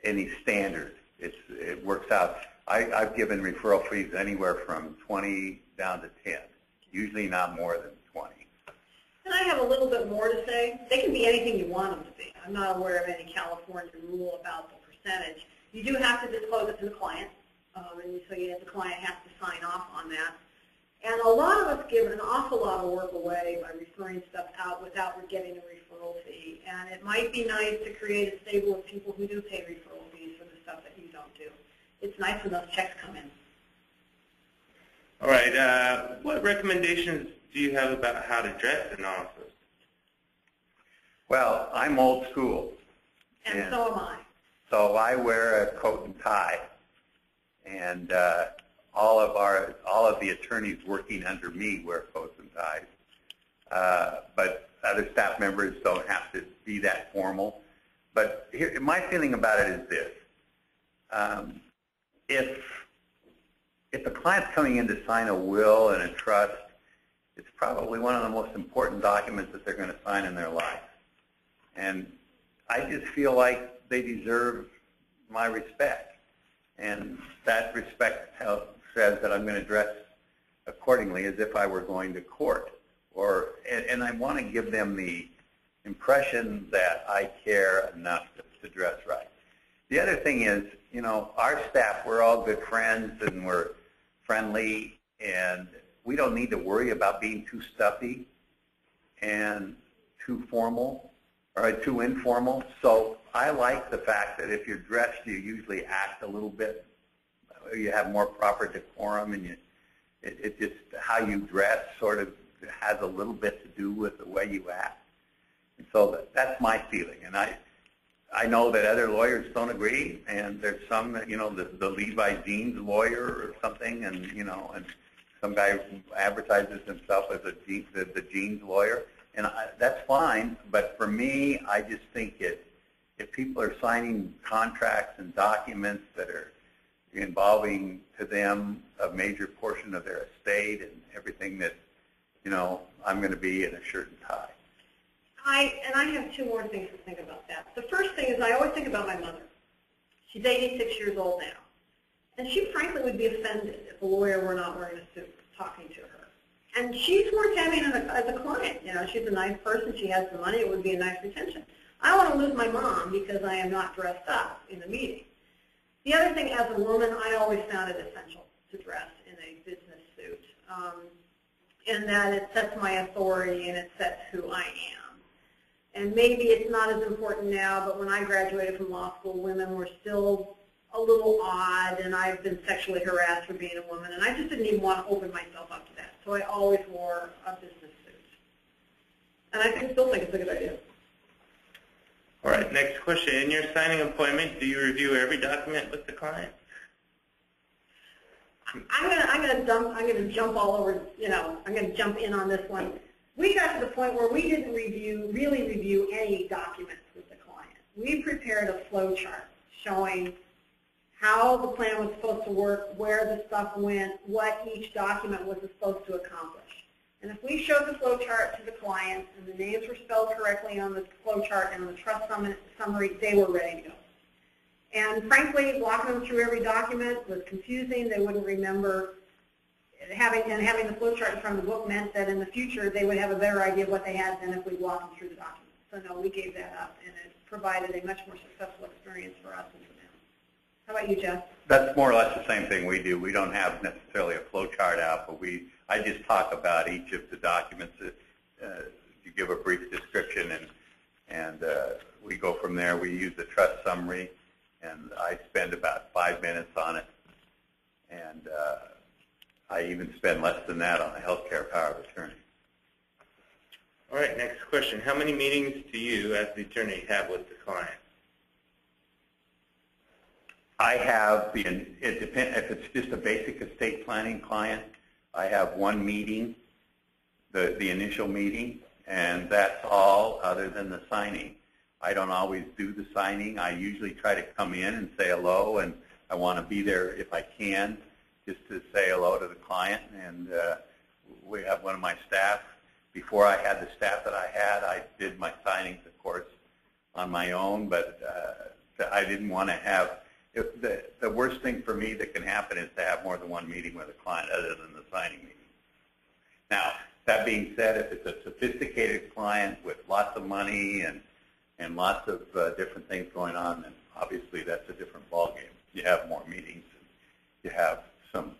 any standard. It works out. I've given referral fees anywhere from 20 down to 10, usually not more than 20. And I have a little bit more to say. They can be anything you want them to be. I'm not aware of any California rule about the percentage. You do have to disclose it to the client, and so the client has to sign off on that. And a lot of us give an awful lot of work away by referring stuff out without getting a referral fee. And it might be nice to create a stable of people who do pay referral fees for the stuff that you don't do. It's nice when those checks come in. All right. What recommendations do you have about how to dress in office? Well, I'm old school. And so am I. So I wear a coat and tie, and all of the attorneys working under me wear coats and ties. But other staff members don't have to be that formal. But my feeling about it is this. If a client's coming in to sign a will and a trust, it's probably one of the most important documents that they're going to sign in their life. And I just feel like they deserve my respect. And that respect says that I'm going to dress accordingly as if I were going to court. And I want to give them the impression that I care enough to dress right. The other thing is, our staff, we're all good friends and we're friendly, and we don't need to worry about being too stuffy and too formal or too informal. So I like the fact that if you're dressed, you usually act a little bit, you have more proper decorum, and it just, how you dress sort of has a little bit to do with the way you act. And so that's my feeling. And I know that other lawyers don't agree, and there's some that, the Levi Jeans lawyer or something, and, and some guy advertises himself as the Jeans lawyer, and that's fine, but for me, I just think if people are signing contracts and documents that are involving to them a major portion of their estate and everything that, I'm going to be in a shirt and tie. I have two more things to think about that. The first thing is I always think about my mother. She's 86 years old now. And she frankly would be offended if a lawyer were not wearing a suit talking to her. And she's worth having as a client. She's a nice person. She has the money. It would be a nice retention. I don't want to lose my mom because I am not dressed up in a meeting. The other thing, as a woman, I always found it essential to dress in a business suit, in that it sets my authority and it sets who I am. And maybe it's not as important now, but when I graduated from law school, women were still a little odd, and I've been sexually harassed for being a woman, and I just didn't even want to open myself up to that. So I always wore a business suit. And I still think it's a good idea. All right, next question. In your signing appointment, do you review every document with the client? I'm gonna jump all over, I'm gonna jump in on this one. We got to the point where we didn't really review any documents with the client. We prepared a flow chart showing how the plan was supposed to work, where the stuff went, what each document was supposed to accomplish. And if we showed the flow chart to the client and the names were spelled correctly on the flow chart and on the trust summary, they were ready to go. And frankly, walking them through every document was confusing. They wouldn't remember. Having the flow chart in front of the book meant that in the future they would have a better idea of what they had than if we walked them through the document. So no, we gave that up, and it provided a much more successful experience for us and for them. How about you, Jeff? That's more or less the same thing we do. We don't have necessarily a flow chart out, but I just talk about each of the documents. You give a brief description, and we go from there. We use the trust summary, and I spend about 5 minutes on it, and I even spend less than that on a healthcare power of attorney. All right, next question. How many meetings do you, as the attorney, have with the client? I have, it depends, if it's just a basic estate planning client, I have one meeting, the initial meeting, and that's all other than the signing. I don't always do the signing. I usually try to come in and say hello, and I want to be there if I can, just to say hello to the client. And we have one of my staff. Before I had the staff that I had, I did my signings, of course, on my own, but I didn't want to have, the worst thing for me that can happen is to have more than one meeting with a client other than the signing meeting. Now, that being said, if it's a sophisticated client with lots of money and lots of different things going on, then obviously that's a different ballgame. You have more meetings. You have some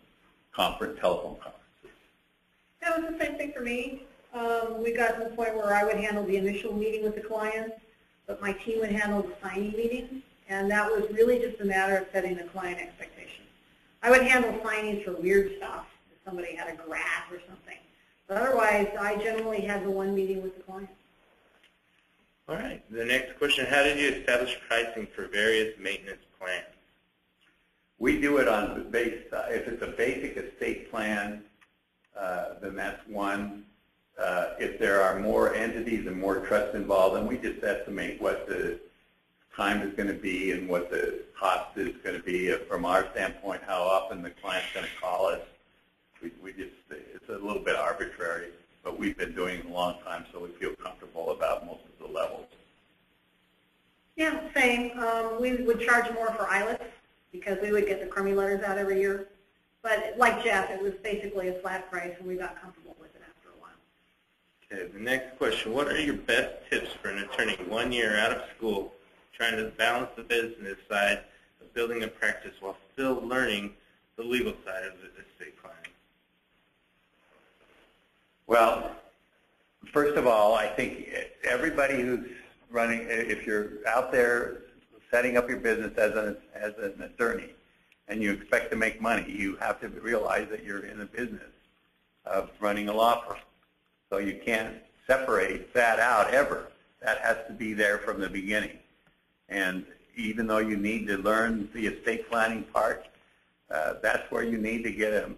telephone conferences. That was the same thing for me. We got to the point where I would handle the initial meeting with the client, but my team would handle the signing meetings, and that was really just a matter of setting the client expectations. I would handle signings for weird stuff, if somebody had a graph or something. But otherwise, I generally had the one meeting with the client. All right. The next question, how did you establish pricing for various maintenance plans? We do it on the base. If it's a basic estate plan, then that's one. If there are more entities and more trusts involved, then we just estimate what the time is going to be and what the cost is going to be from our standpoint, how often the client's going to call us. It's a little bit arbitrary, but we've been doing it a long time, so we feel comfortable about most of the levels. Yeah, same. We would charge more for ILITs because we would get the crummy letters out every year. But like Jeff, it was basically a flat price, and we got comfortable with it after a while. Okay, the next question, what are your best tips for an attorney 1 year out of school trying to balance the business side of building a practice while still learning the legal side of the estate planning? Well, first of all, I think everybody who's running, if you're out there setting up your business as an attorney and you expect to make money, you have to realize that you're in the business of running a law firm. So you can't separate that out ever. That has to be there from the beginning. And even though you need to learn the estate planning part, that's where you need to get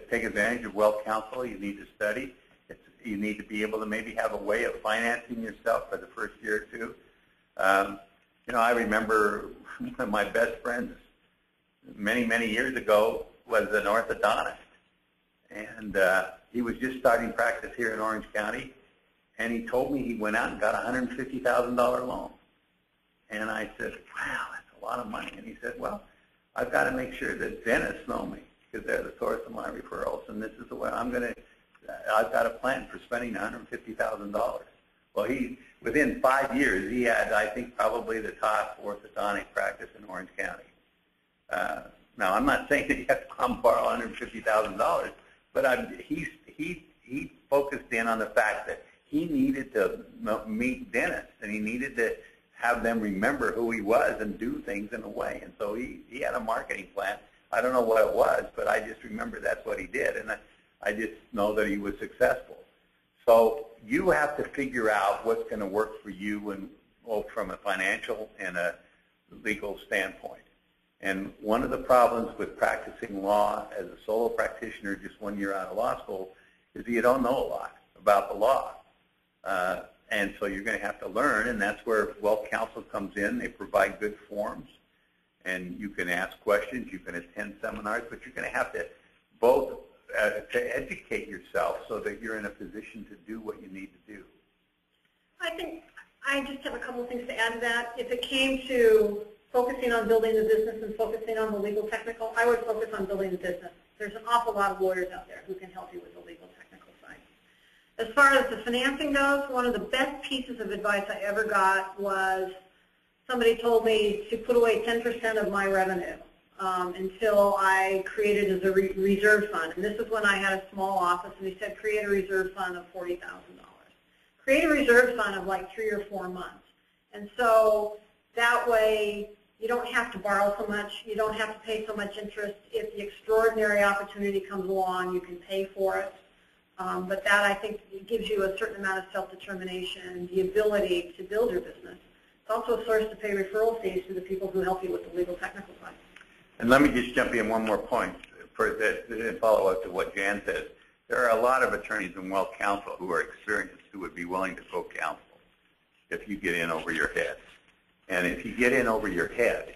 take advantage of wealth counsel. You need to study. You need to be able to maybe have a way of financing yourself for the first year or two. You know, I remember one of my best friends many, many years ago was an orthodontist. And he was just starting practice here in Orange County. And he told me he went out and got a $150,000 loan. And I said, wow, that's a lot of money. And he said, well, I've got to make sure that dentists know me because they're the source of my referrals. And this is the way I've got a plan for spending $150,000. Well, within 5 years, he had, I think, probably the top orthodontic practice in Orange County. Now, I'm not saying that you have to come borrow $150,000, but he focused in on the fact that he needed to meet dentists, and he needed to have them remember who he was and do things in a way. And so he had a marketing plan. I don't know what it was, but I just remember that's what he did, and I just know that he was successful. So you have to figure out what's going to work for you, and both from a financial and a legal standpoint. And one of the problems with practicing law as a solo practitioner just 1 year out of law school is that you don't know a lot about the law. And so you're going to have to learn, and that's where wealth counsel comes in. They provide good forms, and you can ask questions, you can attend seminars, but you're going to have to both to educate yourself so that you're in a position to do what you need to do. I think I just have a couple of things to add to that. If it came to focusing on building the business and focusing on the legal technical, I would focus on building the business. There's an awful lot of lawyers out there who can help you with the legal technical side. As far as the financing goes, one of the best pieces of advice I ever got was somebody told me to put away 10% of my revenue until I created as a reserve fund. And this is when I had a small office, and he said create a reserve fund of $40,000. Create a reserve fund of like 3 or 4 months. And so that way you don't have to borrow so much, you don't have to pay so much interest. If the extraordinary opportunity comes along, you can pay for it. But that, I think, gives you a certain amount of self-determination, the ability to build your business. It's also a source to pay referral fees to the people who help you with the legal technical side. And let me just jump in one more point in follow-up to what Jan said. There are a lot of attorneys in wealth counsel who are experienced who would be willing to co-counsel if you get in over your head. And if you get in over your head,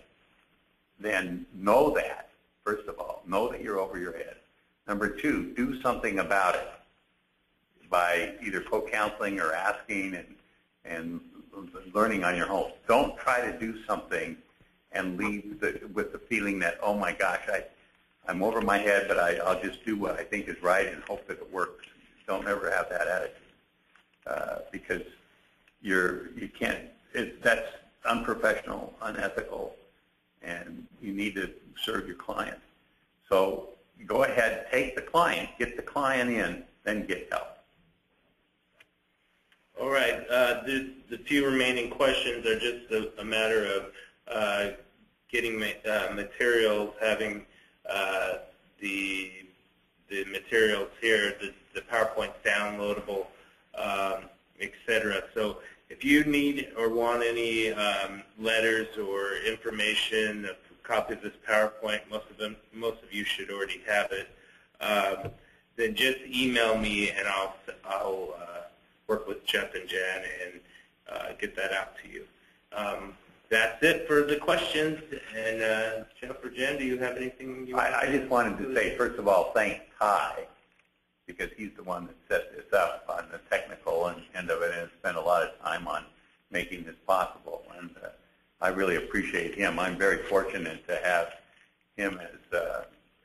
then know that, first of all, know that you're over your head. Number 2, do something about it by either co-counseling or asking and learning on your own. Don't try to do something and leave with the feeling that, oh my gosh, I'm over my head, but I'll just do what I think is right and hope that it works. Don't ever have that attitude because you can't. That's unprofessional, unethical, and you need to serve your client. So go ahead, take the client, get the client in, then get help. All right. The few remaining questions are just a matter of getting materials, having the materials here, the PowerPoint downloadable, etc. So if you need or want any letters or information, a copy of this PowerPoint, most of you should already have it. Then just email me, and I'll work with Jeff and Jan and get that out to you. That's it for the questions. And Jeff or Jan, do you have anything you want to say? I just wanted to say, first of all, thank Ty, because he's the one that set this up on the technical end of it and spent a lot of time on making this possible. And I really appreciate him. I'm very fortunate to have him as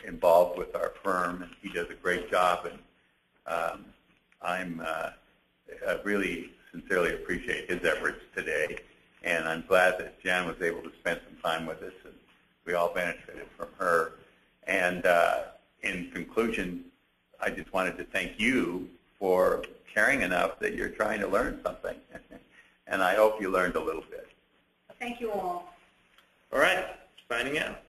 involved with our firm, and he does a great job. And I really sincerely appreciate his efforts today. And I'm glad that Jan was able to spend some time with us, and we all benefited from her. And in conclusion, I just wanted to thank you for caring enough that you're trying to learn something. And I hope you learned a little bit. Thank you all. All right, signing out.